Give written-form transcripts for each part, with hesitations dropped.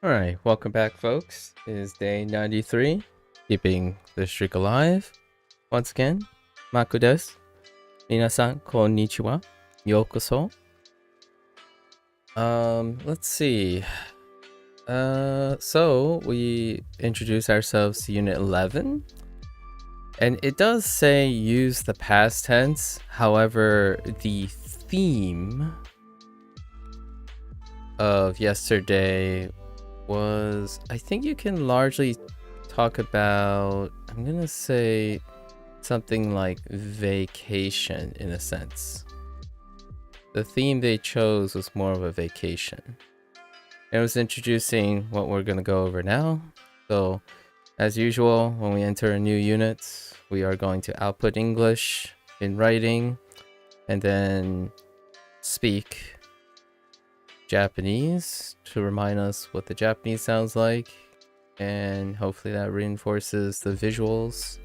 Alright, welcome back, folks. It is day 93, keeping the streak alive. Once again, Maku desu. Minasan, konnichiwa. Yokoso. Let's see. So we introduce ourselves to Unit 11. And it does say use the past tense. However, the theme of yesterday was, I think you can largely talk about, I'm gonna say something like vacation in a sense. The theme they chose was more of a vacation. It was introducing what we're gonna go over now. So as usual, when we enter a new unit, we are going to output English in writing and then speak Japanese to remind us what the Japanese sounds like, and hopefully that reinforces the visuals.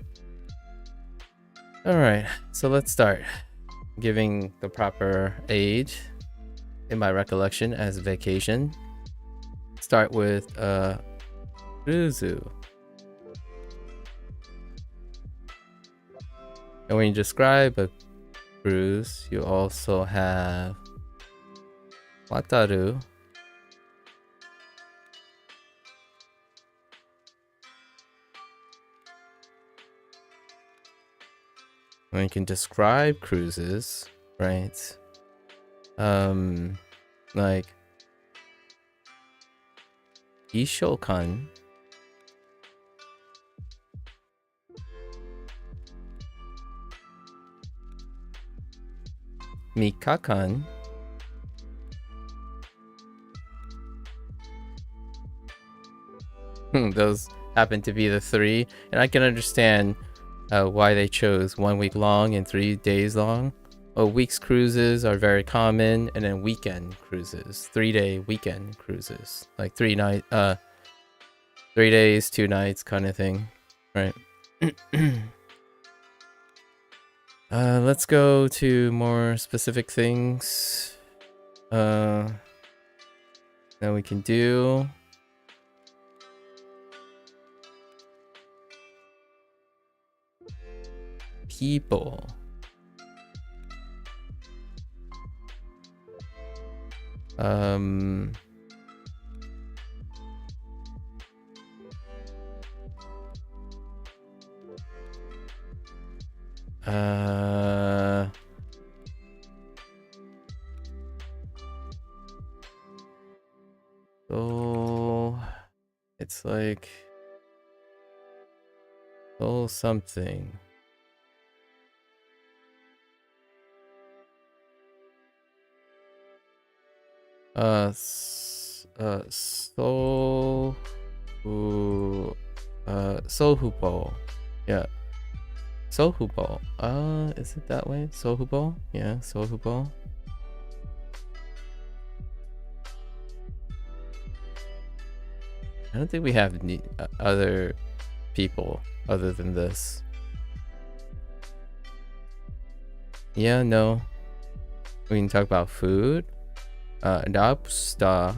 Alright, so let's start. Giving the proper aid in my recollection as vacation. Start with cruzu. And when you describe a cruise, you also have wataru. When you can describe cruises, right? Like Ishokan. Mikakan. Those happen to be the three, and I can understand why they chose 1 week long and 3 days long. Weeks cruises are very common, and then weekend cruises, 3-day weekend cruises, like 3 days, 2 nights kind of thing, right? Let's go to more specific things that we can do. People. So it's like something. Sohubo. Yeah. Sohubo. Is it that way? Sohubo? Yeah, Sohubo. I don't think we have other people other than this. Yeah, no. We can talk about food. Nopsta.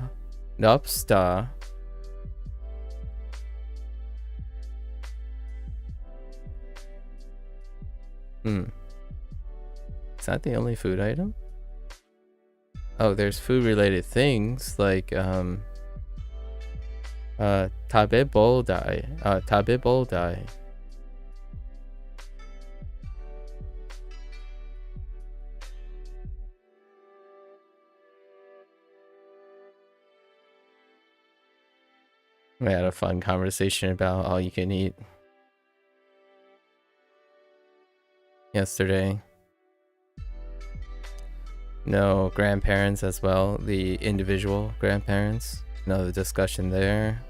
Is that the only food item? Oh, there's food related things like tabeboldai. We had a fun conversation about all you can eat yesterday. No, grandparents as well, the individual grandparents. Another discussion there.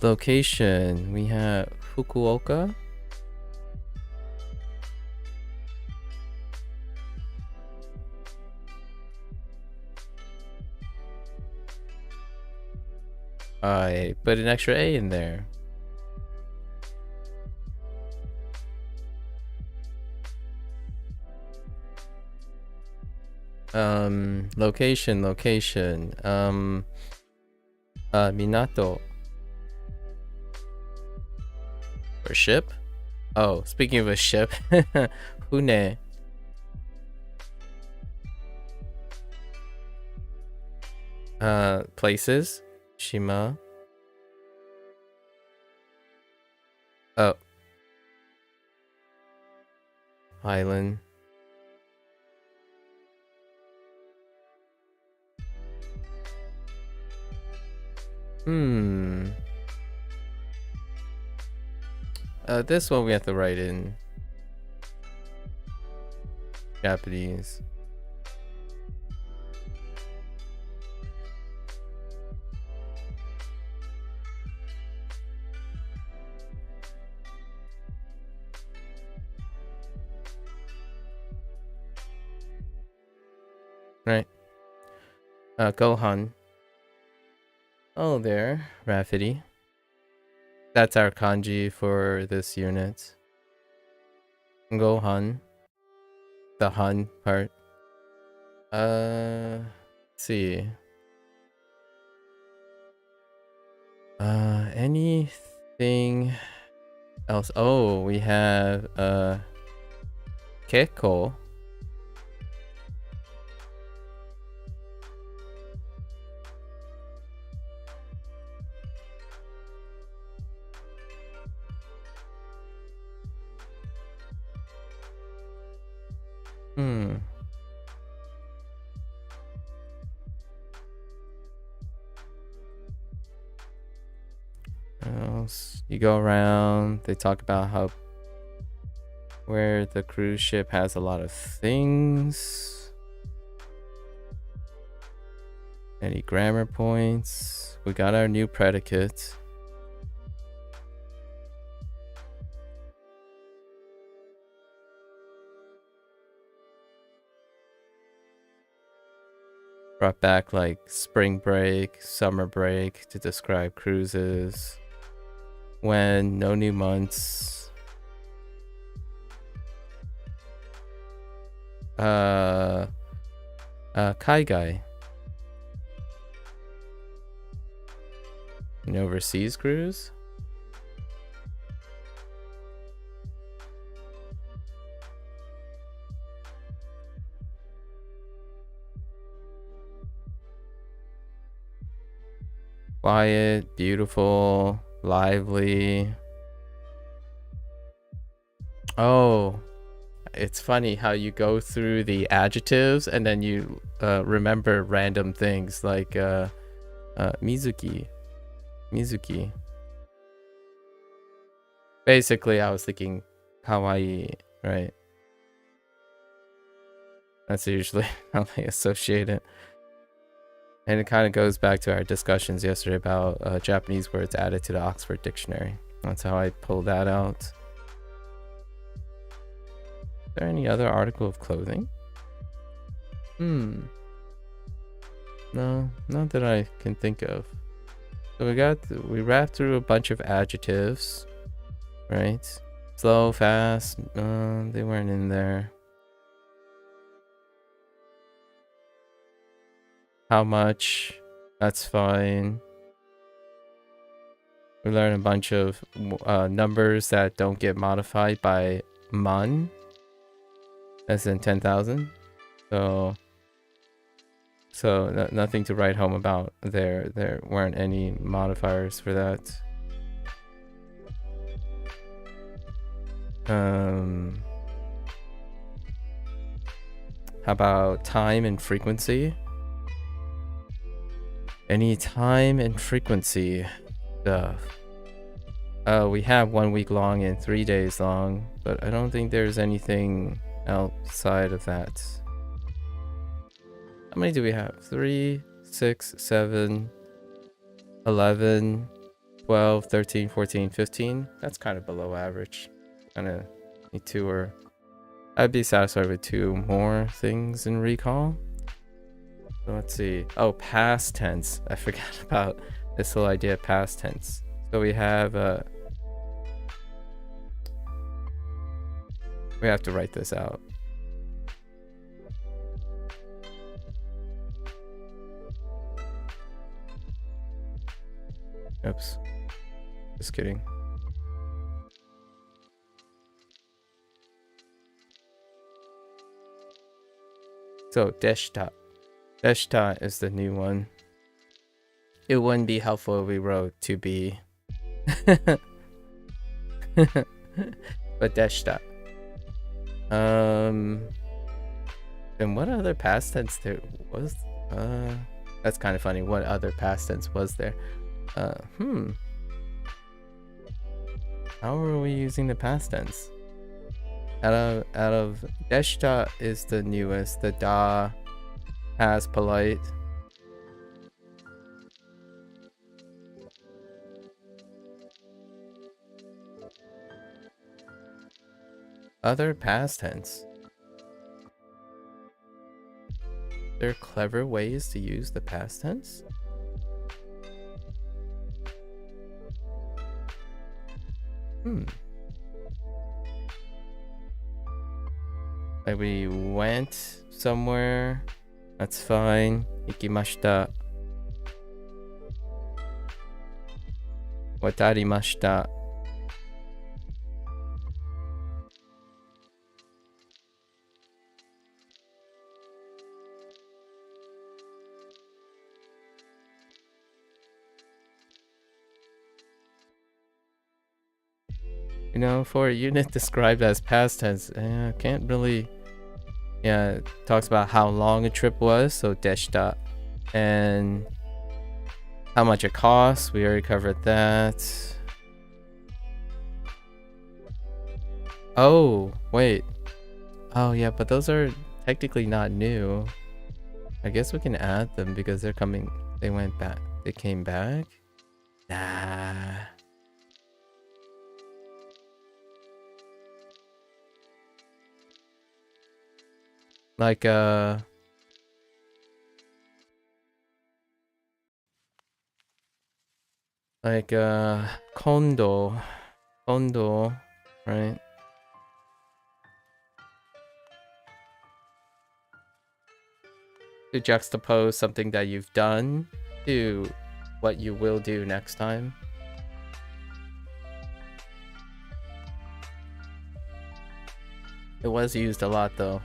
Location, we have Fukuoka. I put an extra A in there. Location. Minato. Or ship? Oh, speaking of a ship, Hune. Places. Shima. Oh. Island. This one we have to write in Japanese. Right. Gohan. Oh, there. Rafferty. That's our kanji for this unit. Gohan. The Han part. Let's see. Anything else? Oh, we have Keiko. You go around, they talk about how where the cruise ship has a lot of things. Any grammar points? We got our new predicate. Brought back like spring break, summer break to describe cruises. When, no new months. Kaigai. An overseas cruise? Quiet, beautiful, lively. Oh, it's funny how you go through the adjectives and then you remember random things like Mizuki. Basically, I was thinking kawaii, right? That's usually how they associate it. And it kind of goes back to our discussions yesterday about Japanese words added to the Oxford Dictionary. That's how I pulled that out. Is there any other article of clothing? No, not that I can think of. So we wrapped through a bunch of adjectives, right? Slow, fast, they weren't in there. How much? That's fine. We learned a bunch of numbers that don't get modified by man, as in 10,000. So nothing to write home about there. There weren't any modifiers for that. How about time and frequency? Any time and frequency stuff. We have 1 week long and 3 days long, but I don't think there's anything outside of that. How many do we have? 3, 6, 7, 11, 12, 13, 14, 15. That's kind of below average. Kind of need 2 or... I'd be satisfied with 2 more things in recall. So let's see. Oh, past tense. I forgot about this whole idea of past tense. So we have we have to write this out. Oops. Just kidding. So, deshita. Deshita is the new one. It wouldn't be helpful if we wrote to be. But deshita. And what other past tense there was? That's kind of funny. What other past tense was there? How are we using the past tense? Out of deshita is the newest. The da has polite. Other past tense. There are clever ways to use the past tense? Like we went somewhere. That's fine. Ikimashita. Watarimashita. You know, for a unit described as past tense, can't really. Yeah, it talks about how long a trip was, so deshita, and how much it costs. We already covered that. Oh, wait. Oh yeah, but those are technically not new. I guess we can add them because they're coming. They went back. They came back. Nah. Like kondo, right? To juxtapose something that you've done to what you will do next time. It was used a lot though.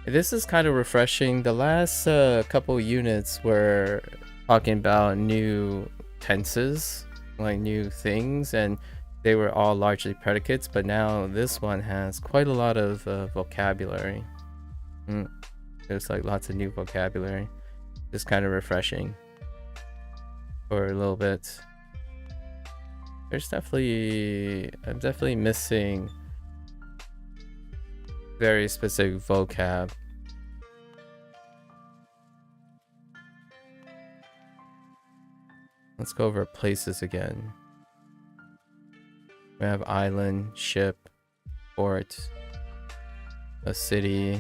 This is kind of refreshing. The last couple units were talking about new tenses, like new things, and they were all largely predicates, but now this one has quite a lot of vocabulary. There's like lots of new vocabulary. It's kind of refreshing for a little bit. There's I'm definitely missing very specific vocab. Let's go over places again. We have island, ship, port, a city,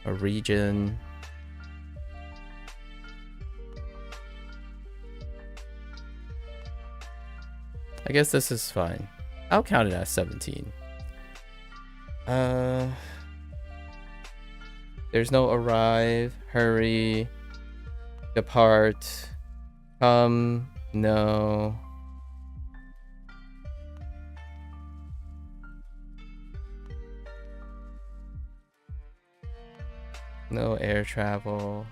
a region. I guess this is fine. I'll count it as 17. There's no arrive, hurry, depart, come, no. No air travel.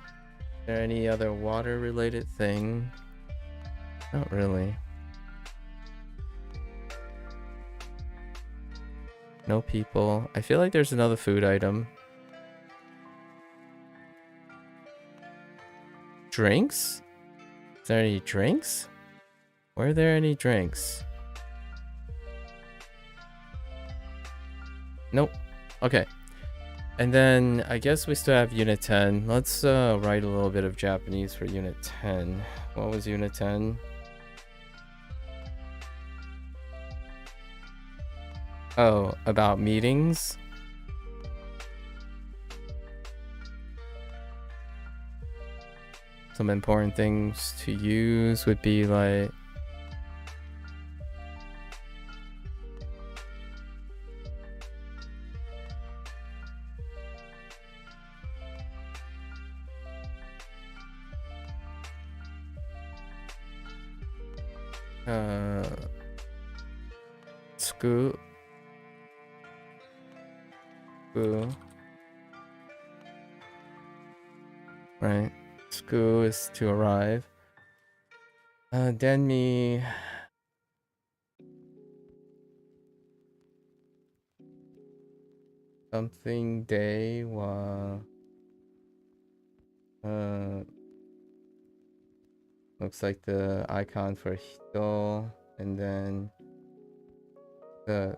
Is there any other water related thing? Not really. No people. I feel like there's another food item. Drinks? Is there any drinks? Were there any drinks? Nope. Okay. And then I guess we still have Unit 10. Let's write a little bit of Japanese for Unit 10. What was Unit 10? Oh, about meetings. Some important things to use would be like tsuku, right? Tsuku is to arrive. Denmi. Something day wa. Looks like the icon for hito, and then the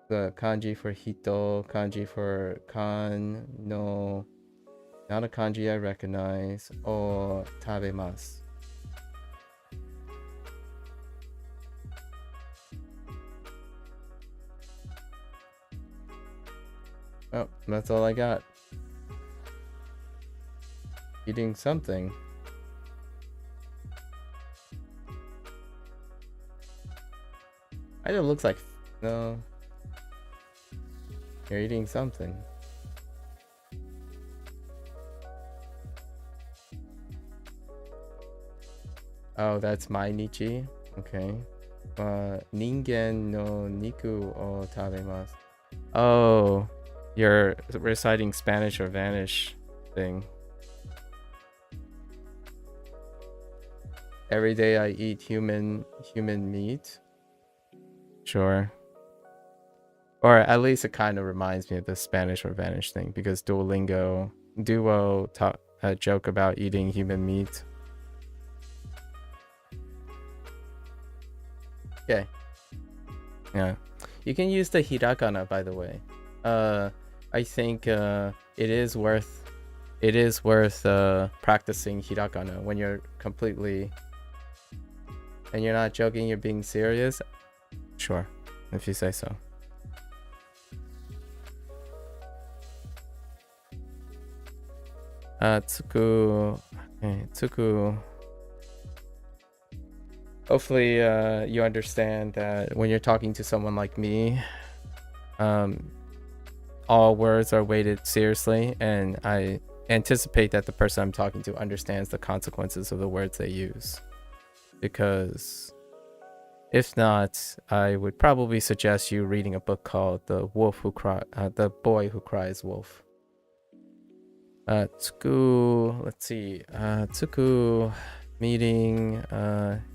kanji for hito, kanji for kan, no, not a kanji I recognize, o tabemasu. Oh, that's all I got. Eating something. It looks like, no. You're eating something. Oh, that's my Nichi. Okay. Ningen no niku o tabemasu. Oh, you're reciting Spanish or Vanish thing. Every day I eat human meat. Sure. Or at least it kind of reminds me of the Spanish or Vanish thing, because Duolingo Duo a joke about eating human meat. Okay. Yeah. You can use the hiragana, by the way. I think it is worth practicing hiragana when you're completely, and you're not joking, you're being serious. Sure, if you say so. Tsuku. Okay, tsuku. Hopefully you understand that when you're talking to someone like me, all words are weighted seriously, and I anticipate that the person I'm talking to understands the consequences of the words they use. Because if not, I would probably suggest you reading a book called The Boy Who Cries Wolf. Tsuku, let's see. Tsuku meeting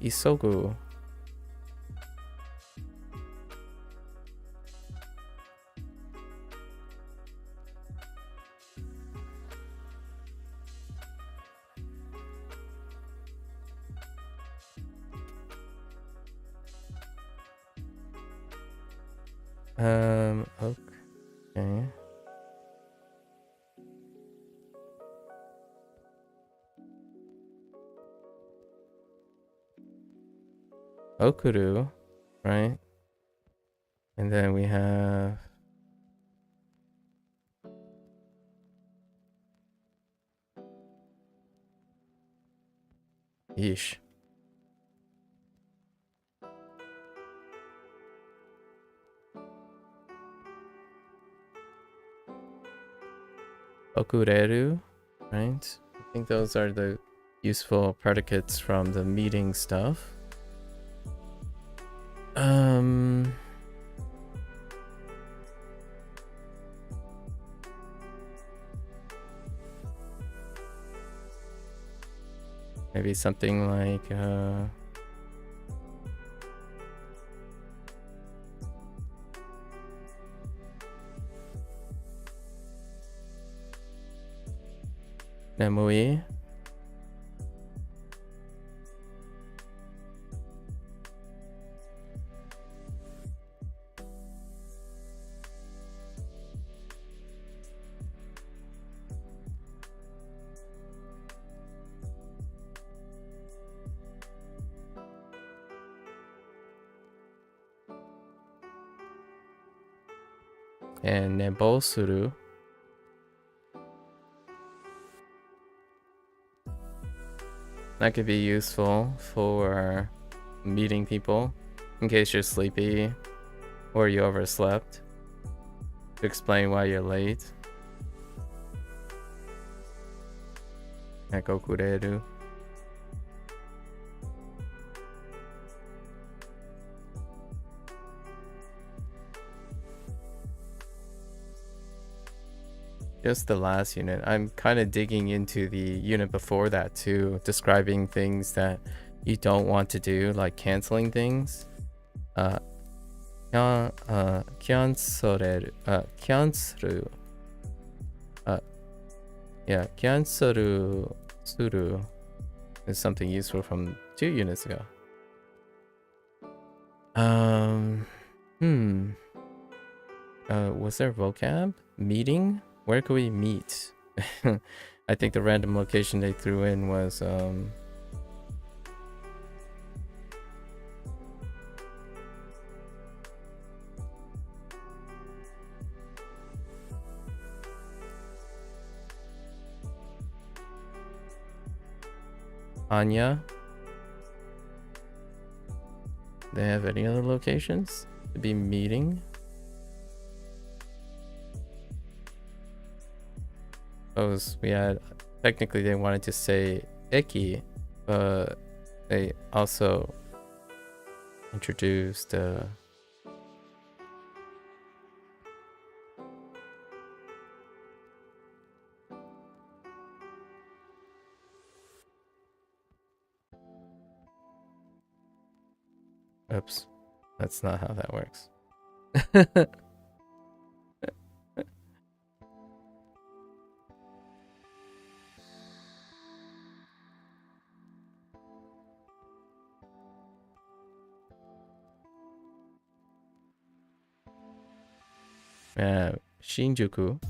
isogu. Okay. Okuru, right? And then we have Yeesh. Okureru, right? I think those are the useful predicates from the meeting stuff. Maybe something like Nemui. And Nebosuru. That could be useful for meeting people in case you're sleepy or you overslept, to explain why you're late. Ekokureru. Just the last unit. I'm kind of digging into the unit before that too, describing things that you don't want to do, like canceling things. Canceru. Yeah, canceru suru is something useful from 2 units ago. Was there vocab? Meeting? Where could we meet? I think the random location they threw in was Anya. They have any other locations to be meeting? We had, technically they wanted to say Eki, but they also introduced oops, that's not how that works. Shinjuku,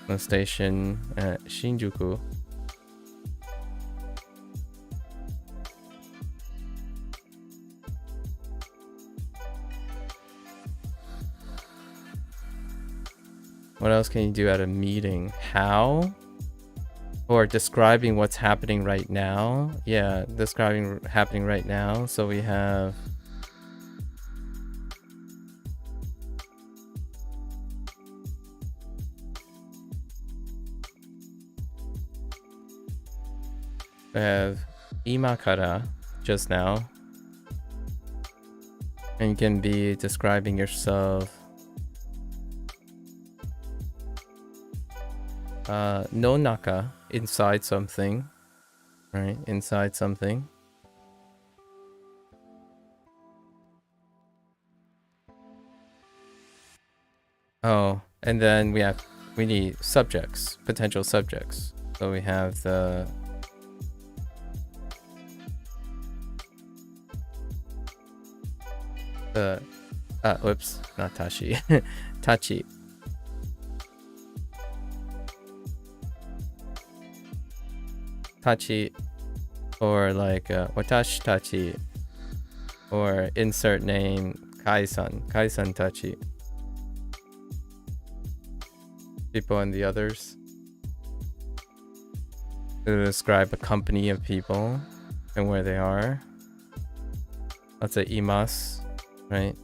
the station at Shinjuku. What else can you do at a meeting? How? Or describing what's happening right now? Yeah, describing happening right now. So we have imakara, just now. And you can be describing yourself. No naka, inside something. Right, inside something. Oh, and then we need subjects, potential subjects. So we have the whoops, not Tashi. Tachi. Tachi, or like watashi tachi, or insert name Kai-san tachi. People and the others. To describe a company of people and where they are. Let's say imas, right?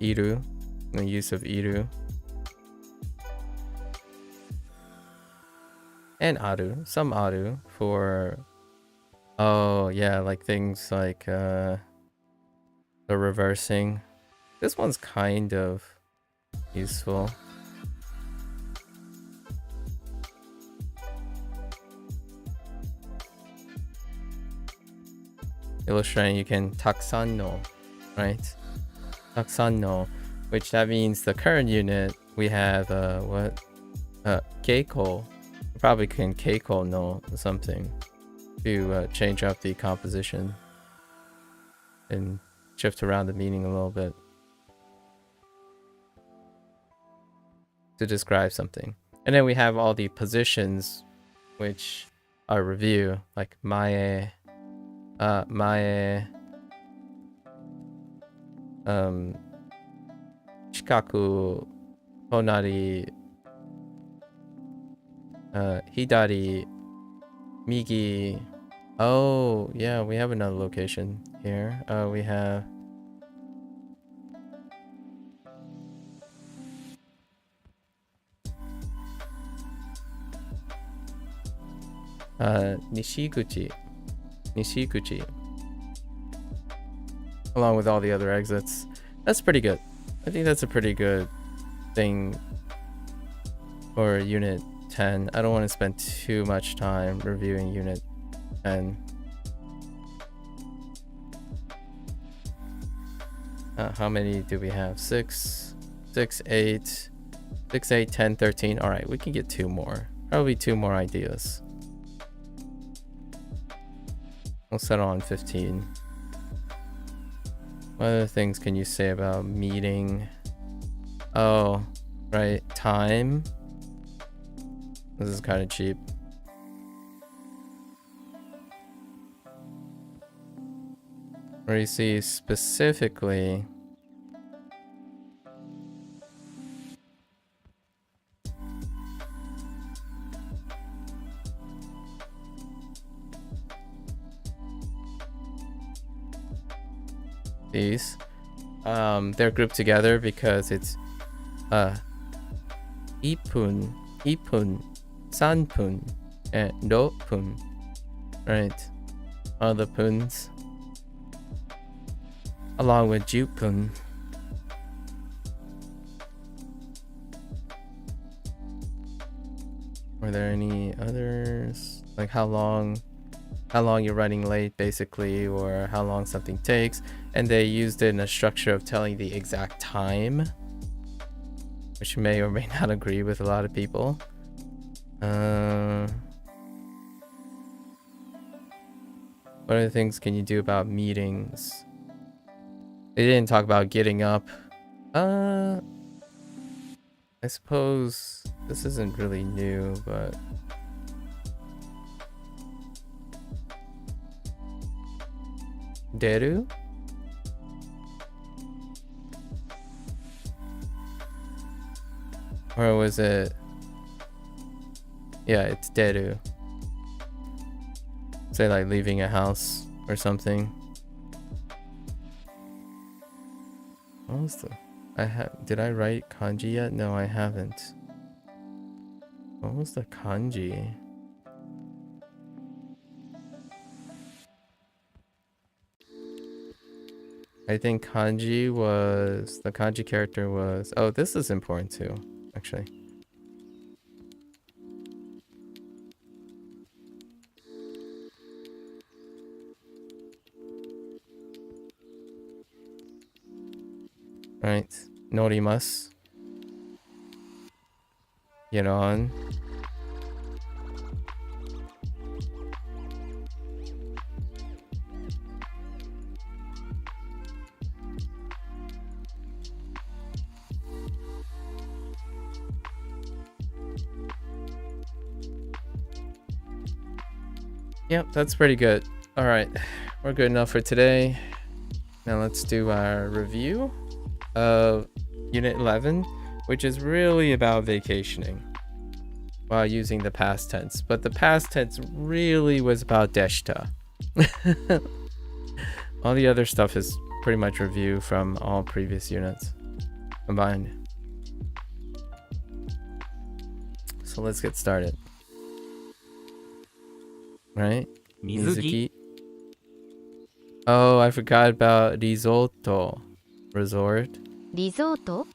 Iru, the use of iru. And aru, some aru for, oh yeah, like things like the reversing. This one's kind of useful. Illustrating, you can taksan no, right? Taksan no, which that means the current unit we have keiko. Probably can keiko no something to change up the composition and shift around the meaning a little bit to describe something. And then we have all the positions which are review, like mae, chikaku, honari, hidari, migi. Oh yeah, we have another location here. We have Nishiguchi, along with all the other exits. That's pretty good. I think that's a pretty good thing or Unit 10. I don't want to spend too much time reviewing Unit 10. How many do we have? 6, 8, 10, 13. All right, we can get 2 more. Probably 2 more ideas. We'll settle on 15. What other things can you say about meeting? Oh, right. Time. This is kind of cheap. Where you see specifically these. They're grouped together because it's 1分, 2分, 3分, and 6分. Right. All the puns. Along with 10分. Were there any others? Like how long you're running late, basically, or how long something takes. And they used it in a structure of telling the exact time, which may or may not agree with a lot of people. What other things can you do about meetings? They didn't talk about getting up. I suppose this isn't really new, but deru? Or was it? Yeah, it's deru. Say like leaving a house or something. What was the? Did I write kanji yet? No, I haven't. What was the kanji? I think kanji was, the kanji character was, oh, this is important too, actually. Right, norimasu. Get on. Yep, that's pretty good. All right, we're good enough for today. Now let's do our review of Unit 11, which is really about vacationing while using the past tense. But the past tense really was about deshita. All the other stuff is pretty much review from all previous units combined. So let's get started. Right? Mizuki. Oh, I forgot about risotto. Resort. Risotto.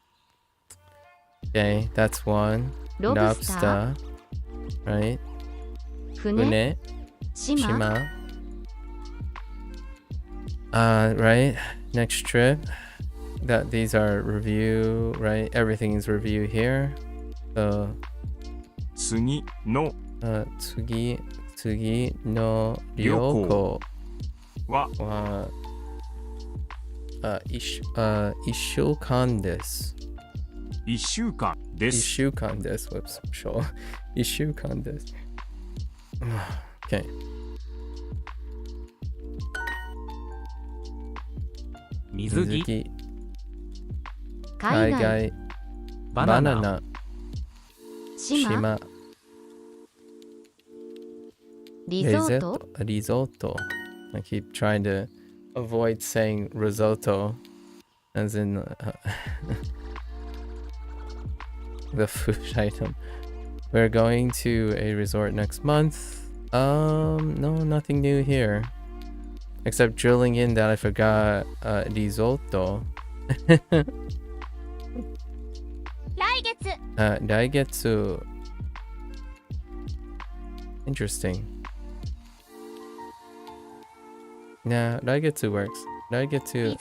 Okay, that's one. Lobster. Right? Fune. Shima. Right? Next trip. These are review, right? Everything is review here. So 次の次の旅行は1週間です。1週間です。1週間です。Whoops. Sure. 1週間です。Okay. 水着。海外。バナナ。島。Risotto. I keep trying to avoid saying risotto, as in the food item. We're going to a resort next month. No, nothing new here, except drilling in that I forgot risotto. 来月 Interesting. Nah, Raigetsu works. Raigetsu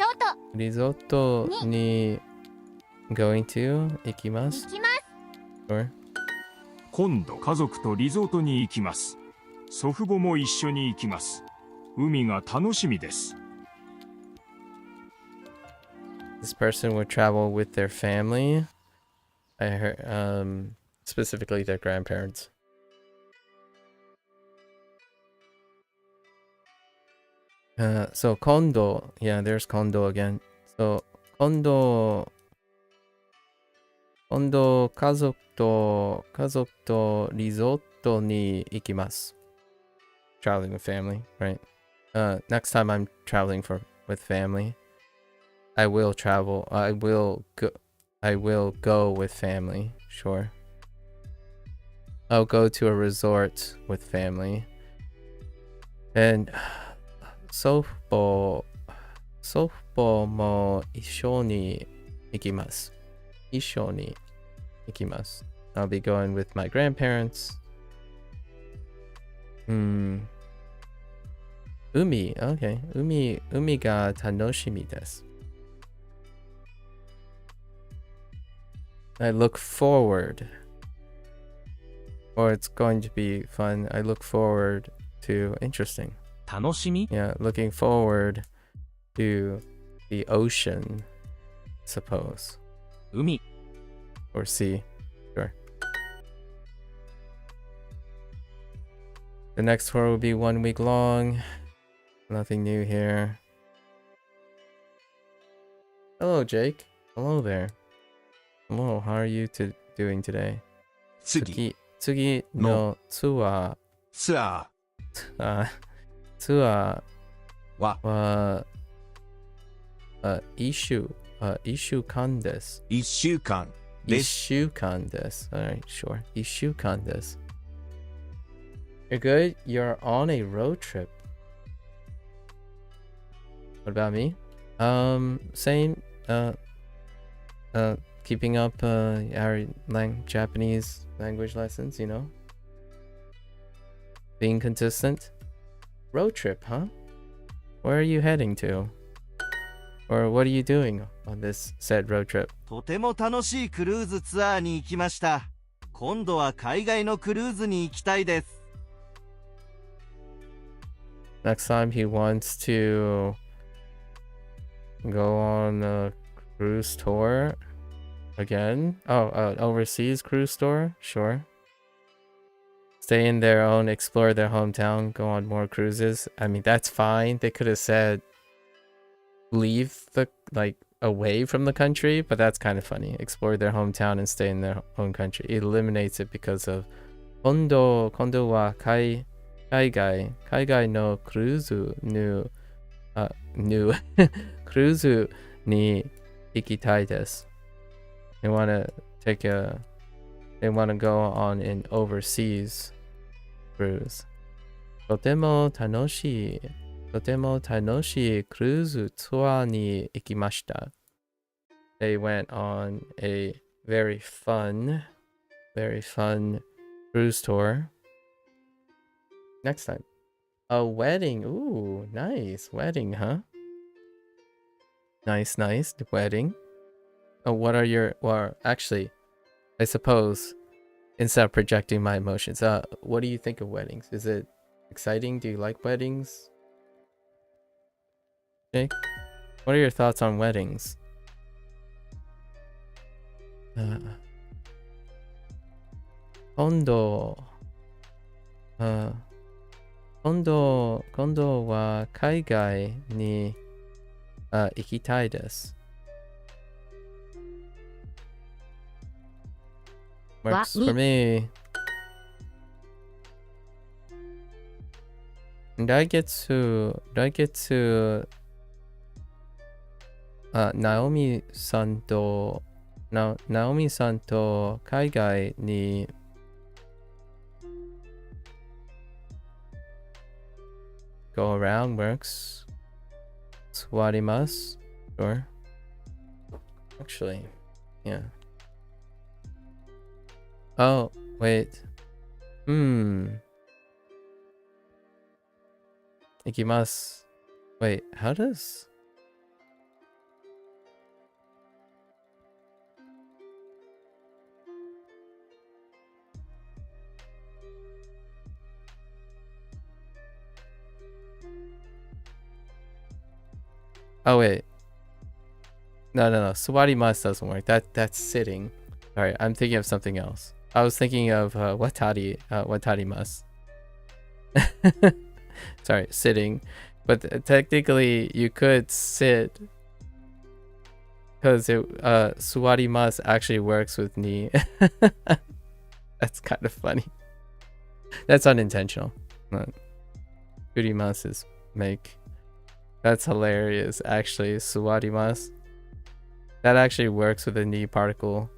リゾート risotto ni going to ikimasu. 行きます Sure. 今度家族とリゾートに行きます。祖父母も一緒に行きます。海が楽しみです。This person would travel with their family. I heard, specifically their grandparents. So kondo, yeah, there's kondo again. So kondo,家族とリゾートに行きます. Traveling with family, right? Next time I'm traveling with family, I will go with family, sure. I'll go to a resort with family. And 祖父母も一緒に行きます。一緒に行きます。I'll be going with my grandparents. Umi, okay. Umi ga tanoshimi desu. I look forward. Or it's going to be fun. I look forward to. Interesting. 楽しみ Yeah, looking forward to the ocean, suppose. 海 Or sea. Sure. The next tour will be 1 week long. Nothing new here. Hello, Jake. Hello there. Hello, how are you doing today? 次のツアーは一週間です。1週間1週間です。Alright, sure. 1週間です。You're good? You're on a road trip. What about me? Same. Keeping up our Japanese language lessons, you know? Being consistent. Road trip, huh? Where are you heading to? Or what are you doing on this said road trip? とても楽しいクルーズツアーに行きました。今度は海外のクルーズに行きたいです。Next time he wants to go on a cruise tour again. Overseas cruise tour? Sure. Stay in their own, explore their hometown, go on more cruises. I mean, that's fine. They could have said leave away from the country, but that's kind of funny. Explore their hometown and stay in their own country. It eliminates it because of kondo wa海外のクルーズクルーズに行きたいです。They want to go on an overseas cruise. とても楽しいクルーズツアーに行きました。They went on a very fun cruise tour. Next time. A wedding. Ooh, nice. Wedding, huh? Nice. Wedding. What are your... Well, actually, I suppose, instead of projecting my emotions, what do you think of weddings? Is it exciting? Do you like weddings? Jake? What are your thoughts on weddings? Kondo wa kaigai ni ikitai desu. Works for me. And I get to Naomi-san to kaigai ni go around works. Suwarimasu. Sure. Actually, yeah. Oh, wait. ikimasu. Wait, how does... Oh, wait. No. Suwarimasu doesn't work. That's sitting. Alright, I'm thinking of something else. I was thinking of watarimasu. Sorry, sitting. But technically, you could sit because suwarimasu actually works with ni. That's kind of funny. That's unintentional. Kurimasu is make. That's hilarious, actually. Suwarimasu. That actually works with the ni particle.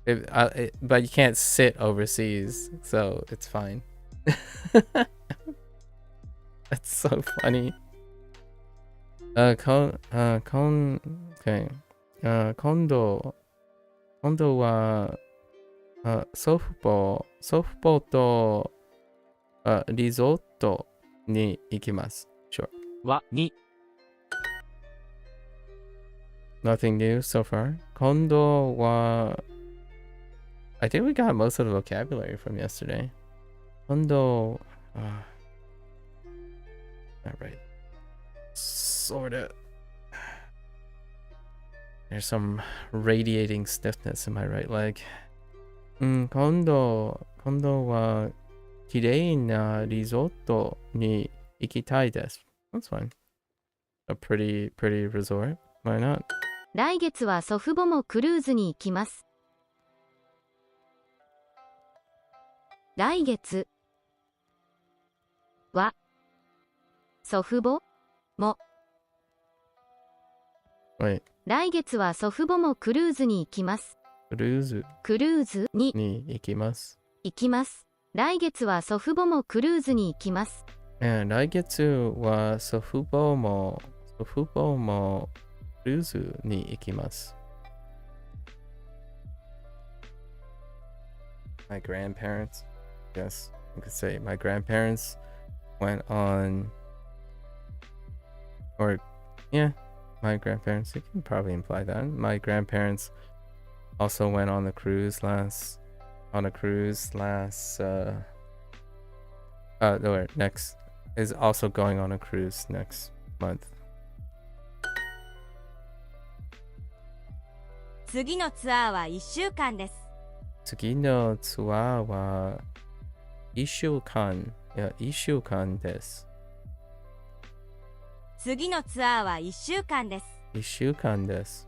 But you can't sit overseas, so it's fine. That's so funny. Okay. Kondo wa softball to risotto ni ikimasu. Sure. はに Nothing new so far. Kondo wa... I think we got most of the vocabulary from yesterday. Kondo... Alright. Sorta. There's some radiating stiffness in my right leg. Kondo wa kirei na risotto ni ikitai desu. That's fine. A pretty resort. Why not? 来月は祖父母もクルーズに行きます。来月は祖父母も Wait. 来月は祖父母もクルーズに行きます。クルーズに行きます。行きます。来月は祖父母もクルーズに行きます。来月は祖父母もクルーズに行きます。My grandparents, yes, I could say my grandparents went on, or yeah, my grandparents, you can probably imply that. My grandparents also went on a cruise last, next, is also going on a cruise next month. 次のツアーは1週間です。次のツアーは1週間です。次のツアーは1週間です。1週間です。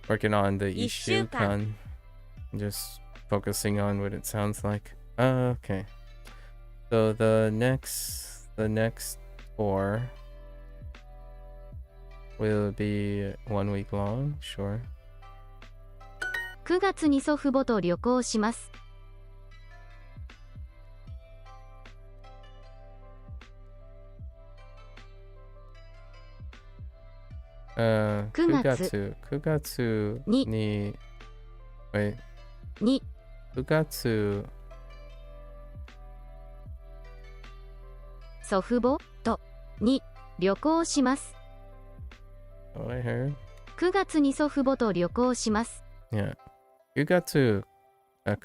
Working on the 1週間. Just focusing on what it sounds like. Okay. So the next 4 will be 1 week long, sure. 9月に祖父母と旅行します。9月に wait に9月祖父母とに旅行します。Oh, I heard. 9月に祖父母と旅行します。Yeah. 9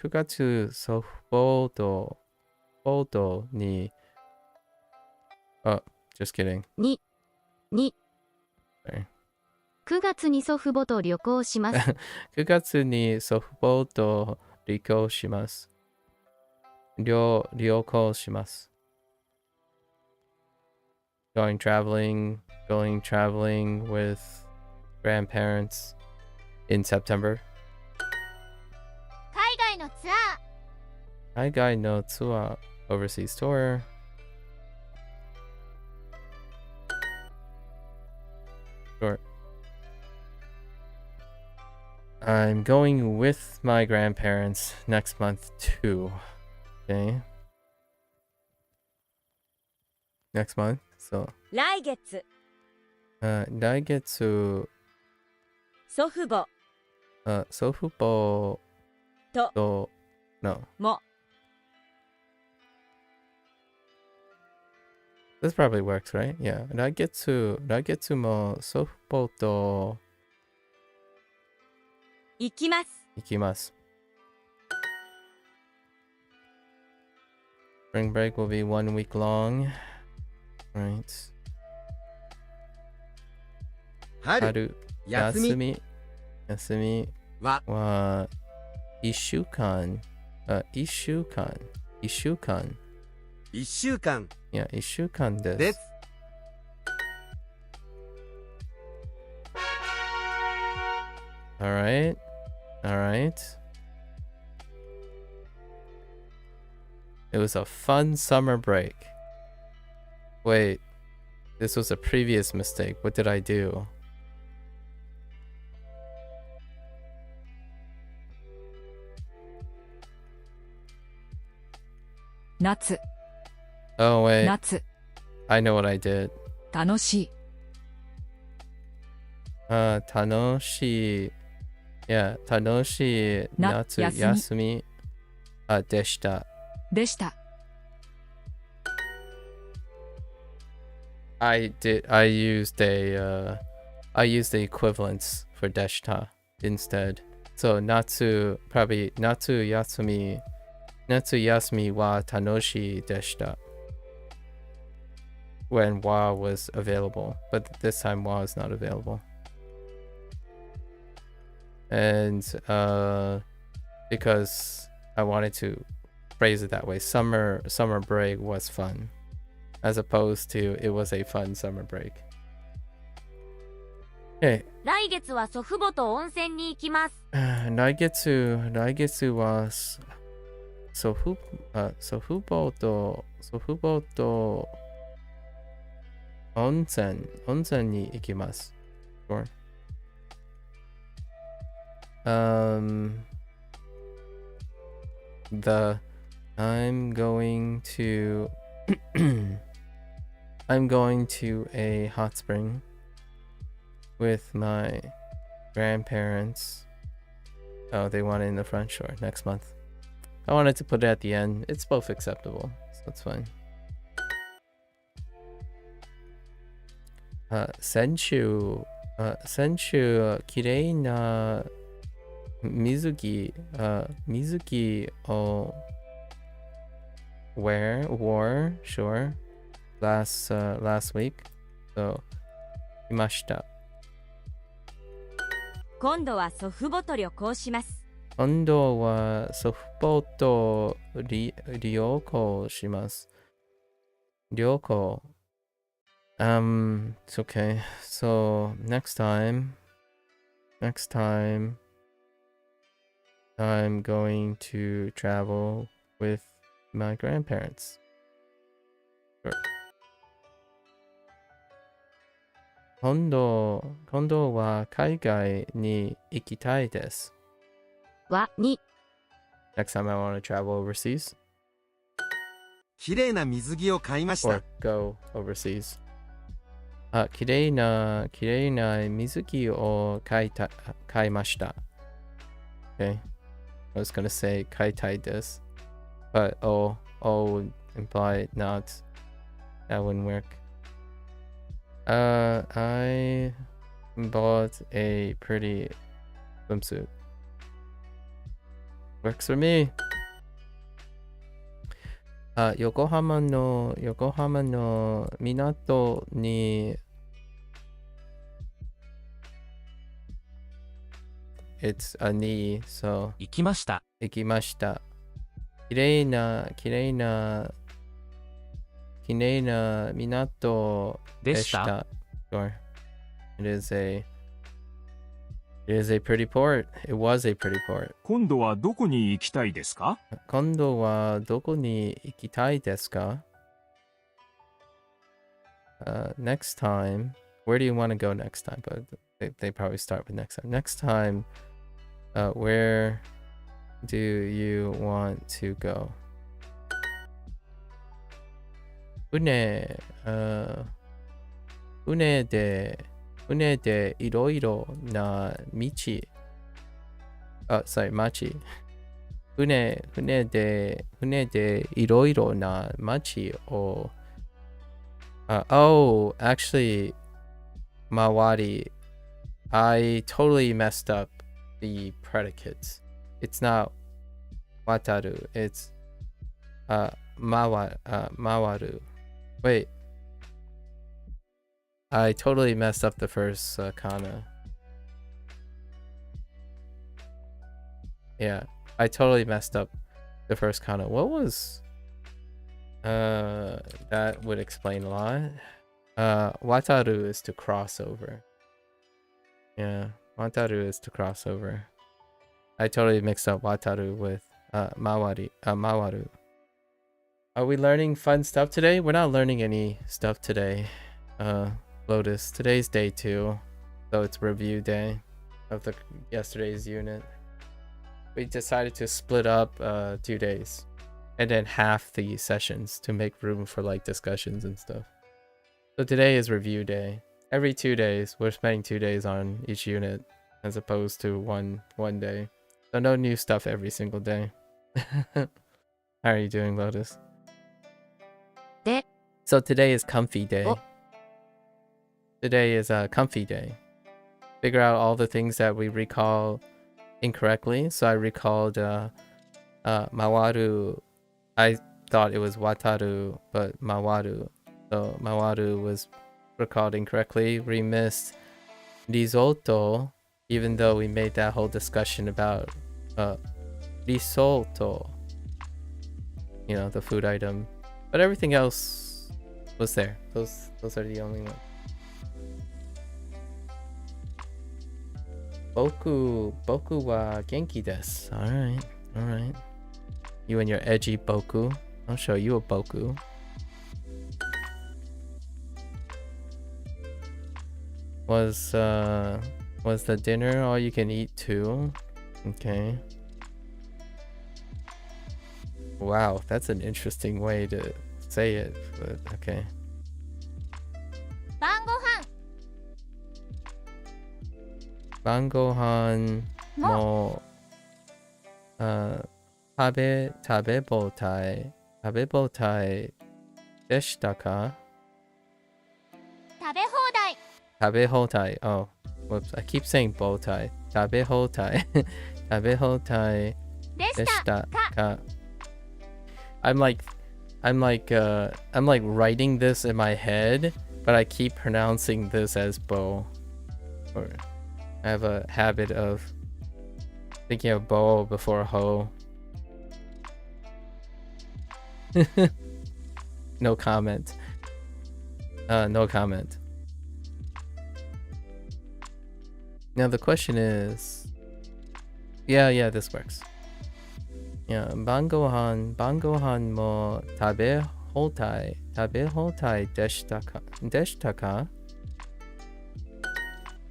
月祖父母とにOh, just kidding. に Sorry. 9月に祖父母と旅行します。9月に祖父母と旅行します。旅行します。Going traveling with grandparents in September. 海外のツアー。海外のツアー overseas tour. Sure. I'm going with my grandparents next month too. Okay. Next month. So. 来月。来月。祖父母。祖父母と No. も。This probably works, right? Yeah. 来月も祖父母と行きます。行きます。Spring break will be 1 week long. Right. 春休みは1週間。1週間。いや、1週間です。Alright. It was a fun summer break. Wait, this was a previous mistake. What did I do? Natsu. Oh, wait. Natsu. I know what I did. 楽しい。楽しい。Yeah, 楽しい夏休みでした。I used the equivalents for deshita instead. So natsu yasumi wa tanoshi deshita. When wa was available, but this time wa is not available. And because I wanted to phrase it that way, summer break was fun, as opposed to it was a fun summer break. Okay. 来月は祖父母と温泉に行きます。来月は祖父母と温泉に行きます。Sure. I'm going to a hot spring with my grandparents. Oh, they want it in the front, sure, next month. I wanted to put it at the end. It's both acceptable, so that's fine. 先週きれいな水着をwore sure last week. So いました。今度は祖父母と旅行します。今度は祖父母と旅行します。旅行。It's okay. So next time I'm going to travel with my grandparents. Sure. 今度は海外に行きたいです。に Next time I want to travel overseas. きれいな水着を買いました。 Or go overseas. きれいな水着を買いました。Okay. I was gonna say 買いたいです。But oh would imply not. That wouldn't work. I bought a pretty swimsuit. Works for me. 横浜の港に It's a ni, so 行きました。行きました。きれいな港でした。Sure. It is a pretty port. It was a pretty port. 今度はどこに行きたいですか？今度はどこに行きたいですか？ Next time, where do you want to go next time? But they probably start with next time. Next time, where do you want to go? 船でいろいろな町。船でいろいろな町を Oh, actually, mawari. I totally messed up the predicates. It's not wataru. It's mawaru. Wait. I totally messed up the first kana. Yeah, I totally messed up the first kana. What was... that would explain a lot. Wataru is to cross over. Yeah, wataru is to cross over. I totally mixed up wataru with mawaru. Are we learning fun stuff today? We're not learning any stuff today. Lotus, today's day 2, so it's review day of the yesterday's unit. We decided to split up 2 days and then half the sessions to make room for like discussions and stuff. So today is review day. Every 2 days, we're spending 2 days on each unit as opposed to one day. So no new stuff every single day. How are you doing, Lotus? So today is comfy day. Today is a comfy day. Figure out all the things that we recall incorrectly. So I recalled mawaru. I thought it was wataru, but mawaru. So mawaru was recalled incorrectly. We missed risotto, even though we made that whole discussion about risotto. You know, the food item. But everything else was there. Those are the only ones. Boku wa genki desu. Alright. You and your edgy boku. I'll show you a boku. Was the dinner all you can eat too? Okay. Wow, that's an interesting way to say it, but okay. 晩ご飯も食べ放題でしたか？食べ放題 Oh, whoops, I keep saying bow tie. 食べ放題でしたか? I'm like writing this in my head, but I keep pronouncing this as bow. Or I have a habit of thinking of bow before hoe. No comment. No comment. Now the question is, yeah, this works. Yeah, 晩ご飯も食べ放題でしたか？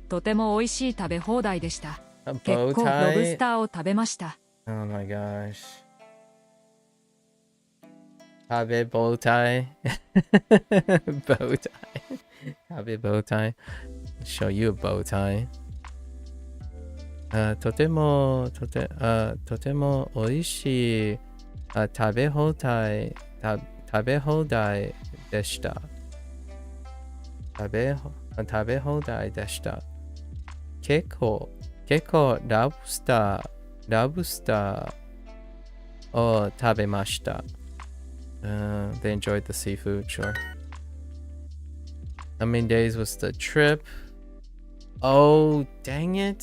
とても美味しい食べ放題でした。 A 結 bow 構ロブ tie? スターを食べました。 Oh my gosh. 食べ bow tie? Bow tie. 食べ bow tie. Show you a bow tie. とても美味しい食べ放題でした。食べ放題でした。結構ラブスターを食べました。They enjoyed the seafood, sure. How many days was the trip? Oh, dang it.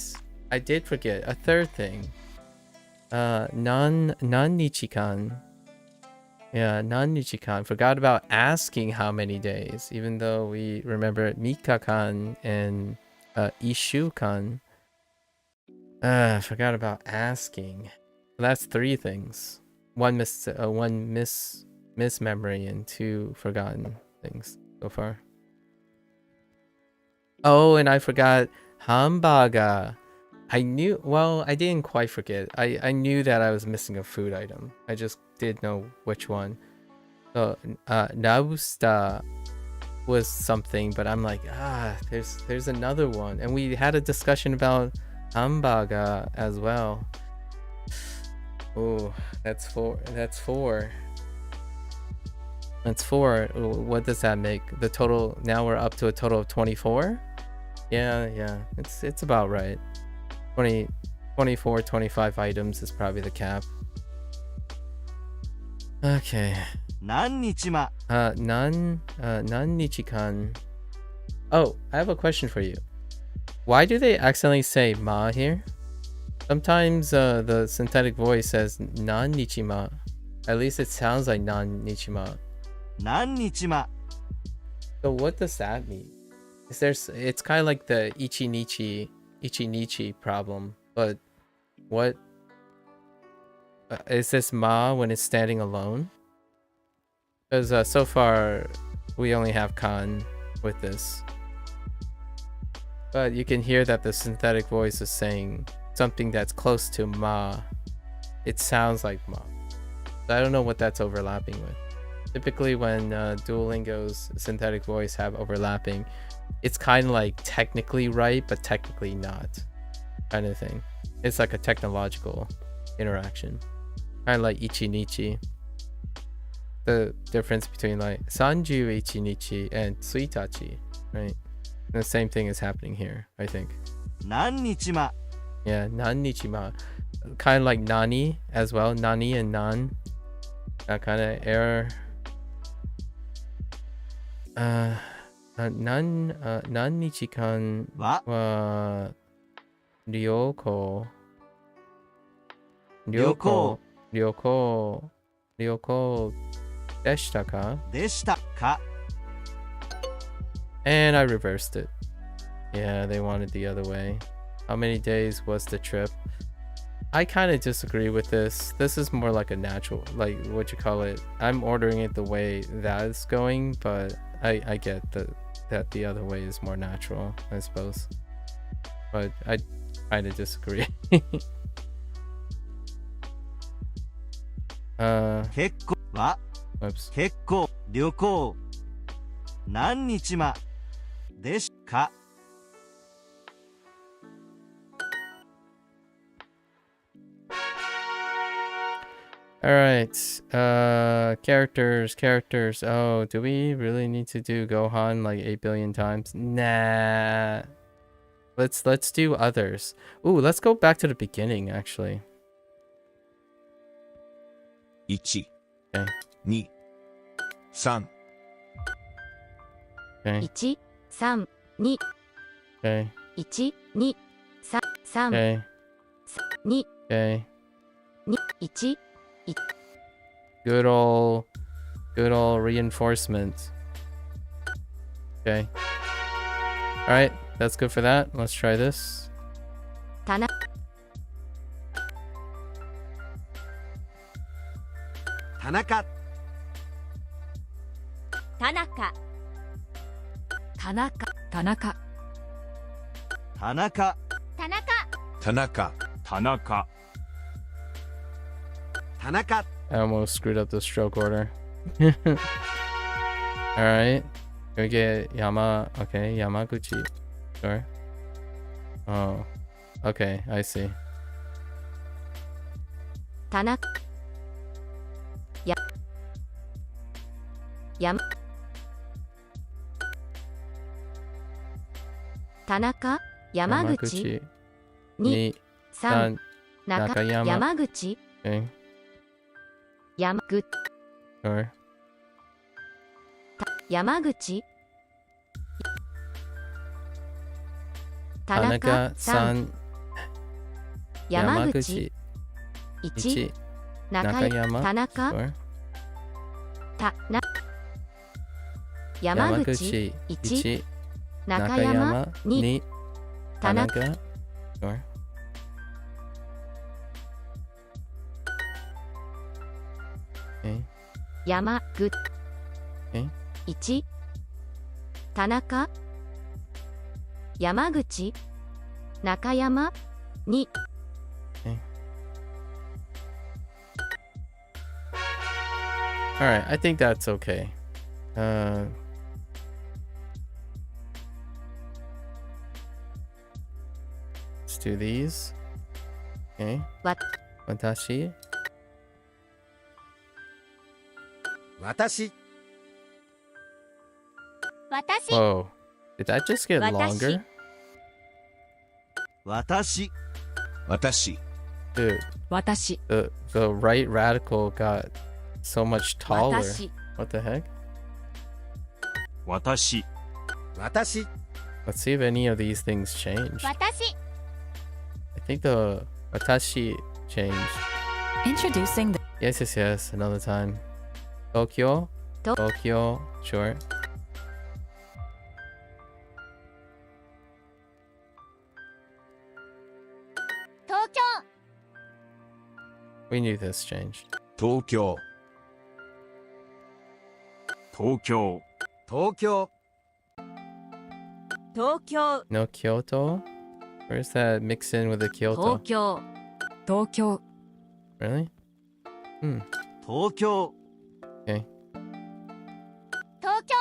I did forget a third thing. Nichikan. Yeah, Nichikan. Forgot about asking how many days, even though we remember Mikakan and Ishukan. Forgot about asking. That's 3 things. One mismemory and 2 forgotten things so far. Oh, and I forgot hamburger. I didn't quite forget. I knew that I was missing a food item. I just didn't know which one. So Nabusta was something, but I'm like, there's another one. And we had a discussion about hamburger as well. Oh, that's 4. That's 4. What does that make? The total, now we're up to a total of 24? Yeah. It's about right. 24, 25 items is probably the cap. Okay. 何日ま Nannichikan. Oh, I have a question for you. Why do they accidentally say ma here? Sometimes the synthetic voice says nannichima. At least it sounds like nannichima. 何日ま So what does that mean? It's kind of like the ichinichi problem, but what is this ma when it's standing alone? Because so far we only have kan with this, but you can hear that the synthetic voice is saying something that's close to ma. It sounds like ma. So I don't know what that's overlapping with. Typically when Duolingo's synthetic voice have overlapping, it's kind of like technically right, but technically not, kind of thing. It's like a technological interaction, kind of like ichinichi. The difference between like sanju ichinichi and suitachi, right? And the same thing is happening here, I think. 何日ま Yeah, nannichima. Kind of like nani as well. Nani and nan. That kind of error. Nannichikan は wa ryoko. 旅行 Ryoko deshita ka? でしたか And I reversed it. Yeah, they wanted the other way. How many days was the trip? I kind of disagree with this. This is more like a natural, like what you call it. I'm ordering it the way that it's going, but I get that the other way is more natural, I suppose. But I kind of disagree. 結構は Whoops. 結構旅行何日までしか All right. Characters. Oh, do we really need to do Gohan like 8 billion times? Nah. Let's do others. Ooh, let's go back to the beginning actually. 1、 Okay. 2、3、 Okay. 1、3、2、 Okay. 1、2、3、3、 Okay. 2、 Okay. 2、1、Good old reinforcement. Okay. All right, that's good for that. Let's try this. たな、田中田中田中、田中、田中田中田中、田中、田中 I almost screwed up the stroke order. All right. Can we get okay, Yamaguchi. Sure. Oh. Okay, I see. 田中、田中、山口、2、3、 Nakayama. 山口、 Okay, 山口、 sure. 山口、田中、3、 Tanaka-san. 山口、 1、 1、中Nakayama. 田中、 Sure. 山口、1、中山、2、 田中、 Tanaka. Sure. 山口、 Okay. 1、田中、山口、中山、2、 All right, I think that's okay. Let's do these. Okay. What? Watashi. 私私 Whoa. Did that just get longer? 私 Watashi. Dude, 私 the right radical got so much taller. 私 What the heck? 私 私 Let's see if any of these things changed. 私 I think the watashi changed. Introducing the Yes. Another time. Tokyo. Tokyo. Sure. We knew this changed. Tokyo. 東京東京東京 No Kyoto? Where's that mix in with the 東 Kyoto? 京東京 Really? 東京 Okay. 東京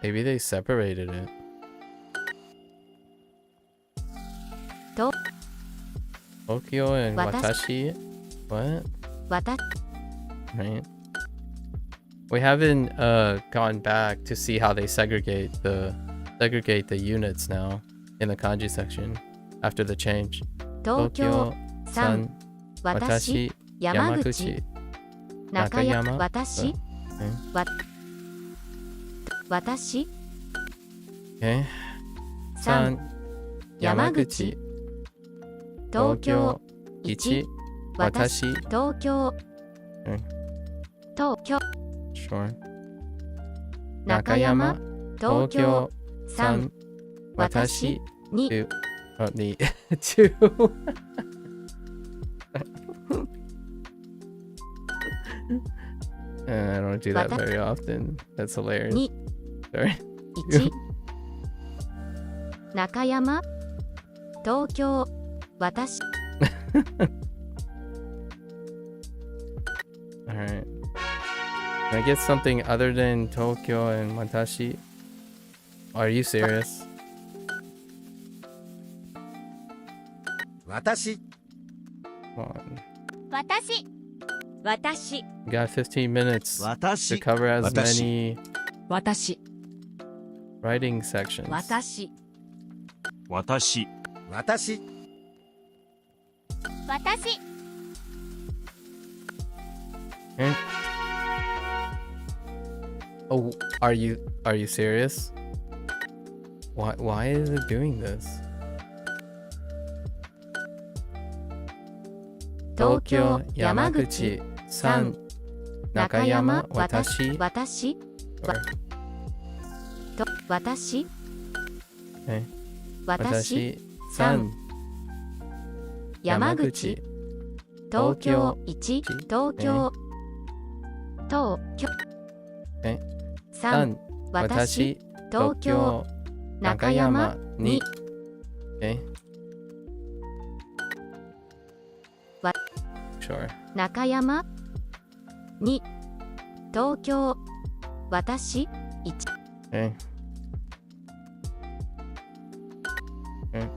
Maybe they separated it. To- Tokyo and Watashi. Watashi? What? わた Right. We haven't gone back to see how they segregate the units now in the kanji section after the change. 東京 San, 私 Watashi, 山口 Yamaguchi, 中山 Nakayama 私 Okay. わ私 Okay. 三 San, 山口 東京 Ichi, 私 Watashi. 東京 Okay. 東京 Sure. 中山 東京 San, 私 Watashi, に two. Oh, ni. Two. I don't do that very often. That's hilarious. に Sorry. 1中山東京私 Alright. Can I get something other than Tokyo and Watashi? Are you serious? 私 Come on. 私私 You got 15 minutes to 私 cover as Watashi. many 私 writing sections. 私私私私 Okay. Oh, are you serious? Why is it doing this? 東京山口 Yamaguchi, 三 San, 中山 Nakayama, 私 Watashi. 私 Or, と私 okay. 私 Watashi, San, 山口 東京1東京東京え3 San, 私 Watashi, 東京 中山 2. Okay. What? Sure. 中山2東京私 Okay. Okay.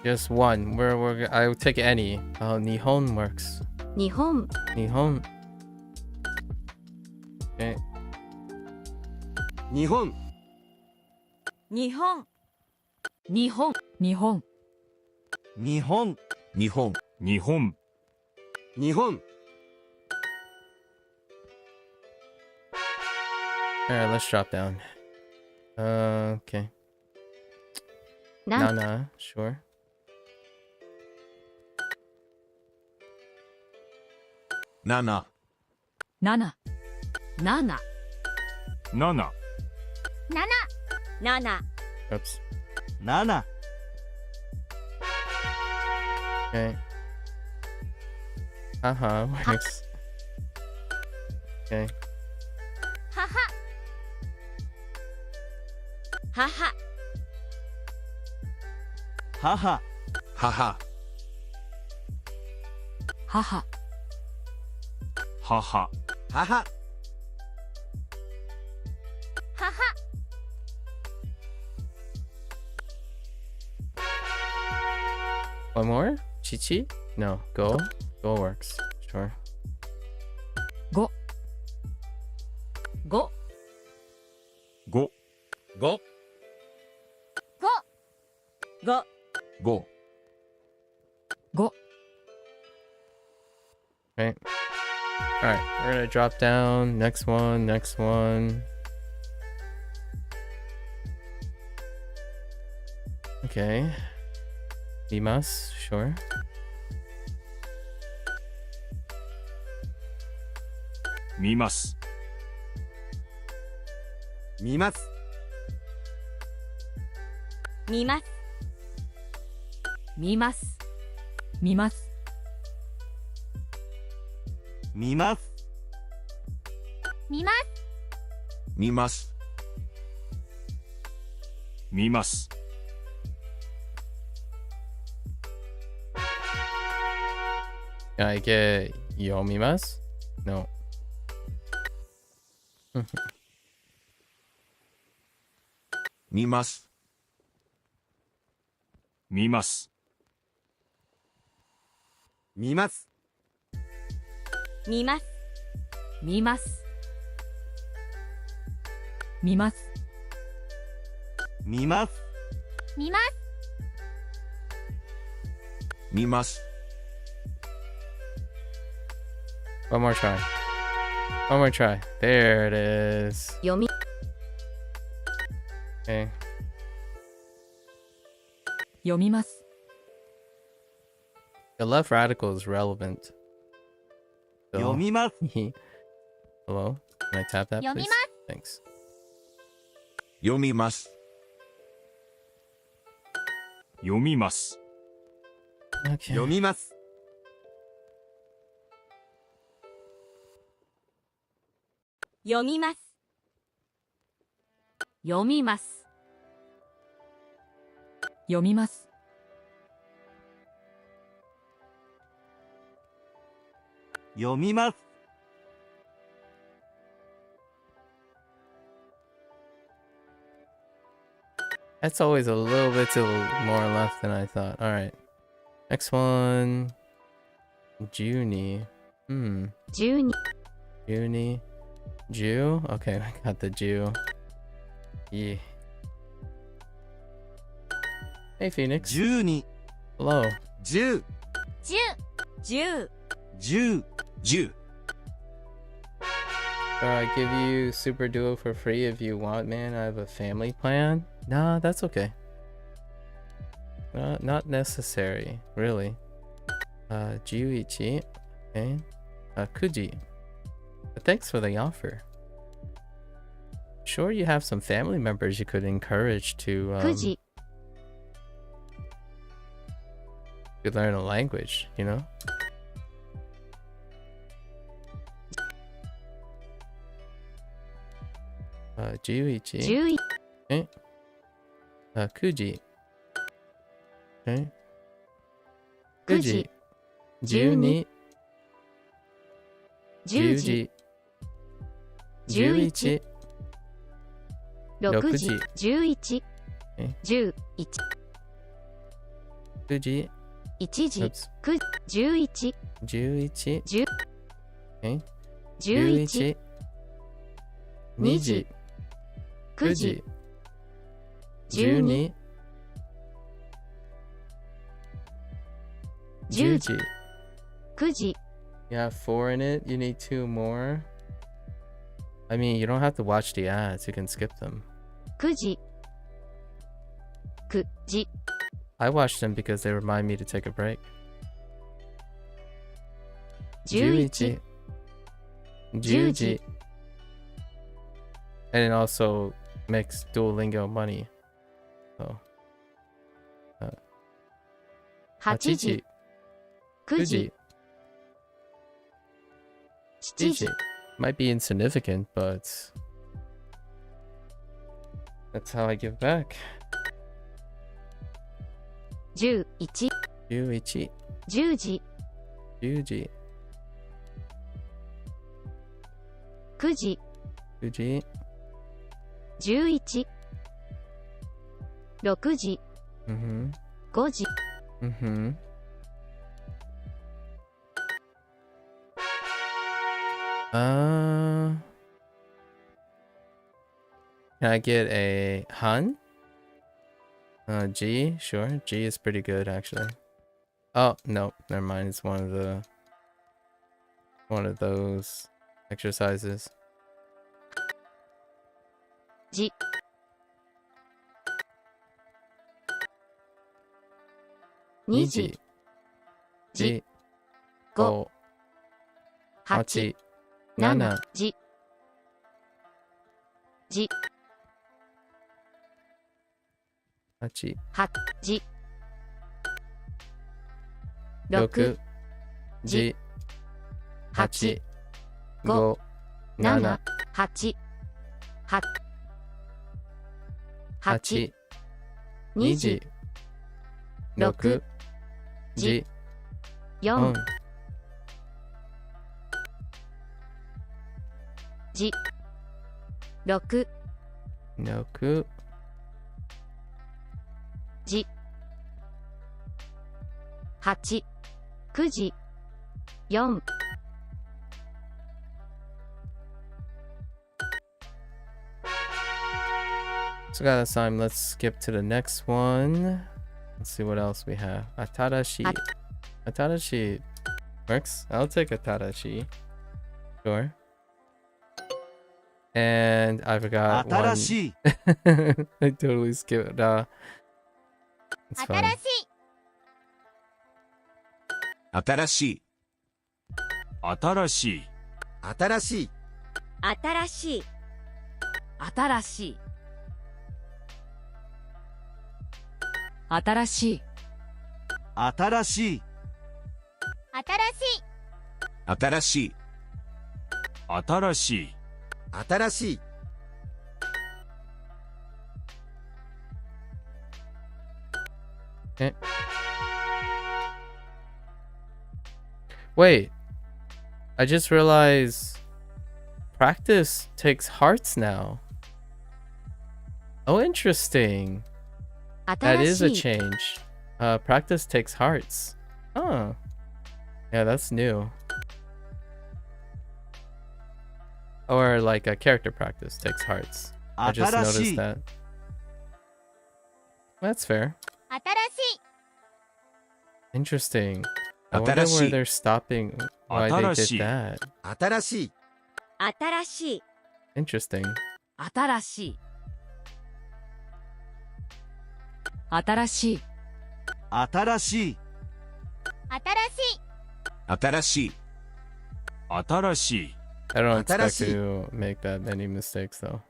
Just one. I'll take any. Oh, Nihon works. 日本 Nihon. Okay. 日本日本日本日本日本日本。日本日本 Alright, let's drop down. Okay. な Nana, sure. 7。 7 7 7 7 Oops. 7 Okay. Haha, works. Okay. 母母母母。母母母母 One more? Chichi? No. Go? Go works. Sure. 5 5 5 Right. All right. We're gonna drop down. Next one. Next one. Okay. Imasu. Sure. 見ます。見ます。見ます。見ます。見ます。見ます。見ます。見ます。見ます。 Can I get yomimasu? No. 見ます。見ます。見ます。見ます。見ます。見ます。見ます。見ます。見ます。 One more try. One more try. There it is. 読み Okay. 読みます。 The left radical is relevant. 読みます。 Hello? Can I tap that, 読み please? ます。 Thanks. 読みます。読みます。 Okay. 読みます。読みます。読みます。読みます。 読みます。 That's always a little bit to more left than I thought. Alright. Next one. Juni. 12 Juni. Jew? Okay, I got the Jew. Yeah. Hey, Phoenix. 12、 Hello. 10、 10 10、 10 I give you Super Duo for free if you want, man. I have a family plan. Nah, that's okay. Not necessary, really. 11. Okay. Kuji. But thanks for the offer. Sure, you have some family members you could encourage to 9時 to learn a language, you know? Uh, 11. 11 Okay. 9時. Okay. 9 9時. 12 12. 10時 11. 6時 11 え11 9時. 1時 Oops. 9 11 11. 10 Okay. 11 2時. 9時 12. 10 10時. 9時 You have 4 in it. You need 2 more. I mean, you don't have to watch the ads. You can skip them. 9時 9時 I watch them because they remind me to take a break. 11 10時. And it also makes Duolingo money. So, 8 8時時. 9 9時時. 7時 Might be insignificant, but that's how I give back. 11 11. 10時10時. 9時 9時. 11 6時 Mm-hmm. 5時 Mm-hmm. Can I get a han? G, sure. G is pretty good actually. Oh no, never mind. It's one of those exercises. じ 2時 G, 5 8 7 7じじ8 8じ6 6 G 8 5 5 7 7 8 8 8 2 2時 6 G 4 4 じ6 6じ8 9時4 So got time. Let's skip to the next one. Let's see what else we have. Atarashi. Atarashi works. I'll take Atarashi. Sure. And I forgot 新 one. しい I totally skipped. It's 新 fine. しい新しい。新しい。新しい新しい新しい新しい新しい新しい新しい。新しい Okay. Wait. I just realized practice takes hearts now. Oh, interesting. That 新 is a しい change. Practice takes hearts. Oh. Yeah, that's new. Or like a character practice takes hearts. I just 新し noticed い that. That's fair. 新しい Interesting. I wonder where 新しい。 they're stopping. Why they 新し did い。 that. 新しい新しい Interesting. 新しい新しい新しい新しい新しい。新しい。 I don't expect 新しい to make that many mistakes though.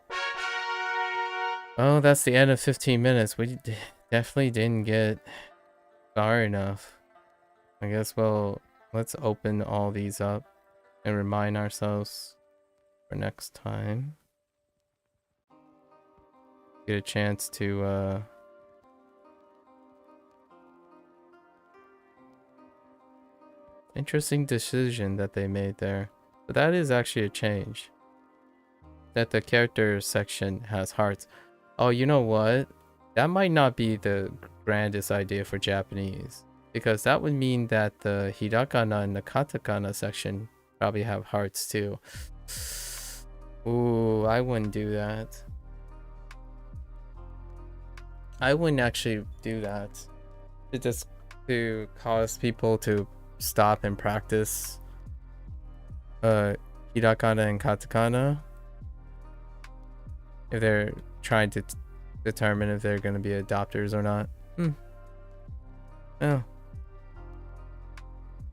Oh, that's the end of 15 minutes. We definitely didn't get far enough. I guess let's open all these up and remind ourselves for next time. Get a chance to interesting decision that they made there. But that is actually a change. That the character section has hearts. Oh, you know what? That might not be the grandest idea for Japanese. Because that would mean that the hiragana and the katakana section probably have hearts too. Ooh, I wouldn't do that. I wouldn't actually do that. To cause people to stop and practice hiragana and katakana if they're trying to determine if they're going to be adopters or not. Oh.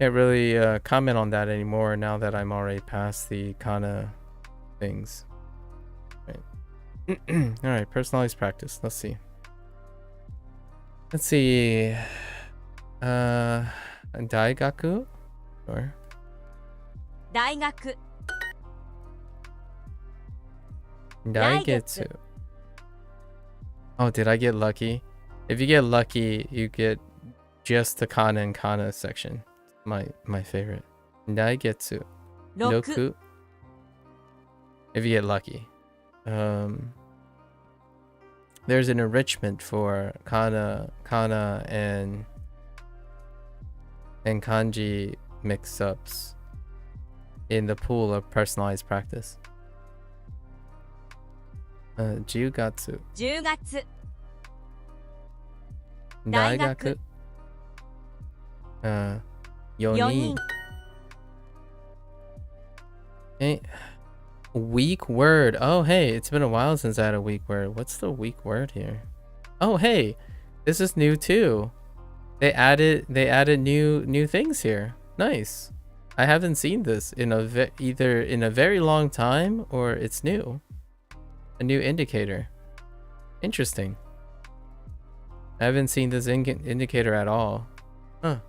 Can't really comment on that anymore now that I'm already past the kana things. Right. Alright, personalized practice. Let's see. Daigaku? Or 大学 Daigetsu. Oh, did I get lucky? If you get lucky, you get just the kana and kana section. My favorite. Daigetsu. 6 Noku. If you get lucky. There's an enrichment for kana and kanji mix-ups in the pool of personalized practice. Jiugatsu. 10月大学。 大学 4 4人 人。 Hey, weak word. Oh, hey, it's been a while since I had a weak word. What's the weak word here? Oh, hey, this is new too. They added new things here. Nice. I haven't seen this in either in a very long time or it's new. A new indicator. Interesting. I haven't seen this indicator at all. Huh.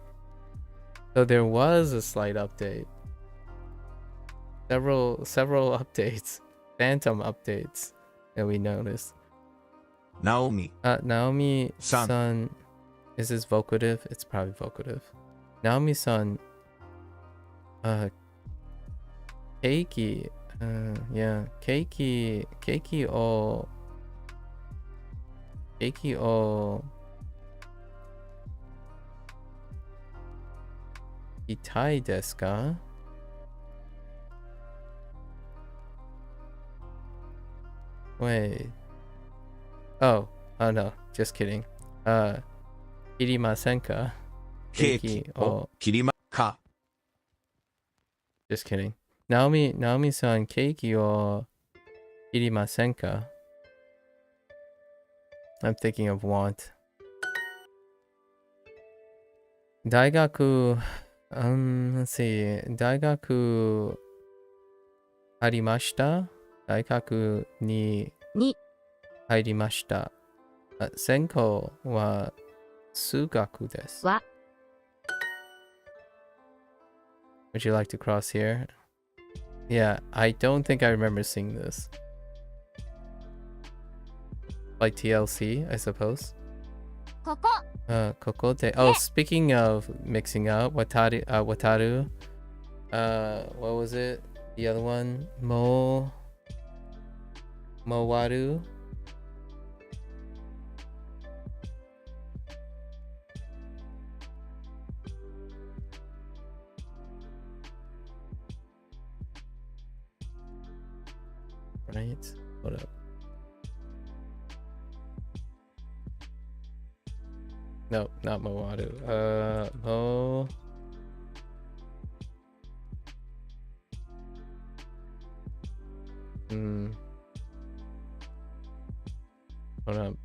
So there was a slight update. Several updates. Phantom updates that we noticed. Naomi, Naomi-san. Is this vocative? It's probably vocative. Naomi-san. Keiki. Yeah. Keiki o 痛いですか? Wait. Oh no, just kidding. 切りませんか? ケーキを切りまか Just kidding. Naomi-san, ケーキを切りませんか? I'm thinking of want. 大学 let's see. 大学入りました。大学に入りました。専攻は数学です。わ Would you like to cross here? Yeah, I don't think I remember seeing this. Like TLC, I suppose. ここ。ここで Oh, speaking of mixing up, wataru, what was it? The other one? Mowaru? Right? Hold up. No, not Mowaru. Hold up.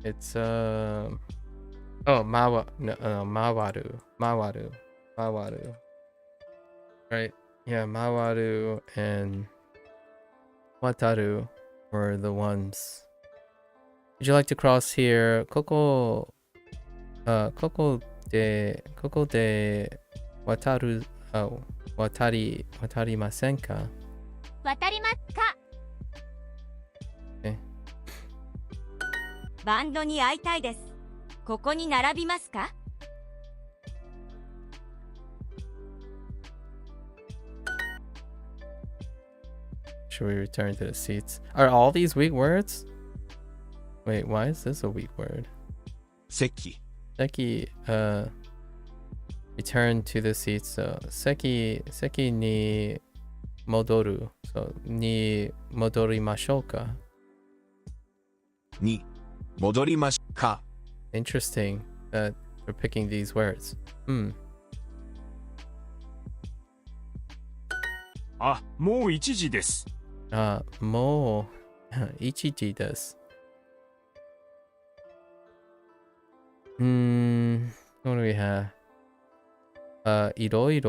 It's oh, Mawaru. Right? Yeah, Mawaru and Wataru were the ones. Would you like to cross here? Koko de wataru watarimasen ka? 渡りますか。えバンドに会いたいです。ここに並びますか。 Should we return to the seats? Are all these weak words? Wait, why is this a weak word? 席 Seki, return to the seats. So, seki ni modoru. So, ni modorimashou ka? に戻りましか Interesting that we're picking these words. Hmm. あ、もう1時です。もう1時です。What do we have? いろい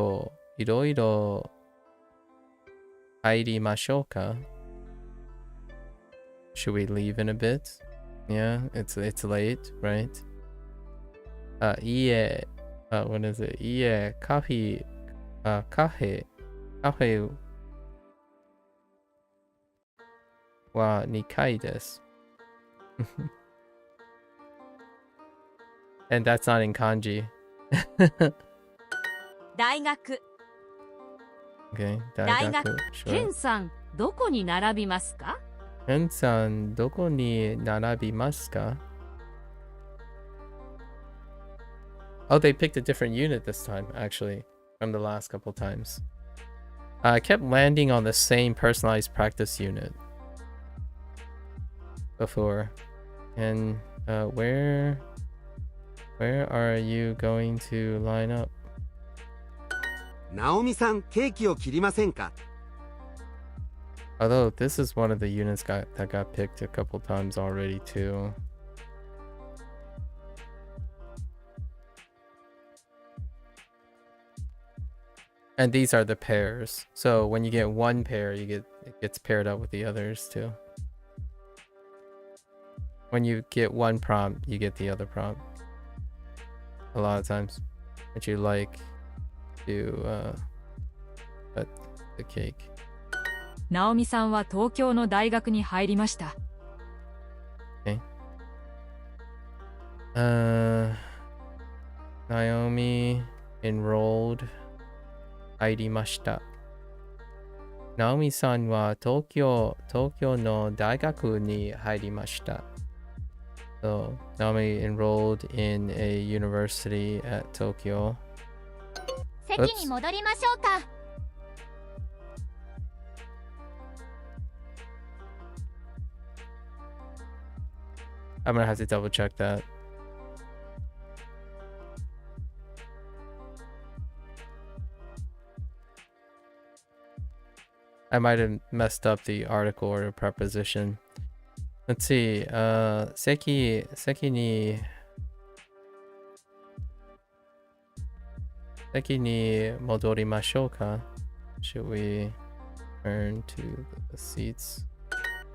ろ入りましょうか? Should we leave in a bit? Yeah, it's late, right? いえ、what is it? いえ、カフェは2階です。And that's not in kanji. 大学。 Okay, 大学。大学。ケンさん、どこに並びますか？ケンさん、どこに並びますか? Oh, they picked a different unit this time, actually, from the last couple times. I kept landing on the same personalized practice unit before. And where Where are you going to line up? ナオミさん、ケーキを切りませんか？ Although this is one of the units that got picked a couple times already too. And these are the pairs. So when you get one pair, it gets paired up with the others too. When you get one prompt, you get the other prompt. A lot of times. Would you like to cut the cake? ナオミさんは東京の大学に入りました。Okay. Naomi enrolled 入りました。ナオミさんは東京の大学に入りました。So, Naomi enrolled in a university at Tokyo. 席に戻りましょうか。I'm gonna have to double check that. I might have messed up the article or the preposition. Let's see. 席に戻りましょうか? Should we turn to the seats?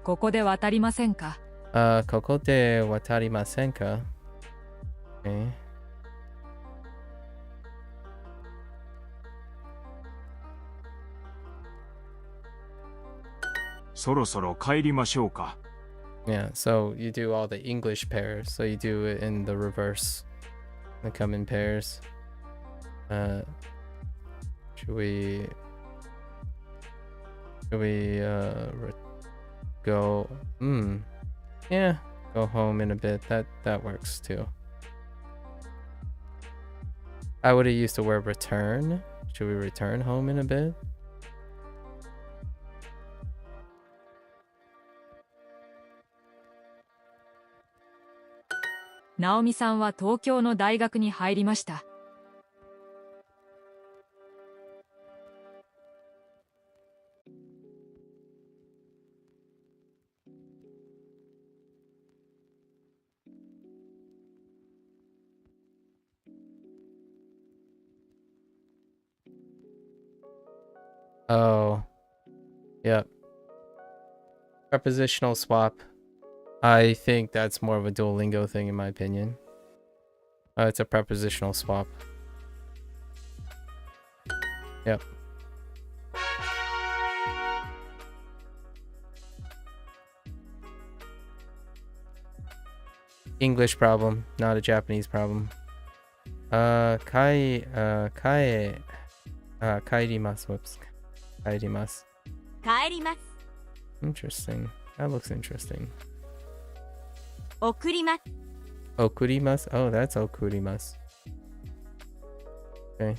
ここで渡りませんか？ここで渡りませんか? Okay. そろそろ帰りましょうか。Yeah, so you do all the English pairs. So you do it in the reverse. They come in pairs. Should we go? Yeah, go home in a bit. That works too. I would have used the word return. Should we return home in a bit? ナオミさんは東京の大学に入りました。Oh, yep. Prepositional swap. I think that's more of a Duolingo thing in my opinion. It's a prepositional swap. Yep. English problem, not a Japanese problem. Kaerimasu. Whoops. Kaerimasu. 帰ります。 Interesting. That looks interesting. 送ります。 Okurimasu? Oh, that's okurimasu. Okay.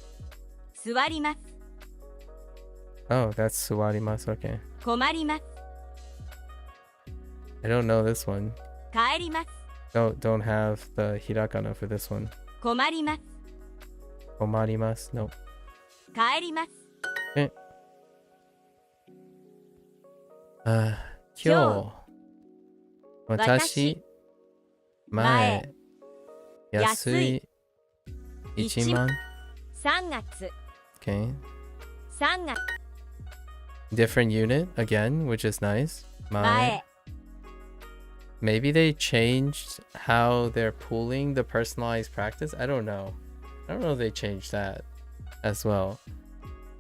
座ります。 Oh, that's suwarimasu. Okay. 困ります。 I don't know this one. 帰ります。 Don't have the hiragana for this one. 困ります。 Komarimasu? Nope. 帰ります。 今日私前安い1万3月 Okay. 3月 Different unit again, which is nice. 前 Maybe they changed how they're pooling the personalized practice. I don't know if they changed that as well.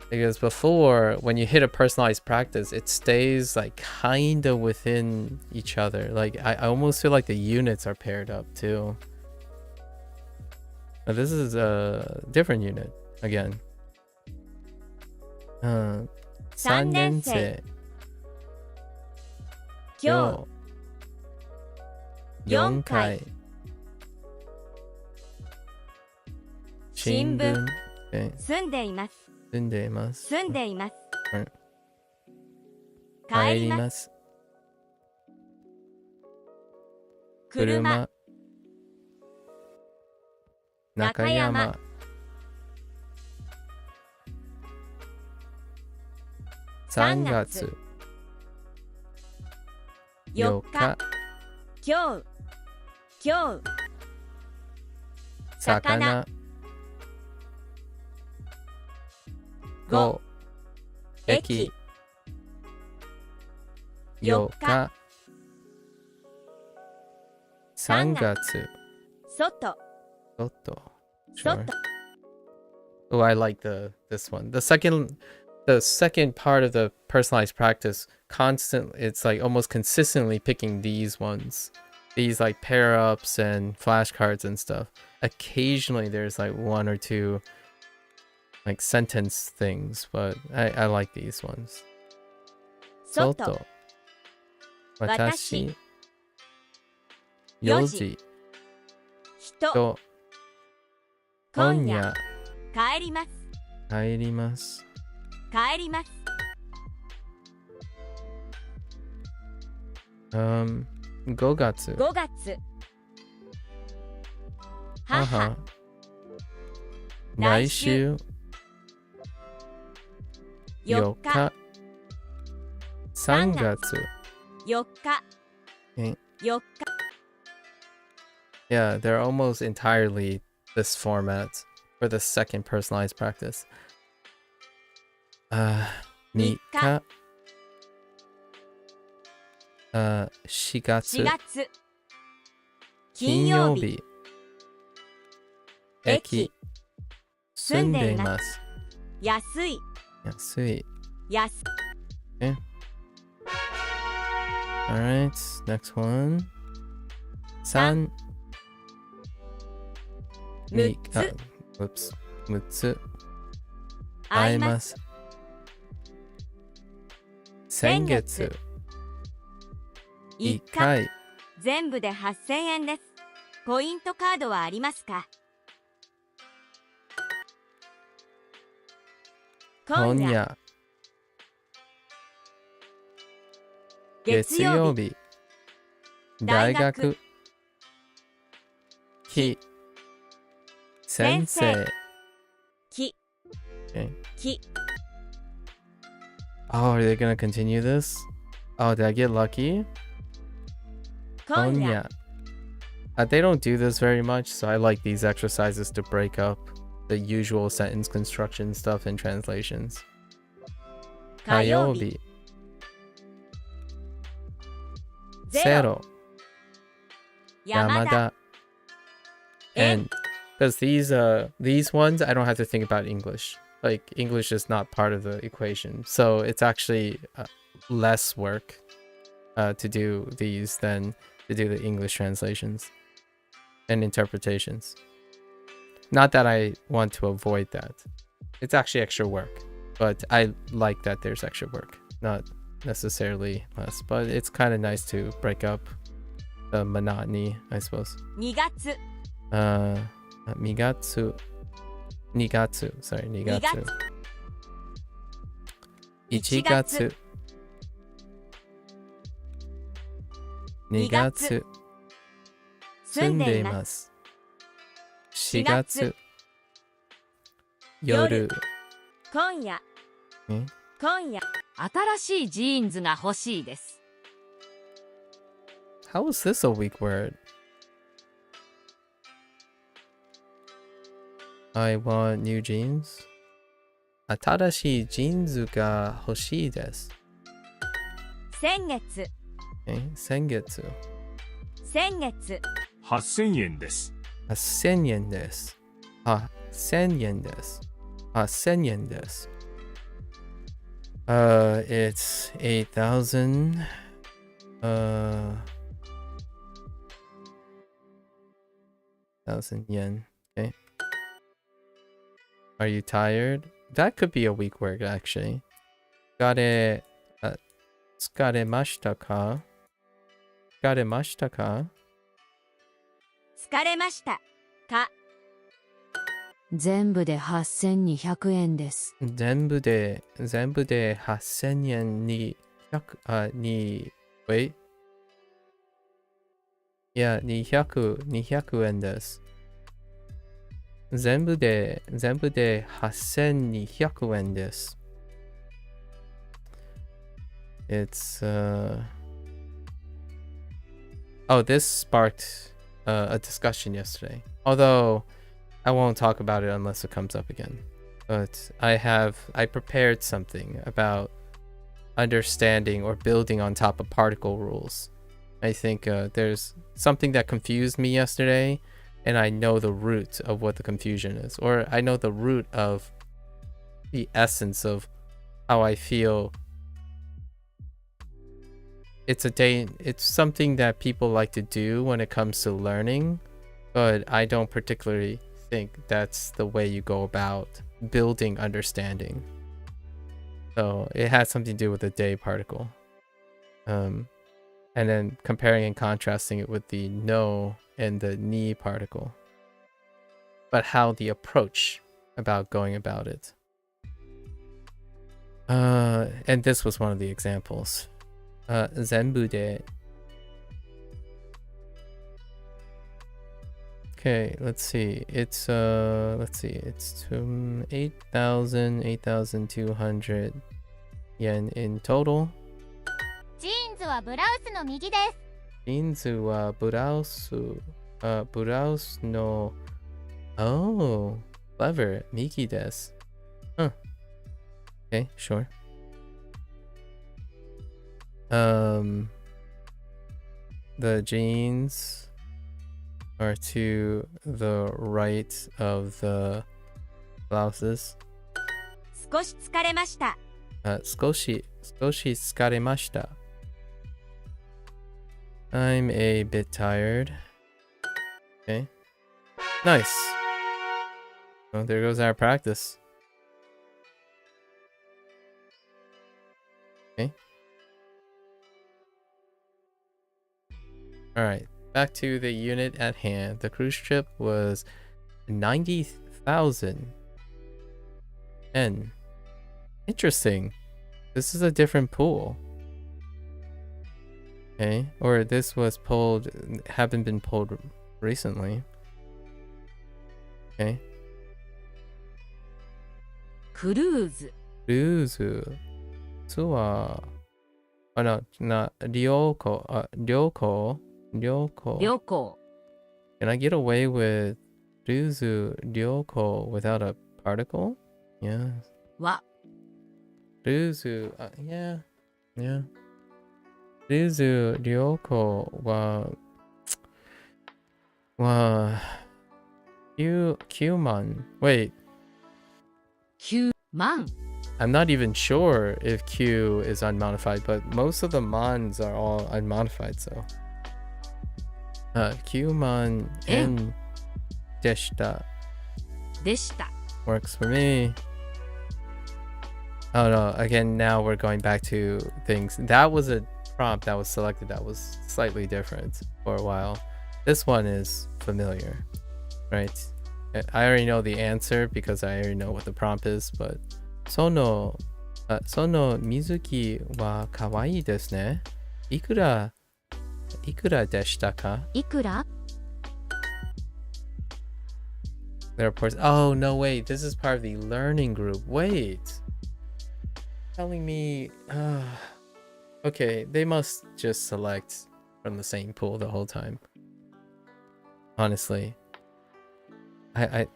Because before, when you hit a personalized practice, it stays like kind of within each other. Like I almost feel like the units are paired up too. But this is a different unit again. 3年生今日4回新聞 Okay. 住んでいます。住んでいます。住んでいます。 Right. 帰ります。車中山。3月4日。今日今日魚。5駅。4日。3月。外 Soto. 外 Sure. Oh, I like this one. The second part of the personalized practice, it's like almost consistently picking these ones. These like pair ups and flashcards and stuff. Occasionally there's like one or two like sentence things, but I like these ones. 外 Watashi. Yoji. 人と今夜帰ります帰ります。帰ります5月5月母。来週4 4日日。3月。 4日え4日 Yeah, they're almost entirely this format for the second personalized practice. 3日。4月4月金曜日。駅。住んでいます。安い安い。安 Alright, next one. 3。6つWhoops. 6つ。会いま会えますす。先月。1 1回回。全部で8000円ですポイントカードはありますか今夜今夜。月曜日大大学学。き。先生。き Okay. き Oh, are they gonna continue this? Oh, did I get lucky? 今夜 They don't do this very much, so I like these exercises to break up the usual sentence construction stuff in translations. 火曜日ゼロ Zero. 山田 And because these ones I don't have to think about English. Like English is not part of the equation, so it's actually less work to do these than to do the English translations and interpretations. Not that I want to avoid that. It's actually extra work, but I like that there's extra work. Not necessarily less, but it's kind of nice to break up the monotony, I suppose. 2月 2月 2月 sorry 2月1月2月住んでいます4月夜今夜ん今夜新しいジーンズが欲しいです。How is this a weak word? I want new jeans. 新しいジーンズが欲しいです。先月先月先月8000円です。1000円です。1000円です。1000円です。It's 8,000. 1,000 yen. Okay. Are you tired? That could be a weak word, actually. 疲れましたか疲れましたか疲れましたか全部で8200円です。全部で8000円にwait? Yeah, 200円です。全部で8200円です。It's oh, this sparked a discussion yesterday. Although I won't talk about it unless it comes up again. But I prepared something about understanding or building on top of particle rules. I think there's something that confused me yesterday, and I know the root of what the confusion is, or I know the root of the essence of how I feel. It's something that people like to do when it comes to learning, but I don't particularly think that's the way you go about building understanding. So it has something to do with the day particle. And then comparing and contrasting it with the no and the ni particle. But how the approach about going about it. And this was one of the examples. 全部で Okay, let's see. It's 8,200 yen in total. ジーンズはブラウスの右です。ジーンズはブラウスの Oh, clever. 右です。Huh. Okay, sure. The jeans are to the right of the blouses. 少し疲れました。少し疲れました。I'm a bit tired. Okay. Nice. Oh, there goes our practice. Okay. Alright, back to the unit at hand. The cruise trip was 90,000 yen. Interesting. This is a different pool. Okay, or this was pulled, haven't been pulled recently. Okay. クルーズ。クルーズ。ツアー。旅行。旅行。 Can I get away with クルーズ旅行 without a particle? Yeah. は。クルーズ、yeah. Yeah. クルーズ旅行は、9万. Wait. 9万. I'm not even sure if Q is unmodified, but most of the mons are all unmodified, so. Q mon en deshita. Works for me. Oh no, again, now we're going back to things. That was a prompt that was selected that was slightly different for a while. This one is familiar, right? I already know the answer because I already know what the prompt is, but その水着は可愛いですね。いくらでしたか？いくら？ There are parts. Oh no, wait. This is part of the learning group. Wait. Telling me. Okay, they must just select from the same pool the whole time. Honestly.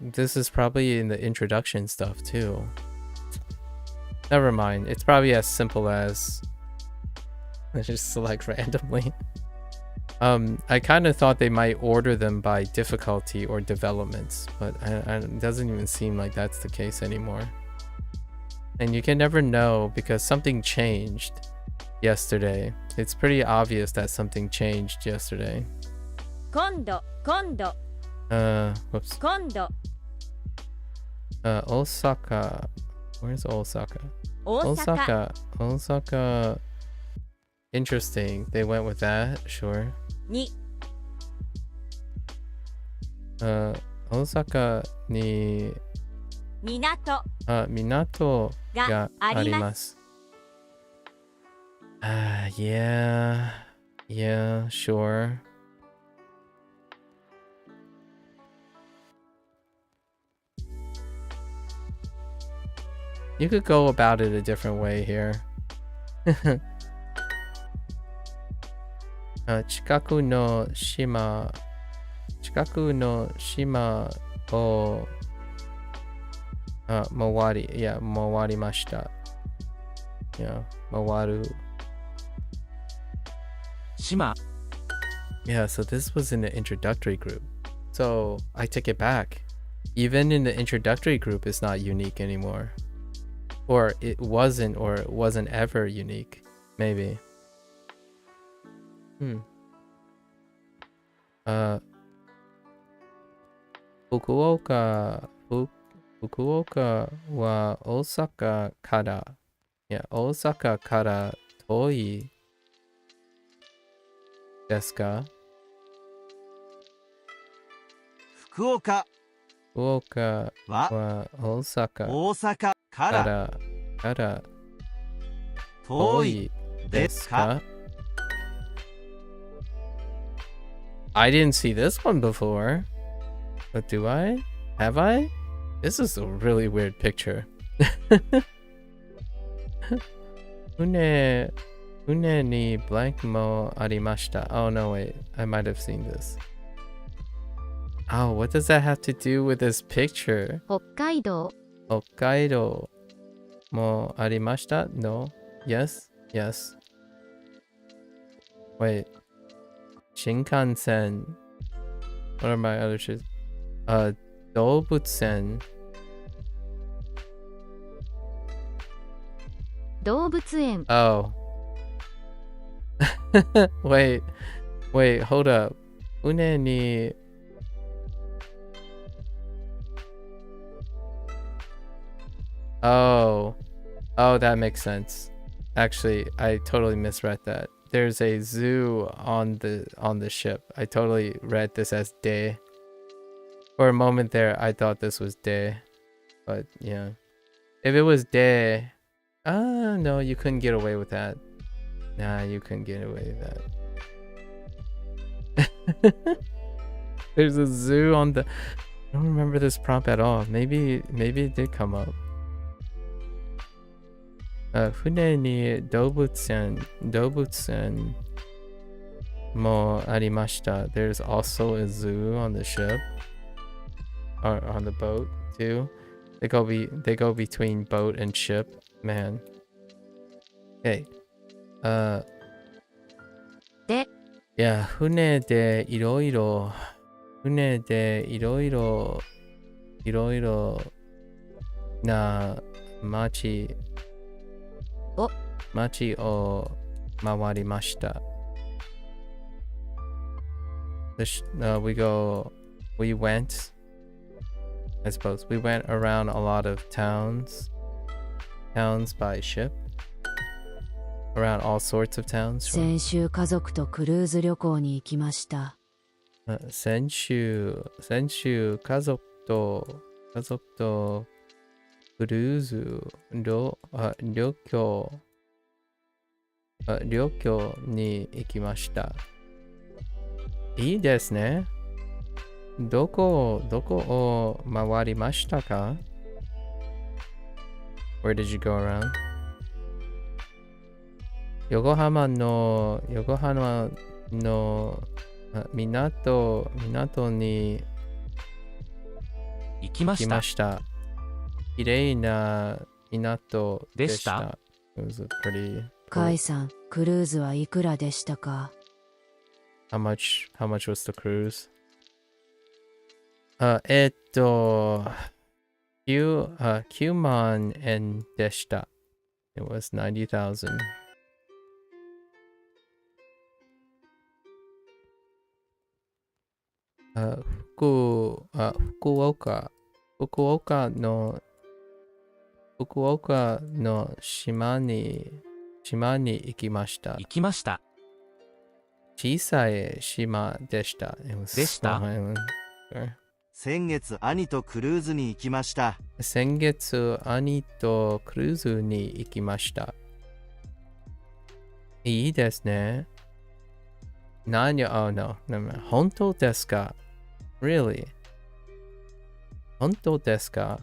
This is probably in the introduction stuff too. Never mind. It's probably as simple as I just select randomly. I kind of thought they might order them by difficulty or developments, but it doesn't even seem like that's the case anymore. And you can never know because something changed yesterday. It's pretty obvious that something changed yesterday. 今度 Whoops. 今度 Osaka. Where's Osaka? 大阪 Osaka. Interesting. They went with that. Sure. に Osaka に港港があります。Yeah, sure. You could go about it a different way here. 近くの島を回りました。回る。島。 Yeah, so this was in the introductory group. So I take it back. Even in the introductory group, it's not unique anymore. Or it wasn't ever unique. Maybe. Fukuoka wa Osaka kara. Yeah, Osaka kara toi desu ka? 福岡は大阪から遠いですか? I didn't see this one before. But do I? Have I? This is a really weird picture. 船に blank もありました. Oh no, wait. I might have seen this. Oh, what does that have to do with this picture? 北海道 もありました? No. Yes. Wait. 新幹線. What are my other shit? 動物園 Oh. wait, hold up. 船に Oh, that makes sense. Actually, I totally misread that. There's a zoo on the ship. I totally read this as day. For a moment there, I thought this was day. But yeah. If it was day... no, you couldn't get away with that. Nah, you couldn't get away with that. There's a zoo on the... I don't remember this prompt at all. Maybe it did come up. 船に動物園もありました. There's also a zoo on the ship. Or on the boat too. They go between boat and ship. Man. Okay. Yeah, 船でいろいろな街を回りました。We went, I suppose, we went around a lot of towns by ship. Around all sorts of towns. 先週家族とクルーズ旅行に行きました。先週家族とクルーズ旅行に行きました。いいですね。どこを回りましたか? Where did you go around? 横浜の港に行きました。綺麗な港でした。It was a pretty... カイさん、クルーズはいくらでしたか? How much was the cruise? 9万円でした。It was 90,000. 福岡の島に行きました。小さい島でした。先月兄とクルーズに行きました。先月兄とクルーズに行きました。いいですね。Oh no. 本当ですか? Really? 本当ですか?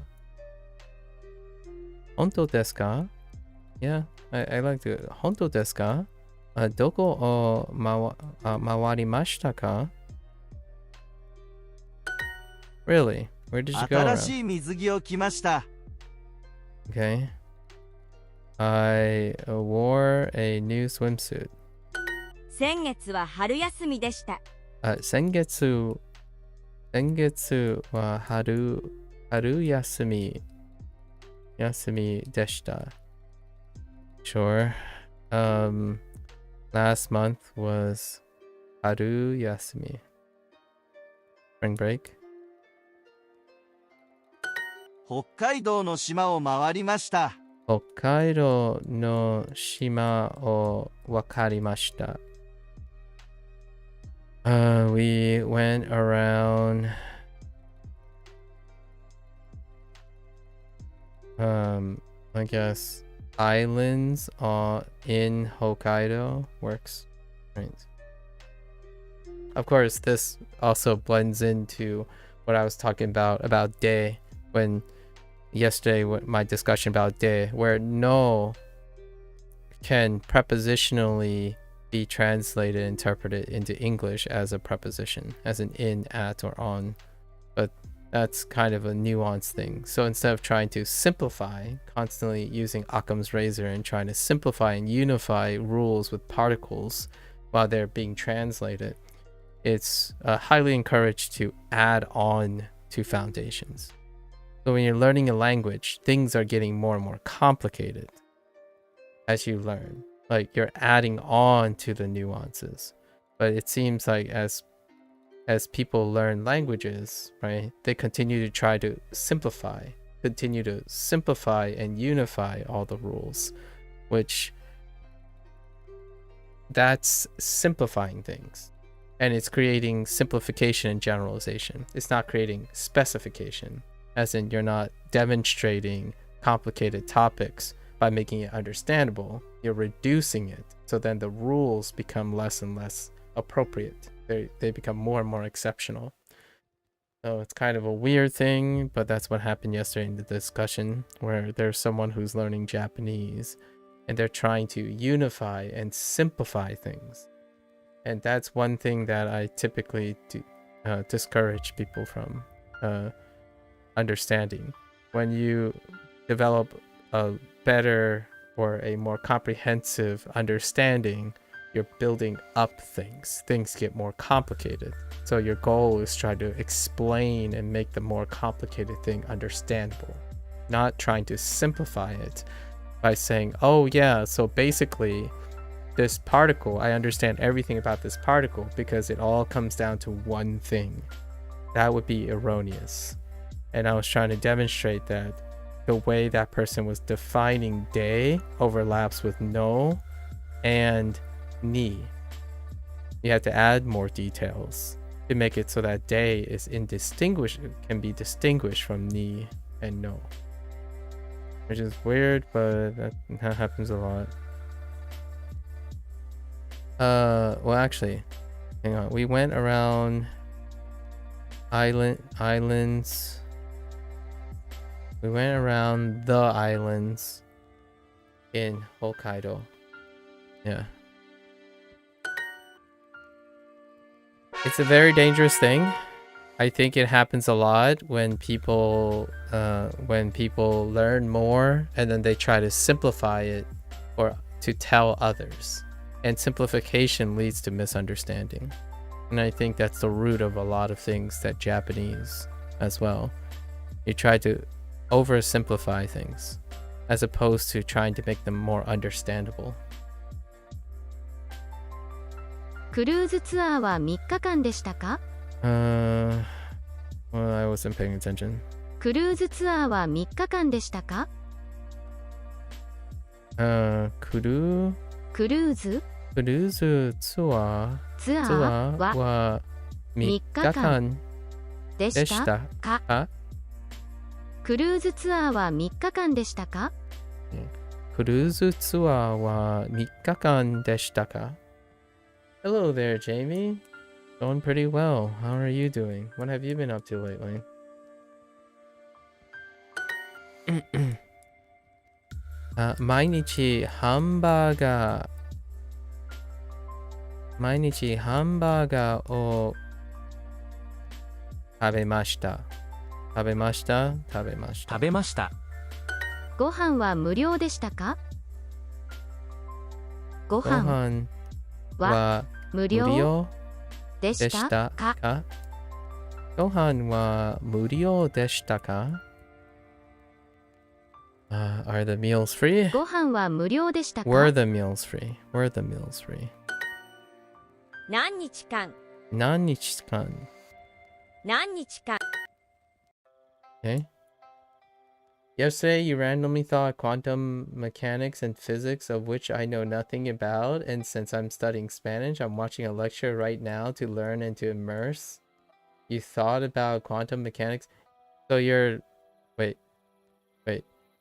Honto desu ka? Yeah, I like to. Honto desu ka? Doko o mawarimashita ka? Really? Where did you go 新 around? しい水着を着ました。 Okay. I wore a new swimsuit. 先月は春休みでした。先月は春休みでした。Sure. Last month was 春休み. Spring break. 北海道の島を回りました。北海道の島をわかりました。We went around I guess islands in Hokkaido works, right? Of course, this also blends into what I was talking about day when yesterday my discussion about day, where no can prepositionally be translated, interpreted into English as a preposition, as an in, at, or on. But that's kind of a nuanced thing. So instead of trying to simplify, constantly using Occam's razor and trying to simplify and unify rules with particles while they're being translated, it's highly encouraged to add on to foundations. So when you're learning a language, things are getting more and more complicated as you learn. Like you're adding on to the nuances. But it seems like as people learn languages, right, they continue to try to simplify and unify all the rules, which that's simplifying things. And it's creating simplification and generalization. It's not creating specification, as in you're not demonstrating complicated topics by making it understandable. You're reducing it, so then the rules become less and less appropriate. They become more and more exceptional. So it's kind of a weird thing, but that's what happened yesterday in the discussion, where there's someone who's learning Japanese and they're trying to unify and simplify things. And that's one thing that I typically discourage people from understanding. When you develop a better or a more comprehensive understanding, you're building up things. Things get more complicated. So your goal is try to explain and make the more complicated thing understandable, not trying to simplify it by saying, oh yeah, so basically this particle, I understand everything about this particle because it all comes down to one thing. That would be erroneous. And I was trying to demonstrate that the way that person was defining day overlaps with no and ni. You have to add more details to make it so that day is can be distinguished from ni and no. Which is weird, but that happens a lot. Well actually, hang on. We went around islands. We went around the islands in Hokkaido. Yeah. It's a very dangerous thing. I think it happens a lot when people learn more and then they try to simplify it or to tell others. And simplification leads to misunderstanding. And I think that's the root of a lot of things that Japanese as well. You try to oversimplify things as opposed to trying to make them more understandable. クルーズツアーは3日間でしたか？ Well, I wasn't paying attention. クルーズツアーは3日間でしたか？ クルーズツアーは3日間でしたか？クルーズツアーは3日間でしたか？クルーズツアーは3日間でしたか？ Hello there, Jamie. Going pretty well. How are you doing? What have you been up to lately? 毎日ハンバーガー、毎日ハンバーガーを食べました。食べました。食べました。食べました。ご飯は無料でしたか？ごご飯飯はは無無料料ででししたたか？か？ご飯は無料でしたか？Are the meals free? ご飯は無料でしたか？ Were the meals free? Were the meals free? 何日間何日間何日間 Okay. Yesterday, you randomly thought quantum mechanics and physics, of which I know nothing about, and since I'm studying Spanish, I'm watching a lecture right now to learn and to immerse. You thought about quantum mechanics? So you're... Wait.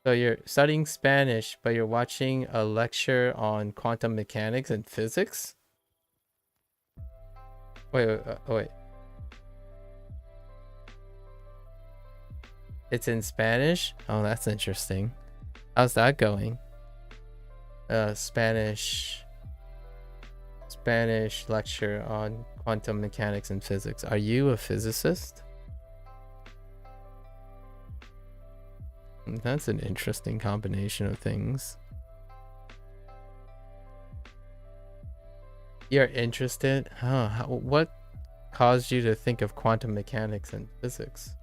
So you're studying Spanish, but you're watching a lecture on quantum mechanics and physics? Wait. It's in Spanish? Oh, that's interesting. How's that going? Spanish lecture on quantum mechanics and physics. Are you a physicist? That's an interesting combination of things. You're interested? Huh? What caused you to think of quantum mechanics and physics?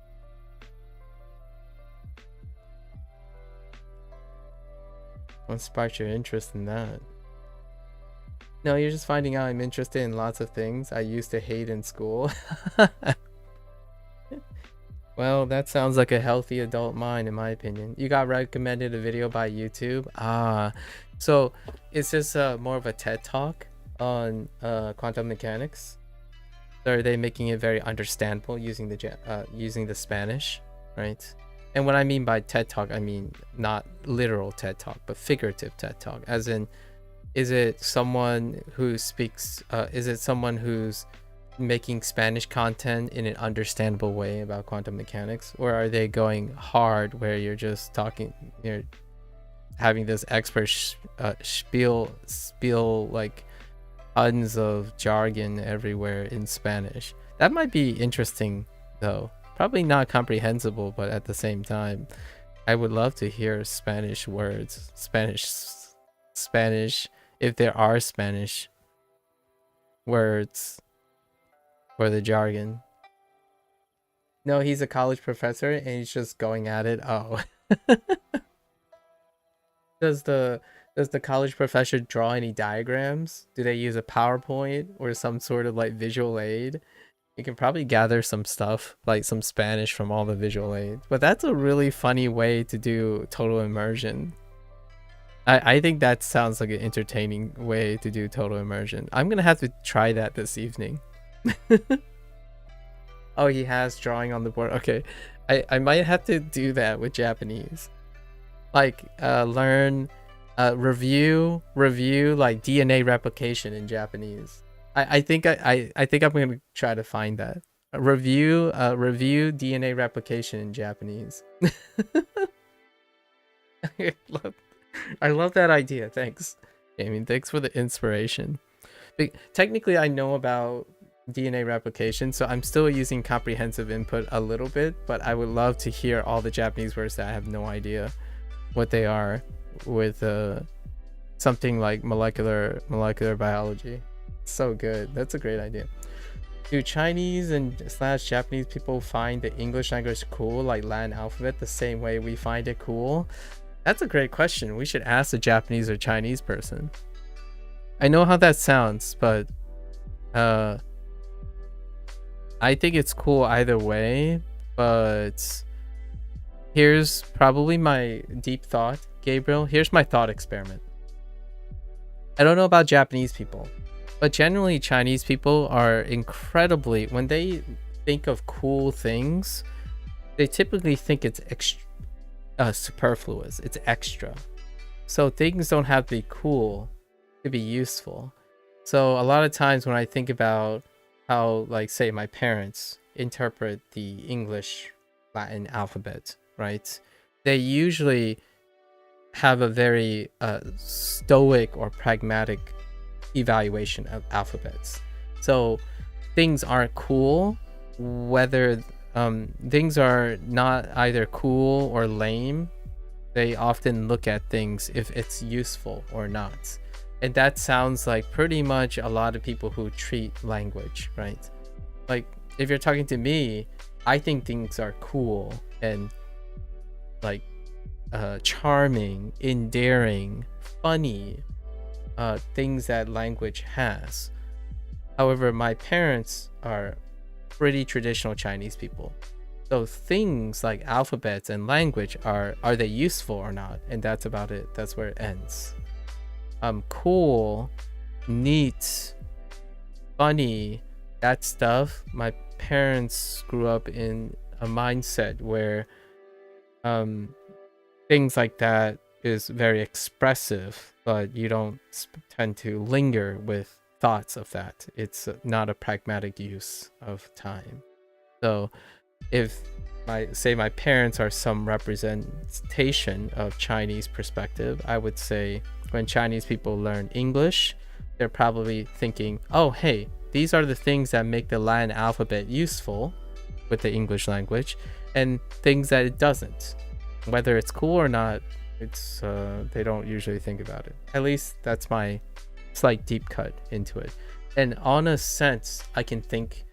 What sparked your interest in that? No, you're just finding out I'm interested in lots of things I used to hate in school. Well, that sounds like a healthy adult mind in my opinion. You got recommended a video by YouTube. So is this more of a TED talk on quantum mechanics? Or are they making it very understandable using the Spanish, right? And what I mean by TED talk, I mean not literal TED talk, but figurative TED talk, as in, is it someone who speaks, is it someone who's making Spanish content in an understandable way about quantum mechanics? Or are they going hard where you're just talking, you're having this expert spiel like tons of jargon everywhere in Spanish? That might be interesting though. Probably not comprehensible, but at the same time, I would love to hear Spanish words. Spanish, if there are Spanish words for the jargon. No, he's a college professor and he's just going at it. Oh. Does the college professor draw any diagrams? Do they use a PowerPoint or some sort of like visual aid? You can probably gather some stuff, like some Spanish from all the visual aids. But that's a really funny way to do total immersion. I think that sounds like an entertaining way to do total immersion. I'm gonna have to try that this evening. Oh, he has drawing on the board. Okay. I might have to do that with Japanese. Like learn review like DNA replication in Japanese. I think I'm gonna try to find that. Review DNA replication in Japanese. I love that idea. Thanks. I mean, thanks for the inspiration. Technically, I know about DNA replication, so I'm still using comprehensive input a little bit, but I would love to hear all the Japanese words that I have no idea what they are with something like molecular biology. So good. That's a great idea. Do Chinese and / Japanese people find the English language cool, like Latin alphabet, the same way we find it cool? That's a great question. We should ask a Japanese or Chinese person. I know how that sounds, but I think it's cool either way. But here's probably my deep thought, Gabriel. Here's my thought experiment. I don't know about Japanese people, but generally Chinese people are incredibly, when they think of cool things, they typically think it's superfluous, it's extra. So things don't have to be cool to be useful. So a lot of times when I think about how, like, say my parents interpret the English Latin alphabet, right? They usually have a very stoic or pragmatic evaluation of alphabets. So things aren't cool, whether things are not either cool or lame. They often look at things if it's useful or not. And that sounds like pretty much a lot of people who treat language, right? Like if you're talking to me, I think things are cool and like charming, endearing, funny, things that language has. However, my parents are pretty traditional Chinese people. So things like alphabets and language are they useful or not? And that's about it. That's where it ends. Cool, neat, funny, that stuff. My parents grew up in a mindset where things like that is very expressive, but you don't tend to linger with thoughts of that. It's not a pragmatic use of time. So if my parents are some representation of Chinese perspective, I would say when Chinese people learn English, they're probably thinking, oh, hey, these are the things that make the Latin alphabet useful with the English language, and things that it doesn't. Whether it's cool or not, it's they don't usually think about it. At least that's my slight deep cut into it. And on a sense, I can think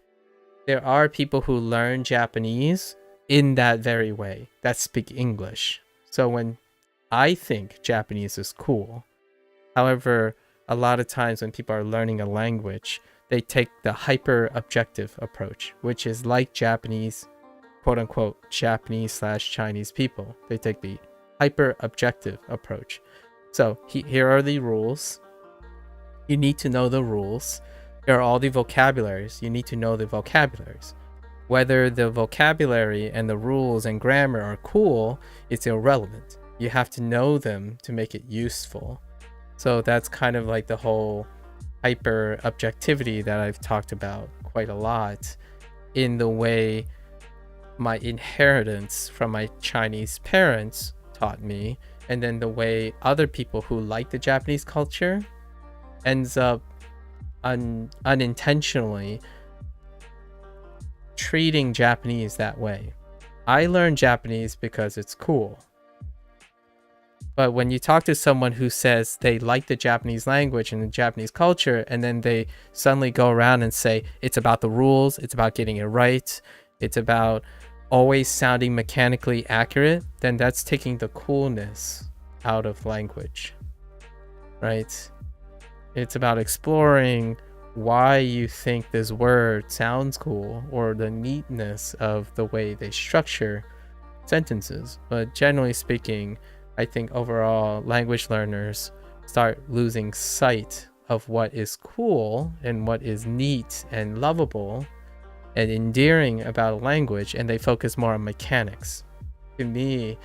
there are people who learn Japanese in that very way, that speak English. So when I think Japanese is cool, however, a lot of times when people are learning a language, they take the hyper objective approach, which is like Japanese, quote unquote, Japanese/Chinese people. They take the hyper objective approach. So here are the rules. You need to know the rules. There are all the vocabularies. You need to know the vocabularies. Whether the vocabulary and the rules and grammar are cool, it's irrelevant. You have to know them to make it useful. So that's kind of like the whole hyper objectivity that I've talked about quite a lot in the way my inheritance from my Chinese parents taught me, and then the way other people who like the Japanese culture ends up unintentionally treating Japanese that way. I learned Japanese because it's cool. But when you talk to someone who says they like the Japanese language and the Japanese culture, and then they suddenly go around and say it's about the rules, it's about getting it right, it's about always sounding mechanically accurate, then that's taking the coolness out of language, right? It's about exploring why you think this word sounds cool, or the neatness of the way they structure sentences. But generally speaking, I think overall language learners start losing sight of what is cool and what is neat and lovable and endearing about a language, and they focus more on mechanics. To me,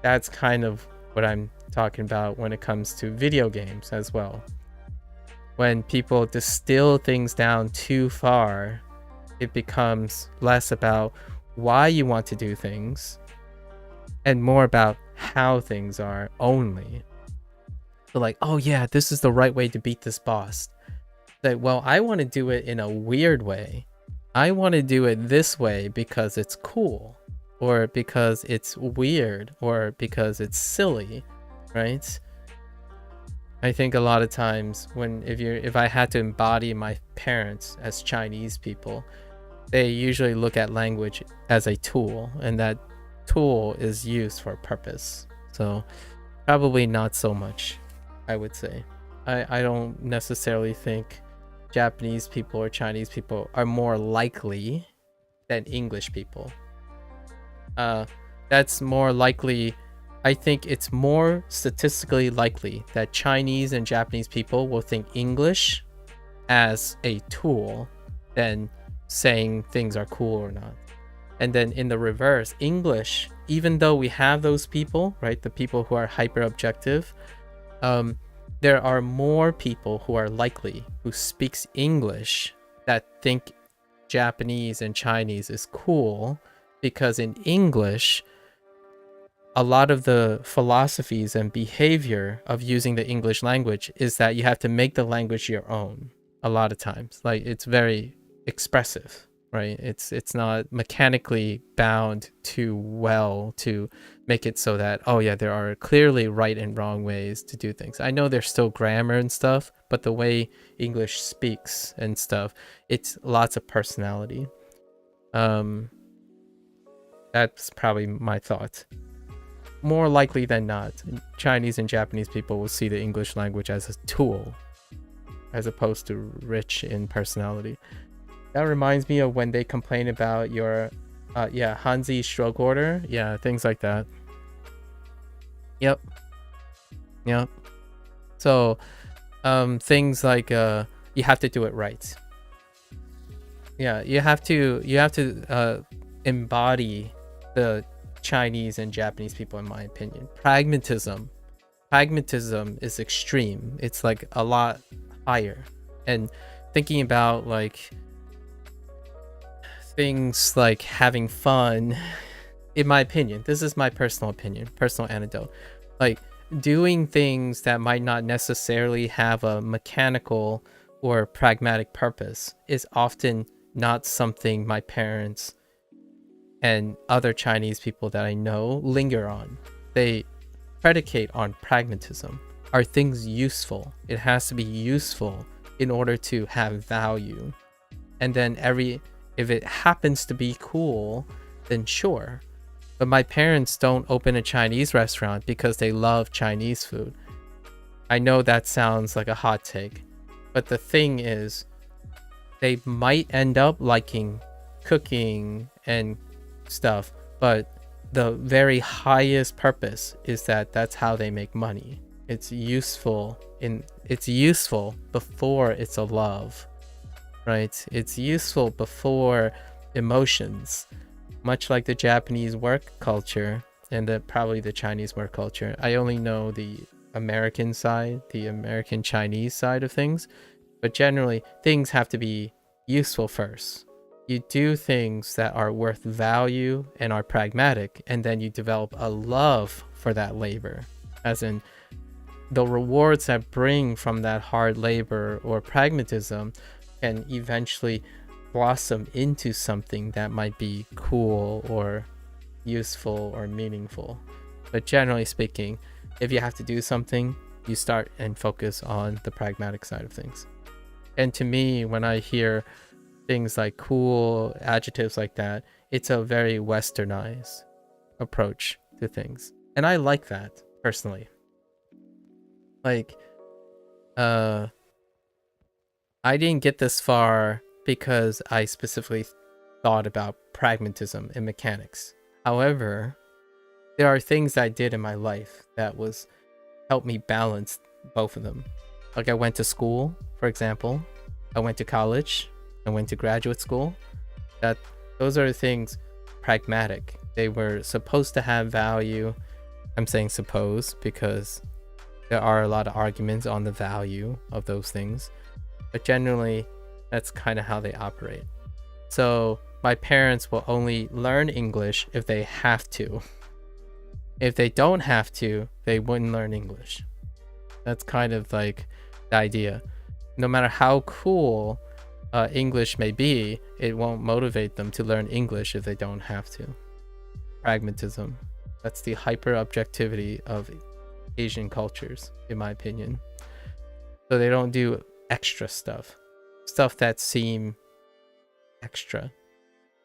that's kind of what I'm talking about when it comes to video games as well. When people distill things down too far, it becomes less about why you want to do things and more about how things are only. So like, oh yeah, this is the right way to beat this boss. Like, well, I want to do it in a weird way. I want to do it this way because it's cool, or because it's weird, or because it's silly, right? I think a lot of times if I had to embody my parents as Chinese people, they usually look at language as a tool, and that tool is used for a purpose. So probably not so much, I would say. I don't necessarily think Japanese people or Chinese people are more likely than English people. That's more likely. I think it's more statistically likely that Chinese and Japanese people will think English as a tool than saying things are cool or not. And then in the reverse, English, even though we have those people, right, the people who are hyper objective, there are more people who are likely who speaks English that think Japanese and Chinese is cool, because in English, a lot of the philosophies and behavior of using the English language is that you have to make the language your own a lot of times. Like, it's very expressive, right? It's not mechanically bound too well to make it so that, oh yeah, there are clearly right and wrong ways to do things. I know there's still grammar and stuff, but the way English speaks and stuff, it's lots of personality. That's probably my thought. More likely than not, Chinese and Japanese people will see the English language as a tool as opposed to rich in personality. That reminds me of when they complain about your Hanzi stroke order. Yeah, things like that. Yep. So things like you have to do it right. Yeah, you have to embody the Chinese and Japanese people, in my opinion. Pragmatism is extreme. It's like a lot higher. And thinking about like things like having fun, in my opinion, this is my personal opinion, personal anecdote, like doing things that might not necessarily have a mechanical or pragmatic purpose is often not something my parents and other Chinese people that I know linger on. They predicate on pragmatism. Are things useful? It has to be useful in order to have value. And then if it happens to be cool, then sure. But my parents don't open a Chinese restaurant because they love Chinese food. I know that sounds like a hot take, but the thing is, they might end up liking cooking and stuff, but the very highest purpose is that that's how they make money. It's useful before it's a love, right? It's useful before emotions, much like the Japanese work culture and probably the Chinese work culture. I only know the American side, the American Chinese side of things, but generally things have to be useful first. You do things that are worth value and are pragmatic, and then you develop a love for that labor, as in the rewards that bring from that hard labor or pragmatism can eventually blossom into something that might be cool or useful or meaningful. But generally speaking, if you have to do something, you start and focus on the pragmatic side of things. And to me, when I hear things like cool, adjectives like that, it's a very westernized approach to things. And I like that, personally. Like, I didn't get this far because I specifically thought about pragmatism and mechanics. However, there are things I did in my life that helped me balance both of them. Like, I went to school, for example. I went to college. I went to graduate school. Those are things pragmatic. They were supposed to have value. I'm saying suppose because there are a lot of arguments on the value of those things. But generally, that's kind of how they operate. So my parents will only learn English if they have to. If they don't have to, they wouldn't learn English. That's kind of like the idea. No matter how cool English may be, it won't motivate them to learn English if they don't have to. Pragmatism. That's the hyper-objectivity of Asian cultures, in my opinion. So they don't do extra stuff that seem extra,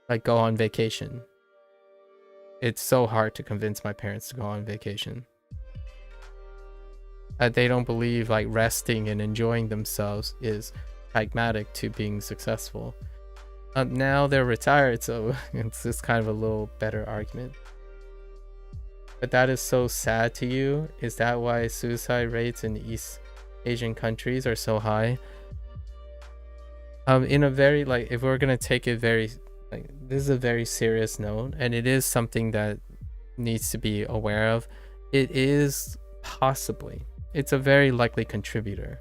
like go on vacation. It's so hard to convince my parents to go on vacation. They don't believe like resting and enjoying themselves is pragmatic to being successful. Now they're retired, so it's just kind of a little better argument. But that is so sad to you. Is that why suicide rates in East Asian countries are so high? In a very, like, if we're gonna take it very, like, this is a very serious note, and it is something that needs to be aware of. It is possibly, it's a very likely contributor.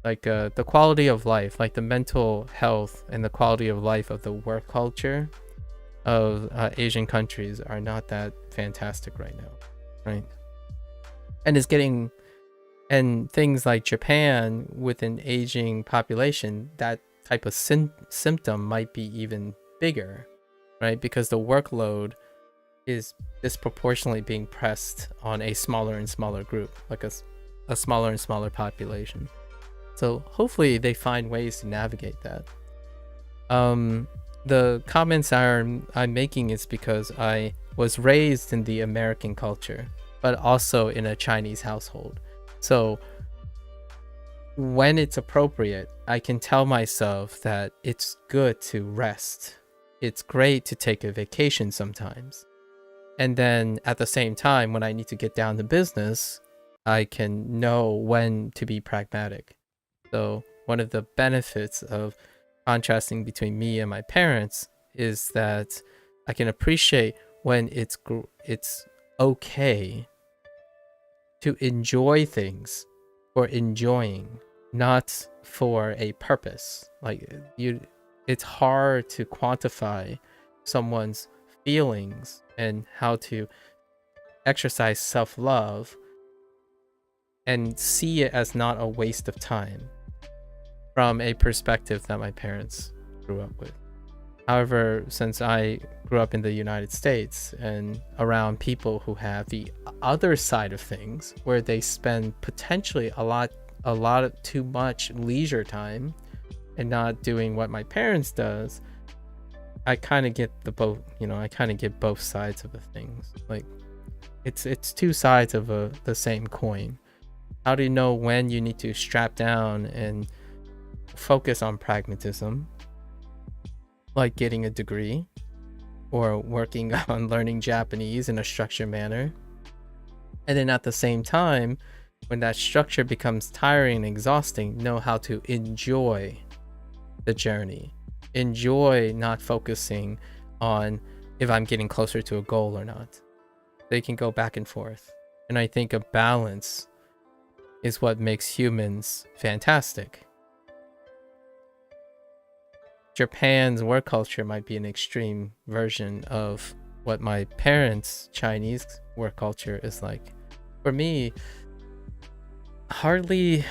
Like the quality of life, like the mental health and the quality of life of the work culture of Asian countries are not that fantastic right now. right? And things like Japan with an aging population, that type of symptom might be even bigger, right? Because the workload is disproportionately being pressed on a smaller and smaller group, like a smaller and smaller population. So hopefully they find ways to navigate that. The comments I'm making is because I was raised in the American culture, but also in a Chinese household. So when it's appropriate, I can tell myself that it's good to rest. It's great to take a vacation sometimes. And then at the same time, when I need to get down to business, I can know when to be pragmatic. So one of the benefits of contrasting between me and my parents is that I can appreciate when it's okay to enjoy things for enjoying, not for a purpose. Like it's hard to quantify someone's feelings and how to exercise self-love and see it as not a waste of time from a perspective that my parents grew up with. However, since I grew up in the United States and around people who have the other side of things, where they spend potentially a lot of too much leisure time and not doing what my parents does, I kind of get I kind of get both sides of the things. Like it's two sides of the same coin. How do you know when you need to strap down and focus on pragmatism, like getting a degree or working on learning Japanese in a structured manner, and then at the same time, when that structure becomes tiring and exhausting, know how to enjoy the journey, enjoy not focusing on if I'm getting closer to a goal or not. They can go back and forth, and I think a balance is what makes humans fantastic. Japan's work culture might be an extreme version of what my parents' Chinese work culture is like. For me, hardly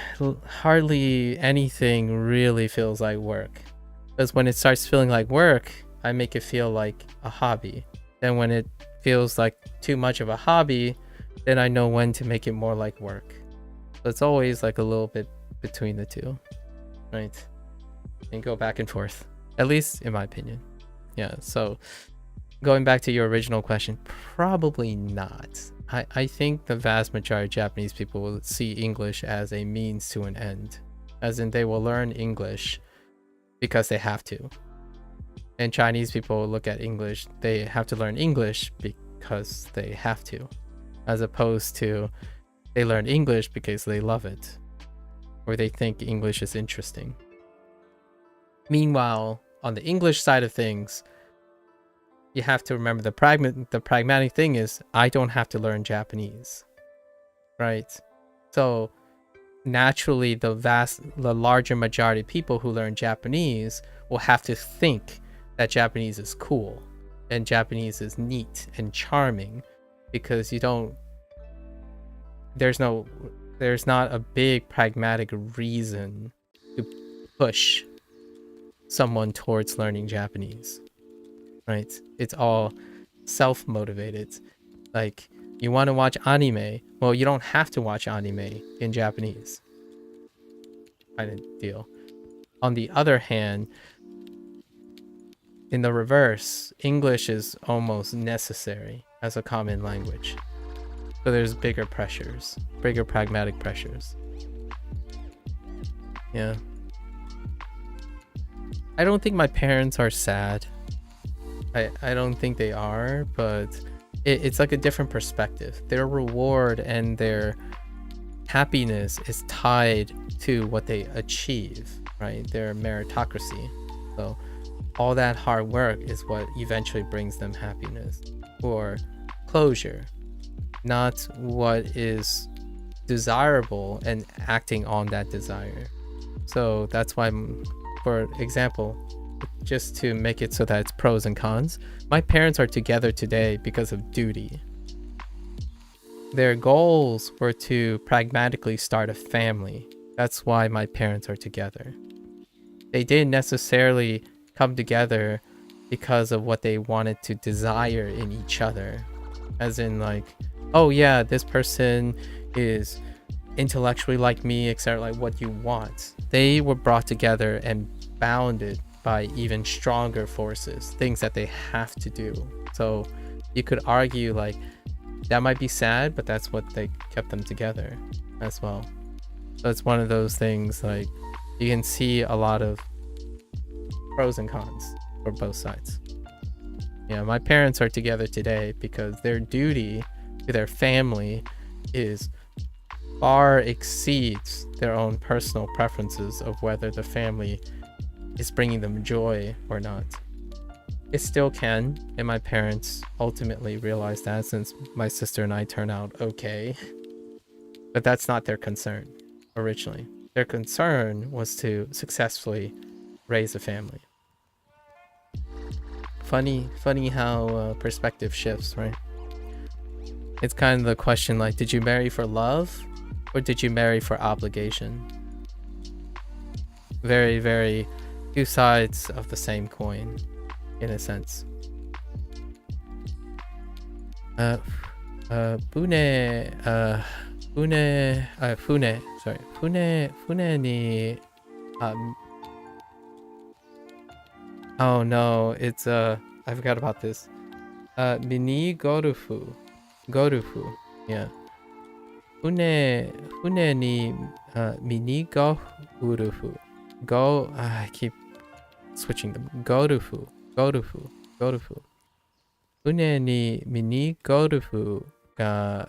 anything really feels like work. Because when it starts feeling like work, I make it feel like a hobby. Then when it feels like too much of a hobby, then I know when to make it more like work. So it's always like a little bit between the two, right? And go back and forth. At least in my opinion. Yeah, so going back to your original question, probably not. I think the vast majority of Japanese people will see English as a means to an end. As in they will learn English because they have to. And Chinese people will look at English, they have to learn English because they have to. As opposed to they learn English because they love it. Or they think English is interesting. Meanwhile, on the English side of things, you have to remember the pragmatic thing is I don't have to learn Japanese, right? So naturally, the larger majority of people who learn Japanese will have to think that Japanese is cool and Japanese is neat and charming, because there's not a big pragmatic reason to push someone towards learning Japanese, right? It's all self-motivated. Like, you want to watch anime, well, you don't have to watch anime in Japanese, kind of deal. On the other hand, in the reverse, English is almost necessary as a common language. So there's bigger pragmatic pressures. Yeah. I don't think my parents are sad. I don't think they are, but it's like a different perspective. Their reward and their happiness is tied to what they achieve, right? Their meritocracy. So all that hard work is what eventually brings them happiness or closure, not what is desirable and acting on that desire. So that's why, for example, just to make it so that it's pros and cons, my parents are together today because of duty. their goals were to pragmatically start a family. That's why my parents are together. They didn't necessarily come together because of what they wanted to desire in each other. As in like, oh yeah, this person is intellectually like me, etc. Like what you want. They were brought together and bounded by even stronger forces, things that they have to do. So you could argue like that might be sad, but that's what they kept them together as well. So it's one of those things like you can see a lot of pros and cons for both sides. Yeah, my parents are together today because their duty to their family is far exceeds their own personal preferences of whether the family is bringing them joy or not. It still can, and my parents ultimately realized that since my sister and I turned out okay. But that's not their concern originally. Their concern was to successfully raise a family. Funny how perspective shifts, right? It's kind of the question like, did you marry for love or did you marry for obligation? Very, very two sides of the same coin, in a sense. Fune ni, oh no, it's I forgot about this. Mini gorufu, yeah. Fune ni mini gorufu. I keep switching them. Gorufu. Fune ni mini gorufu ga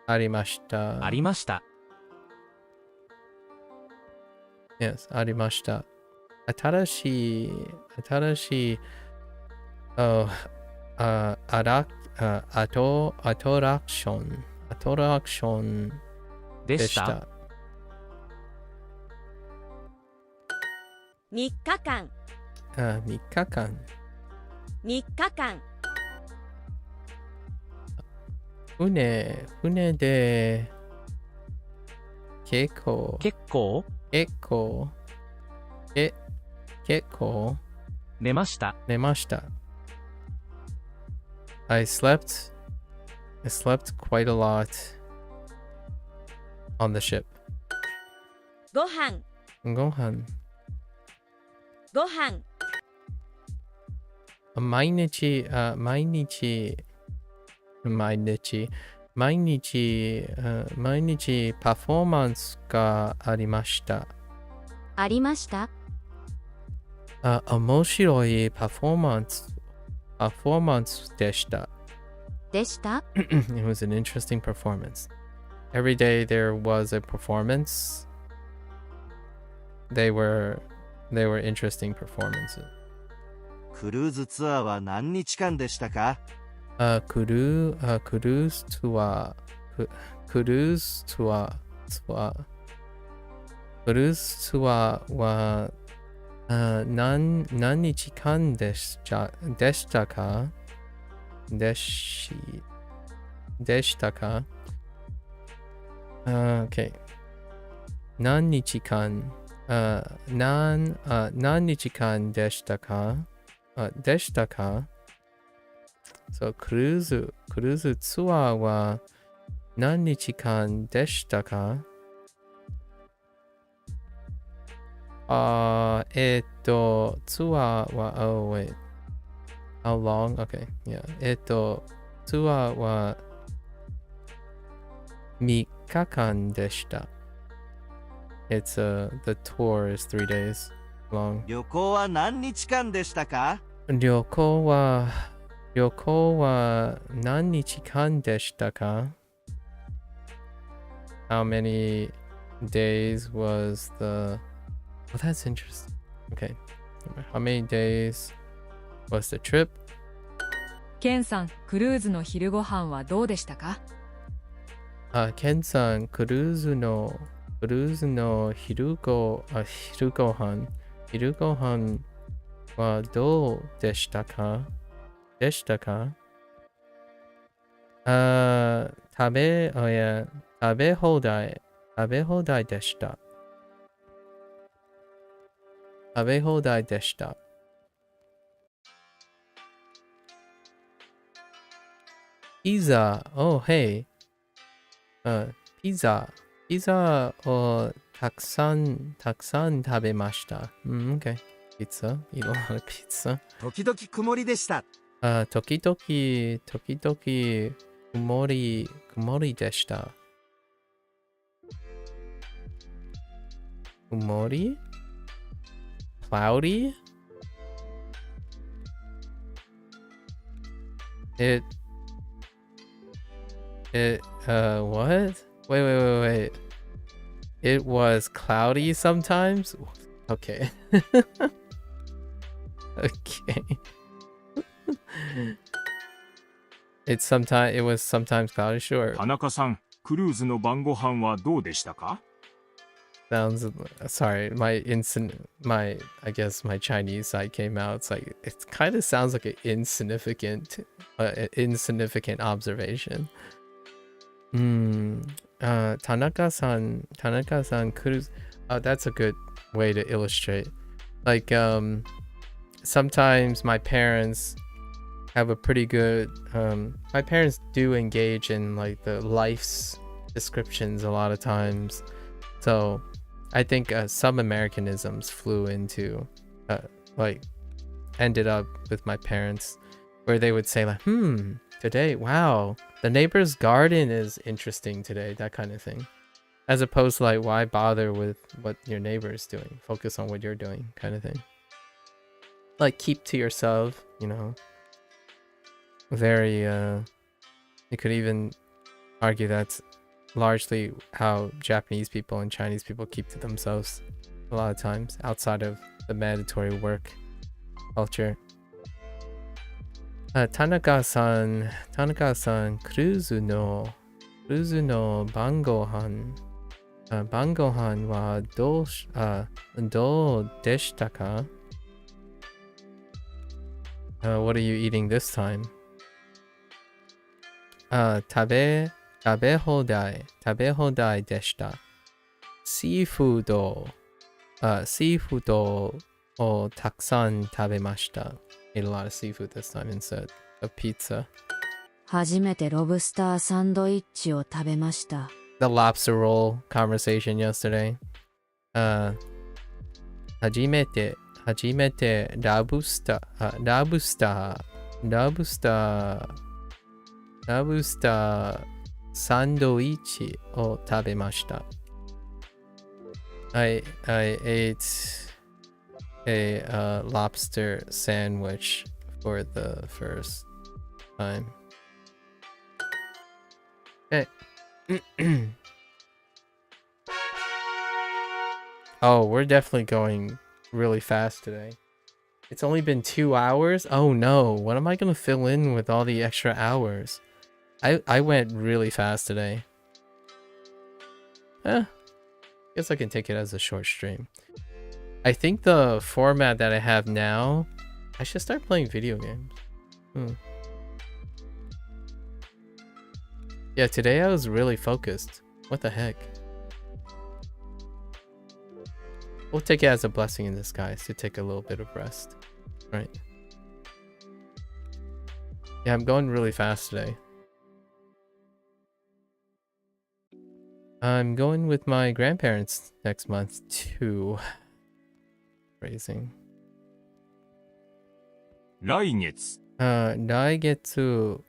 arimashita. ありました。 Yes, arimashita. Atarashi, oh, attraction でし。でしたた。 3日間3日間。 3日間船で結構結構寝ました。寝ました。I slept quite a lot on the ship. ご飯ご飯。毎日パフォーマンスがありました。ありました。面白いパフォーマンスでした。でした。It was an interesting performance. Every day there was a performance. They were interesting performances. クルーズツアーは何日間でしたか？クルーズツアーは何日間でしたか？Okay. 何日間でしたか？でしたか？ So クルーズツアーは何日間でしたか？ツアーはoh wait. How long? Okay, yeah. ツアーは3日間でした。It's the tour is 3 days long. 旅行は何日間でしたか？旅行は何日間でしたか？ How many days was the... Oh, that's interesting. Okay. How many days was the trip? ケンさん、クルーズの昼ご飯はどうでしたか？ケンさん、クルーズの昼ご飯はどうでしたか？食べ放題でした。食べ放題でした。Pizza. Oh, hey. ピザをたくさん食べました。Okay. Pizza. Eat a lot of pizza. 時々曇りでした。時々曇りでした。曇り Cloudy? What? Wait. It was cloudy sometimes? Okay. Okay. It was sometimes cloudy, sure. 田中さん、クルーズの晩ご飯はどうでしたか？ Sounds sorry, I guess my Chinese side came out. It's like it kind of sounds like an insignificant observation. Tanaka-san cruise. That's a good way to illustrate. Like sometimes my parents have a pretty good my parents do engage in like the life's descriptions a lot of times. So I think some Americanisms flew into like ended up with my parents where they would say like, today, wow, the neighbor's garden is interesting today, that kind of thing. As opposed to like, why bother with what your neighbor is doing? Focus on what you're doing, kind of thing. Like, keep to yourself, you know. Very, you could even argue that's largely how Japanese people and Chinese people keep to themselves a lot of times, outside of the mandatory work culture. Tanaka-san,クルーズの晩ご飯はどうでしたか？ What are you eating this time? 食べ放題でした。シーフードをたくさん食べました。Ate a lot of seafood this time instead of pizza. 初めてロブスターサンドイッチを食べました。The lobster roll conversation yesterday. 初めてラブスターサンドイッチを食べました。I ate a lobster sandwich for the first time. Hey. Oh, we're definitely going really fast today. It's only been 2 hours? Oh no, what am I gonna fill in with all the extra hours? I went really fast today. Guess I can take it as a short stream. I think the format that I have now, I should start playing video games. Yeah, today I was really focused. What the heck? We'll take it as a blessing in disguise to take a little bit of rest. Right. Yeah, I'm going really fast today. I'm going with my grandparents next month too. Phrasing. 来月。来月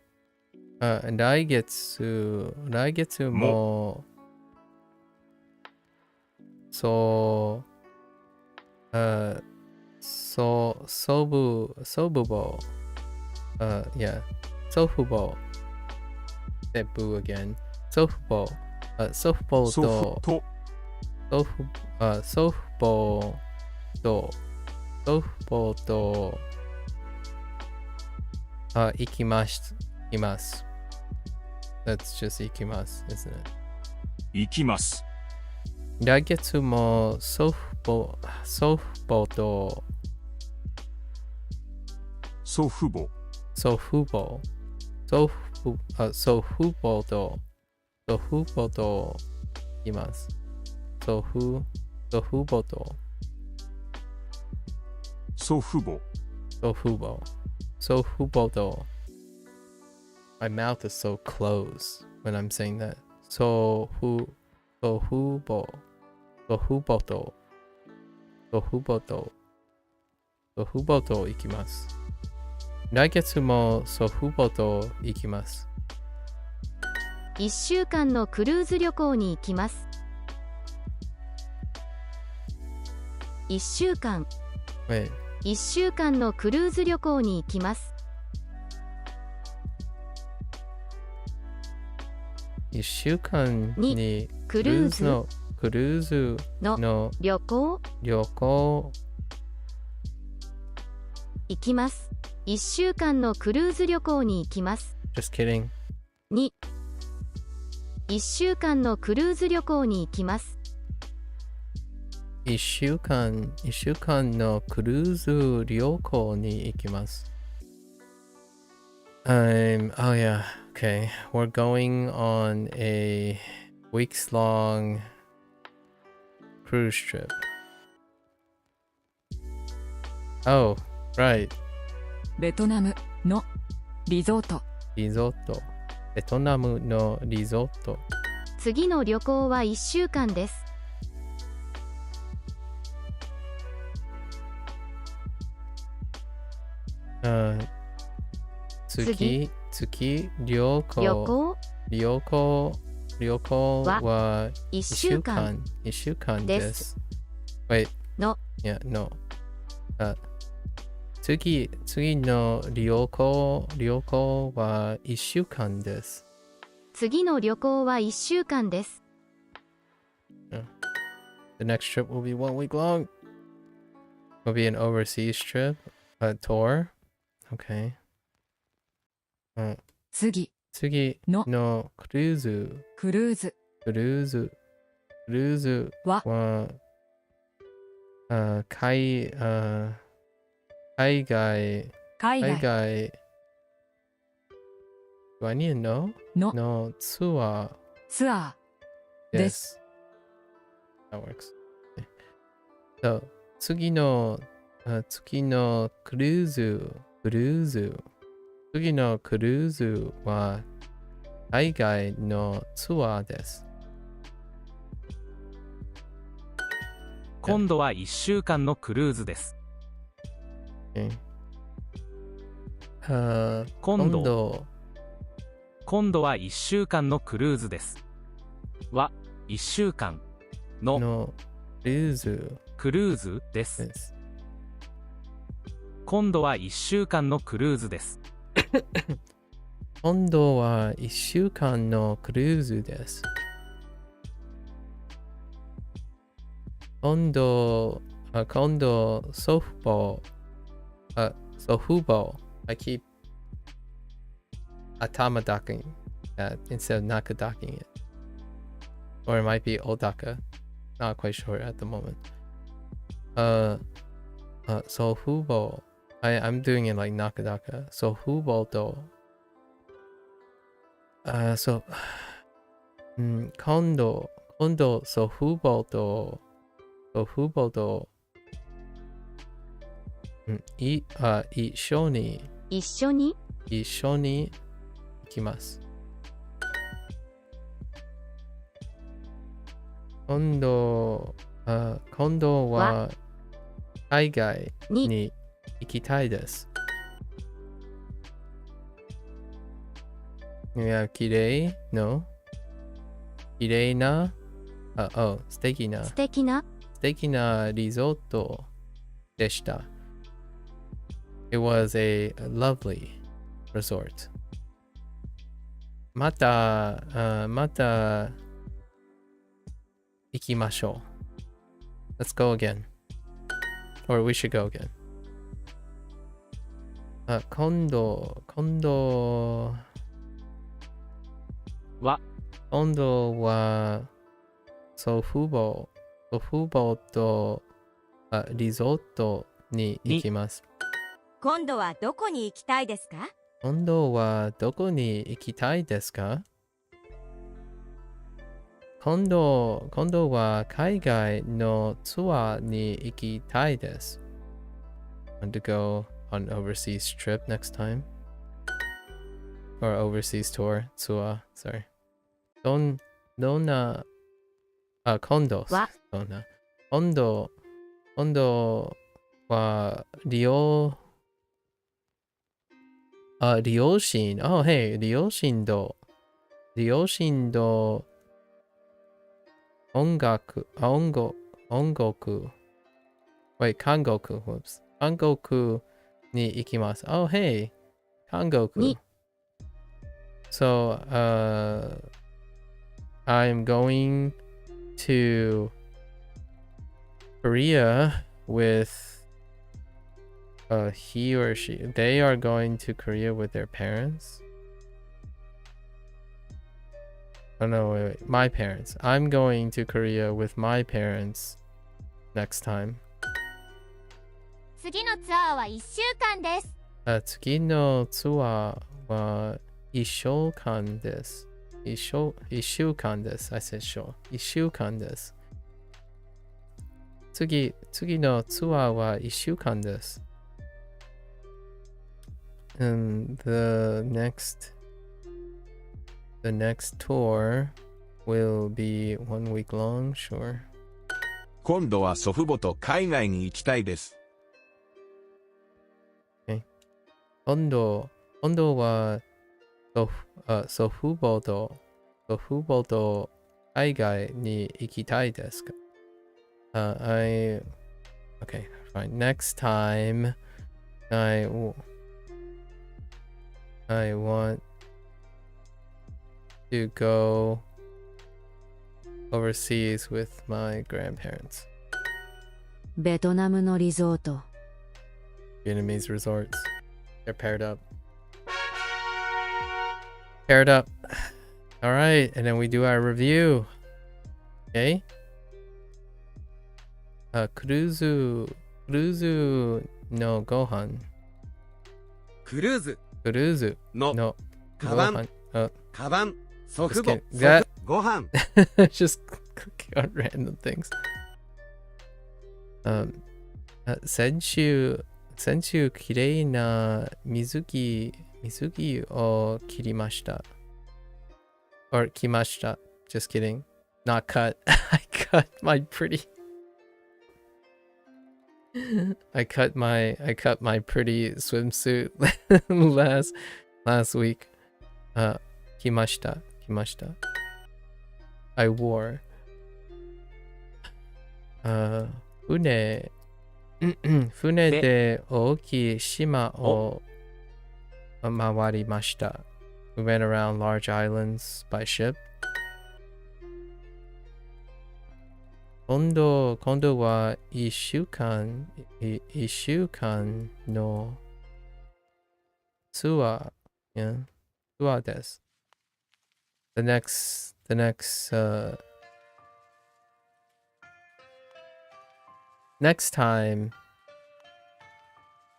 も祖父母 yeah, 祖父母 say boo again. 祖父母と行きます。That's just 行きます isn't it? 行きます。来月も祖父母と祖父祖父母と行きます。祖父母と祖父母、祖父母と My mouth is so closed when I'm saying that. 祖父母と行きます。来月も祖父母と行きます。1週間のクルーズ旅行に行きます。1週間 Wait. 1週間のクルーズ旅行に行きます。1週間にクルーズの旅行行きます。1週間のクルーズ旅行に行きます。Just kidding. 2 1週間のクルーズ旅行に行きます。1週間のクルーズ旅行に行きます。Oh yeah, okay. We're going on a weeks long cruise trip. Oh, right. ベトナムのリゾート。ベトナムのリゾート。次の旅行は1週間です。次旅行は1週間です。Wait. No. Yeah, no. 次の旅行は1週間です。次の旅行は1週間です。The next trip will be 1 week long. Will be an overseas trip, a tour. Okay. 次のクルーズは海外 Do I need to know? のツアーです。That works. So, 次のクルーズは海外のツアーです。今度は1週間のクルーズです。今度は1週間のクルーズです。は1週間のクルーズです。今度は1週間のクルーズです。今度は1週間のクルーズです。今度祖父母 I keep atama docking that instead of naka docking it. Or it might be odaka. Not quite sure at the moment. So hubo. I'm doing it like nakadaka. So hubo to. So. 今度祖父母と一緒に行きます。今度は海外に行きたいです。いや、綺麗な素敵なリゾートでした。It was a lovely resort. また行きましょう。Let's go again. Or we should go again. 今度は祖父母とリゾートに行きます。今度はどこに行きたいですか？今度はどこに行きたいですか？今度は海外のツアーに行きたいです。Want to go on an overseas trip next time? Or overseas tour? ツアー sorry. どんな今度は両親 Oh hey 両親と音楽 Wait 韓国 Whoops 韓国に行きます Oh hey 韓国 So I'm going to Korea with he or she. They are going to Korea with their parents. Oh no, wait. My parents. I'm going to Korea with my parents next time. 次のツアーは1週間です。次のツアーは1週間です。1週間です。I said 1週間です。次のツアーは1週間です。And the next tour will be 1 week long, sure. 今度は祖父母と海外に行きたいです。Okay. 今度は祖父母と海外に行きたいですか？ Okay, fine. Next time, I want to go overseas with my grandparents. ベトナムのリゾート。Vietnamese resorts. They're paired up. Paired up. All right, and then we do our review. Okay. クルーズのご飯。クルーズのカバンご飯。カバン祖父母 That ご飯 just clicking on random things. 先週きれいな水着を切りました。Or 着ました。Just kidding. Not cut. I cut my pretty swimsuit last week. 着ました。I wore. 船で大きい島を回りました。We went around large islands by ship. 今度は1週間のツアーです。The next time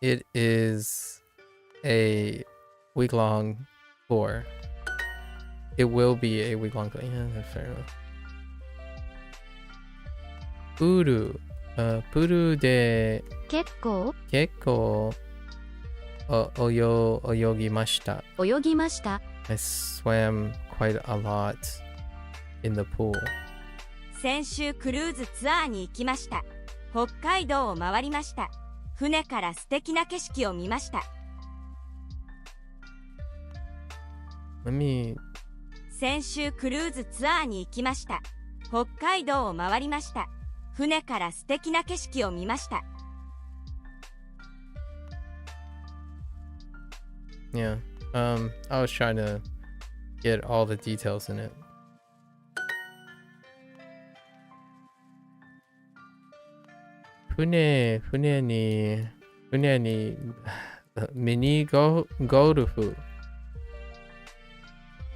it is a week-long tour. It will be a week-long tour. Yeah, that's fair enough. プールで結構泳ぎました。泳ぎました。I swam quite a lot in the pool. 先週クルーズツアーに行きました。北海道を回りました。船から素敵な景色を見ました。先週クルーズツアーに行きました。北海道を回りました。船から素敵な景色を見ました。Yeah. I was trying to get all the details in it. 船にミニゴルフ。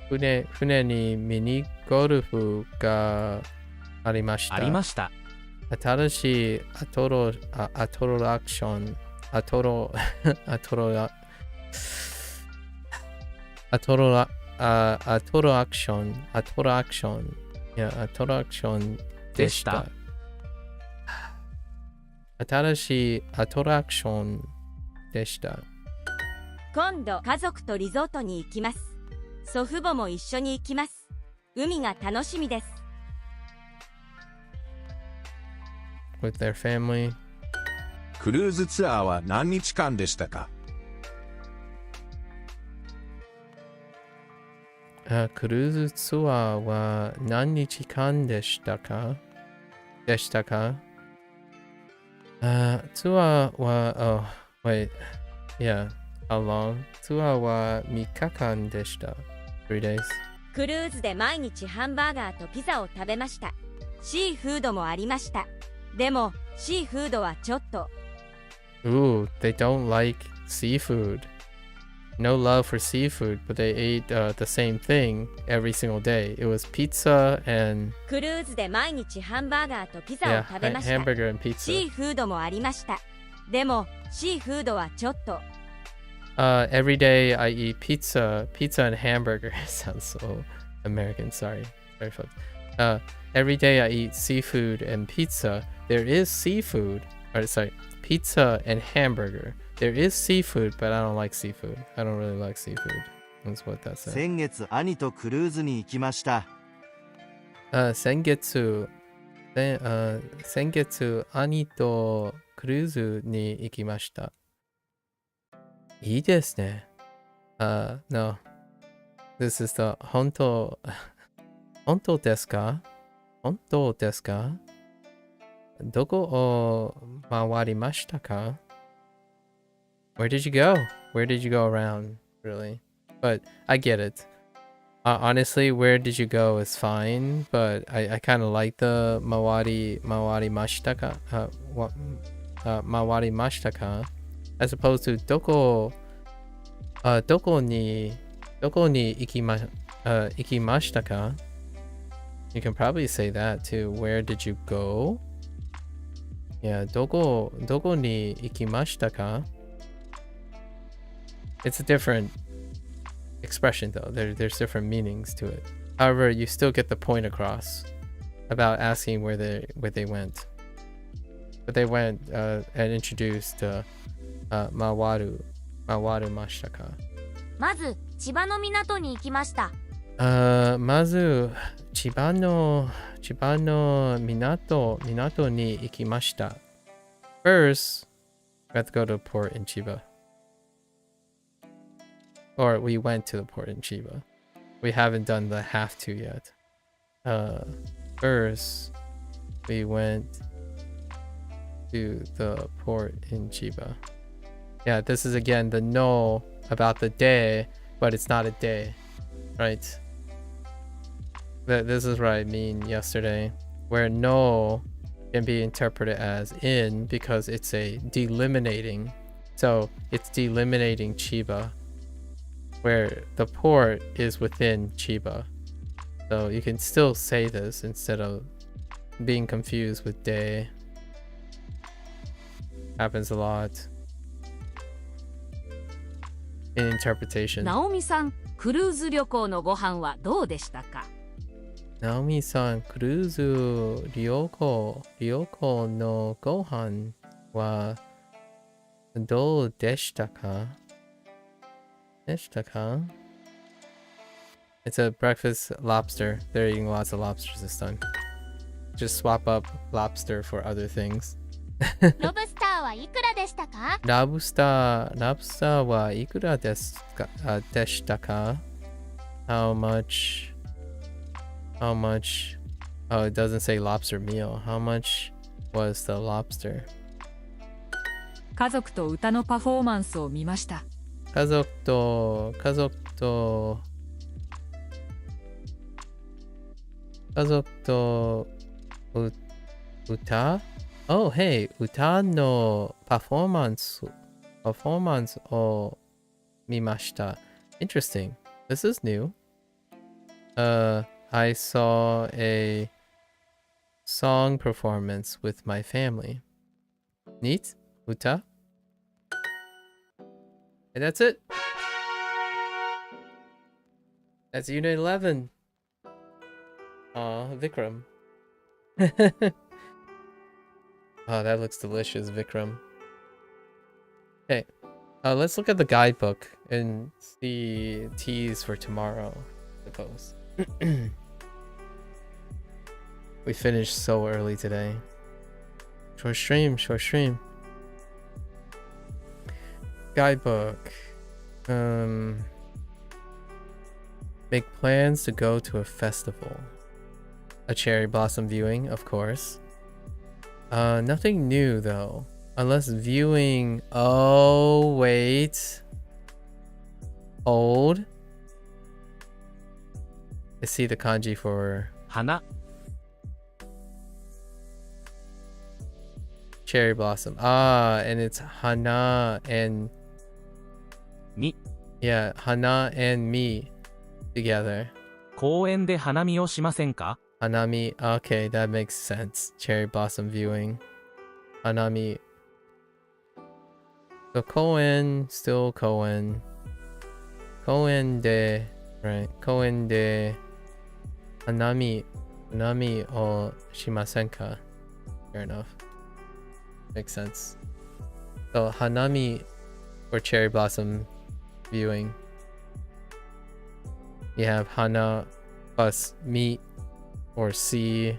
船にミニゴルフがありました。新しいアトラクション A total action. A total action. Yeah, a total action でした。新しいアトラクションでした。今度家族とリゾートに行きます。祖父母も一緒に行きます。海が楽しみです。With their family. クルーズツアーは何日間でしたか？クルーズツアーは何日間でしたか？ツアーは、oh, wait, yeah, how long? ツアーは3日間でした。3 days. クルーズで毎日ハンバーガーとピザを食べました。シーフードもありました。でも、シーフードはちょっと。Ooh, they don't like seafood. No love for seafood, but they ate the same thing every single day. It was pizza and クルーズで毎日ハンバーガーとピザを食べました。hamburger and pizza. シーフードもありました。でも、シーフードはちょっと。Every day I eat pizza and hamburger. Sounds so American. Sorry, folks. Every day I eat seafood and pizza. There is seafood. Or sorry, pizza and hamburger. There is seafood, but I don't like seafood. I don't really like seafood. That's what that says. 先月兄とクルーズに行きました。先月兄とクルーズに行きました。いいですね。No. This is the 本当ですか？本当ですか？どこを回りましたか？ Where did you go? Where did you go around? Really? But I get it. Honestly, where did you go is fine, but I kind of like the mawari mashita as opposed to doko ni ikimashita ka? You can probably say that too. Where did you go? Yeah, doko ni ikimashita ka? It's a different expression though. There's different meanings to it. However, you still get the point across about asking where they went. But they went and introduced mawaru mashita ka. まず千葉の港に行きました。まず千葉の港に行きました。First, we have to go to a port in Chiba. Or we went to the port in Chiba. We haven't done the have to yet. First, we went to the port in Chiba. Yeah, this is again the no about the day, but it's not a day, right? This is what I mean yesterday, where no can be interpreted as in because it's a delimiting. So it's delimiting Chiba, where the port is within Chiba. So you can still say this instead of being confused with day. Happens a lot in interpretation. ナオミさん、クルーズ旅行のご飯はどうでしたか？ナオミさん、クルーズ旅行のご飯はどうでしたか？ It's a breakfast lobster. They're eating lots of lobsters this time. Just swap up lobster for other things. ロブスターはいくらでしたか？ラブスターはいくらでしたか？ How much? Oh, it doesn't say lobster meal. How much was the lobster? 家族と歌のパフォーマンスを見ました。家族と歌 Oh, hey, 歌のパフォーマンスを見ました。Interesting. This is new. I saw a song performance with my family. Neat? Uta? And that's it. That's Unit 11. Aw, Vikram. Oh, that looks delicious, Vikram. Okay, let's look at the guidebook and see teas for tomorrow, I suppose. We finished so early today. Short stream, short stream. Guidebook. Make plans to go to a festival. A cherry blossom viewing, of course. Nothing new though. Unless viewing... Oh, wait. Hold. I see the kanji for... Hana. Cherry blossom. Ah, and it's hana and... Mi. Yeah, hana and mi together. 公園で花見をしませんか? Hanami. Okay, that makes sense. Cherry blossom viewing. Hanami. So koen, still koen. Koen de, right? Koen de hanami o shimasen ka? Fair enough. Makes sense. So hanami for cherry blossom viewing. You have hana plus mi or see,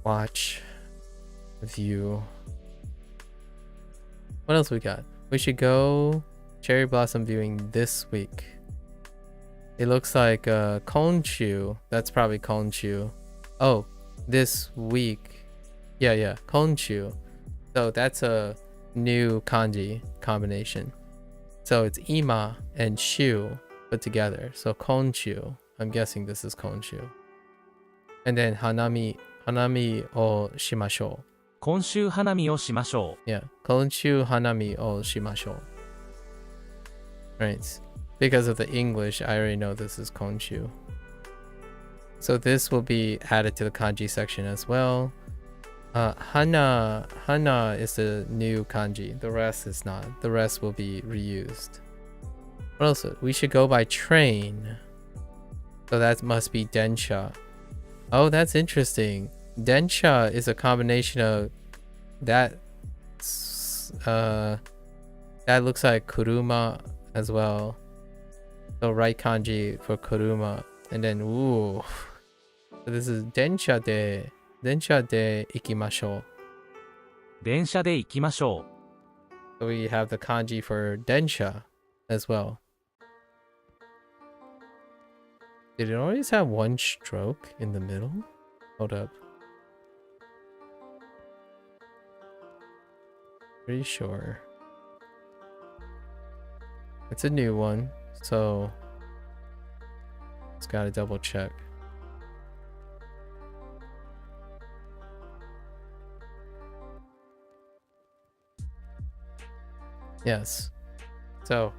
watch, view. What else we got? We should go cherry blossom viewing this week. It looks like Konshu. That's probably Konshu. Oh, this week. Yeah, Konshu. So that's a new kanji combination. So it's ima and shu put together. So Konshu. I'm guessing this is Konshu. And then hanami o shimashou. 今週花見をしましょう。 Yeah, Konshu hanami o shimashou. Right. Because of the English, I already know this is Konshu. So this will be added to the kanji section as well. Hana is the new kanji. The rest is not. The rest will be reused. What else? We should go by train. So that must be densha. Oh, that's interesting. Densha is a combination of that. That looks like kuruma as well. So right kanji for kuruma, and then ooh. So this is densha de ikimashou. 電車で行きましょう。 So we have the kanji for densha as well. Did it always have one stroke in the middle? Hold up. Pretty sure. It's a new one, so just gotta double check. Yes. So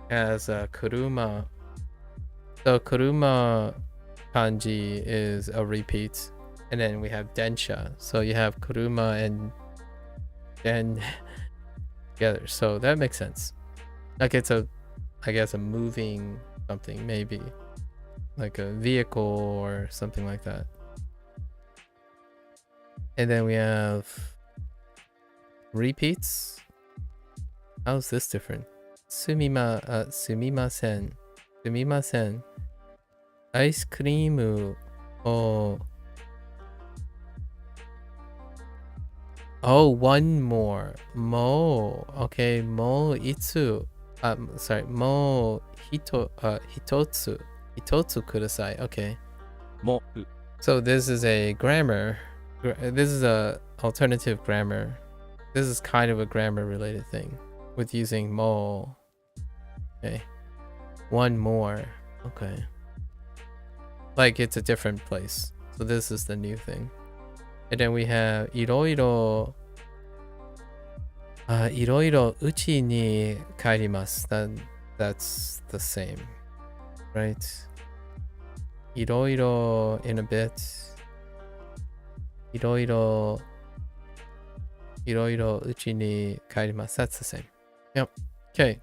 as kuruma. So kuruma kanji is a repeat, and then we have densha. So you have kuruma and den together. So that makes sense. Like it's a, I guess a moving something, maybe like a vehicle or something like that. And then we have repeats. How's this different? Sumimasen. Sumimasen. Ice cream. Oh, one more. Mo. Okay, mo itsu. Sorry, mo hitotsu. Hitotsu kudasai. Okay. Mo. So this is a grammar. This is a alternative grammar. This is kind of a grammar related thing with using mo. Okay. One more. Okay. Like it's a different place. So this is the new thing. And then we have iroiro. Iroiro uchi ni kaerimasu. That's the same. Right? Iroiro in a bit. Iroiro uchi ni kaerimasu. That's the same. Yep. Okay.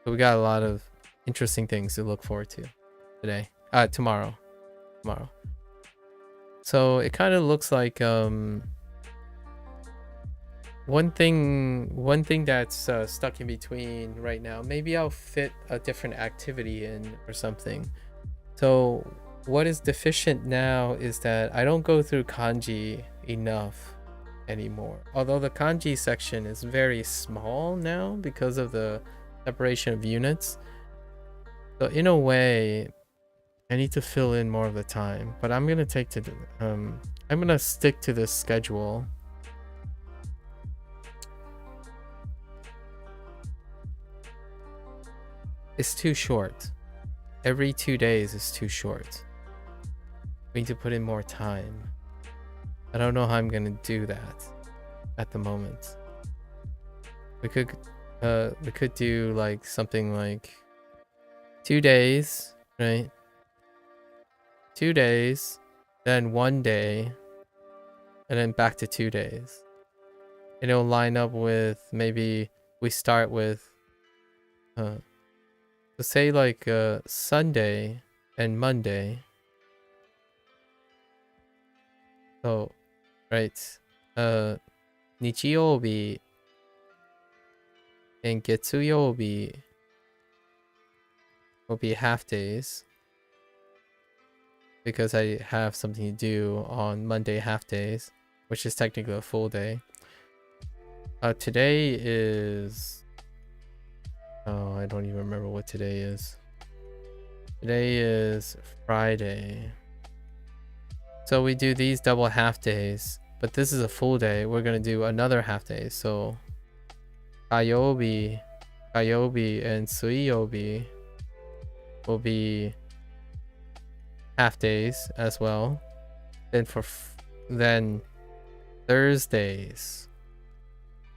So we got a lot of interesting things to look forward to today. Tomorrow. So it kind of looks like one thing that's stuck in between right now. Maybe I'll fit a different activity in or something. So what is deficient now is that I don't go through kanji enough anymore. Although the kanji section is very small now because of the separation of units. So in a way, I need to fill in more of the time. But I'm gonna I'm gonna stick to this schedule. It's too short. Every 2 days is too short. We need to put in more time. I don't know how I'm gonna do that at the moment. We could do like something like 2 days, right? 2 days, then 1 day, and then back to 2 days. And it'll line up with, maybe we start with so say like Sunday and Monday. So, right, 日曜日 and 月曜日 will be half days because I have something to do on Monday half days, which is technically a full day. Today is, oh, I don't even remember what today is. Today is Friday. So we do these double half days, but this is a full day. We're gonna do another half day. So Kayobi and Suiyobi will be half days as well. Then then Thursdays,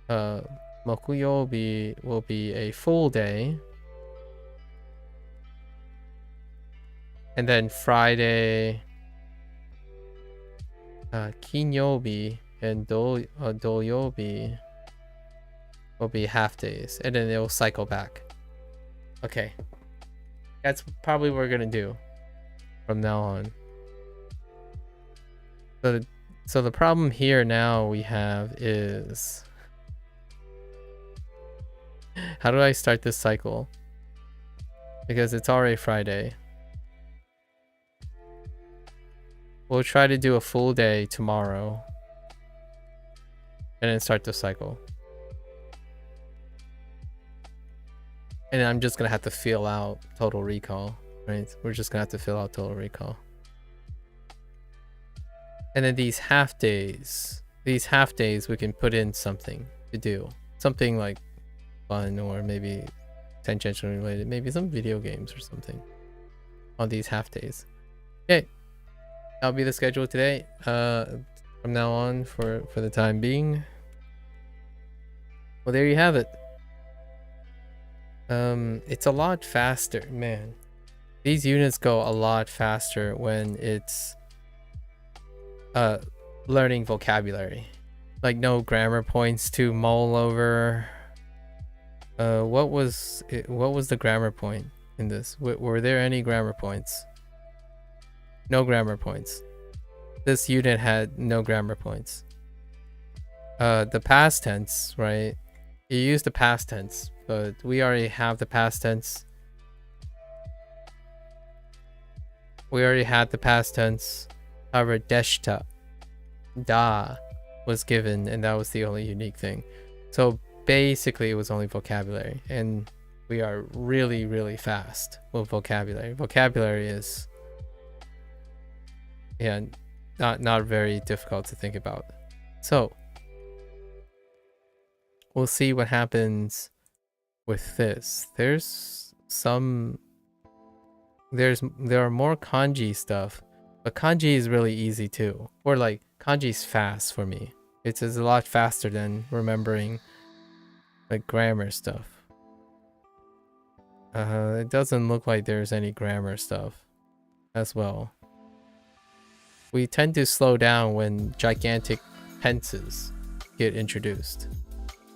Mokuyobi will be a full day. And then Friday, Kinyobi and Doyobi will be half days, and then it will cycle back. Okay, that's probably what we're gonna do from now on. So the problem here now we have is, how do I start this cycle? Because it's already Friday. We'll try to do a full day tomorrow and then start the cycle. And I'm just gonna have to fill out Total Recall, right? We're just gonna have to fill out Total Recall. And then these half days we can put in something to do. Something like fun, or maybe tangentially related, maybe some video games or something on these half days. Okay. That'll be the schedule today, from now on for the time being. Well, there you have it. It's a lot faster, man. These units go a lot faster when it's learning vocabulary. Like no grammar points to mull over. What was the grammar point in this? Were there any grammar points? No grammar points. This unit had no grammar points. The past tense, right? You use the past tense, but we already have the past tense. We already had the past tense. However, deshita, da, was given, and that was the only unique thing. So basically, it was only vocabulary, and we are really, really fast with vocabulary. Vocabulary is, yeah, not very difficult to think about. So we'll see what happens with this. There are more kanji stuff, but kanji is really easy too. Or like kanji's fast for me. It's a lot faster than remembering like grammar stuff. It doesn't look like there's any grammar stuff as well. We tend to slow down when gigantic tenses get introduced.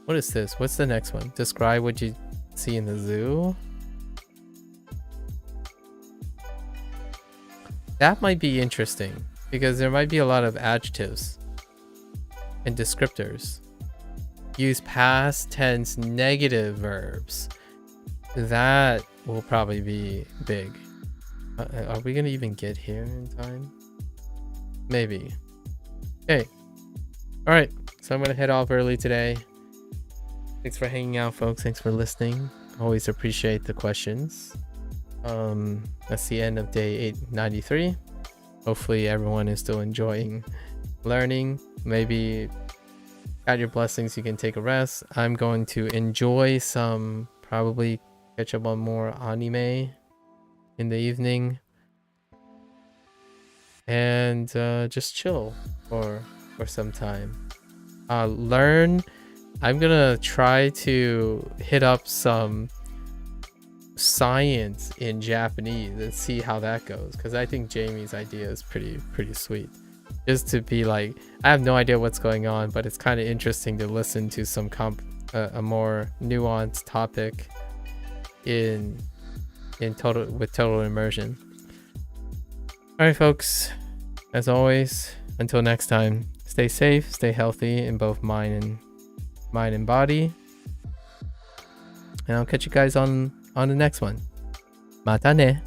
What is this? What's the next one? Describe what you see in the zoo. That might be interesting because there might be a lot of adjectives and descriptors. Use past tense negative verbs. That will probably be big. Are we gonna even get here in time? Maybe. Okay. All right. So I'm gonna head off early today. Thanks for hanging out, folks. Thanks for listening. Always appreciate the questions. That's the end of day 893. Hopefully everyone is still enjoying learning. Maybe got your blessings, you can take a rest. I'm going to enjoy some, probably catch up on more anime in the evening, and just chill for some time. Learn. I'm gonna try to hit up some science in Japanese and see how that goes, because I think Jamie's idea is pretty sweet. Just to be like, I have no idea what's going on, but it's kind of interesting to listen to some a more nuanced topic with total immersion. All right, folks. As always, until next time, stay safe, stay healthy in both mind and body, and I'll catch you guys on the next one. Mata ne.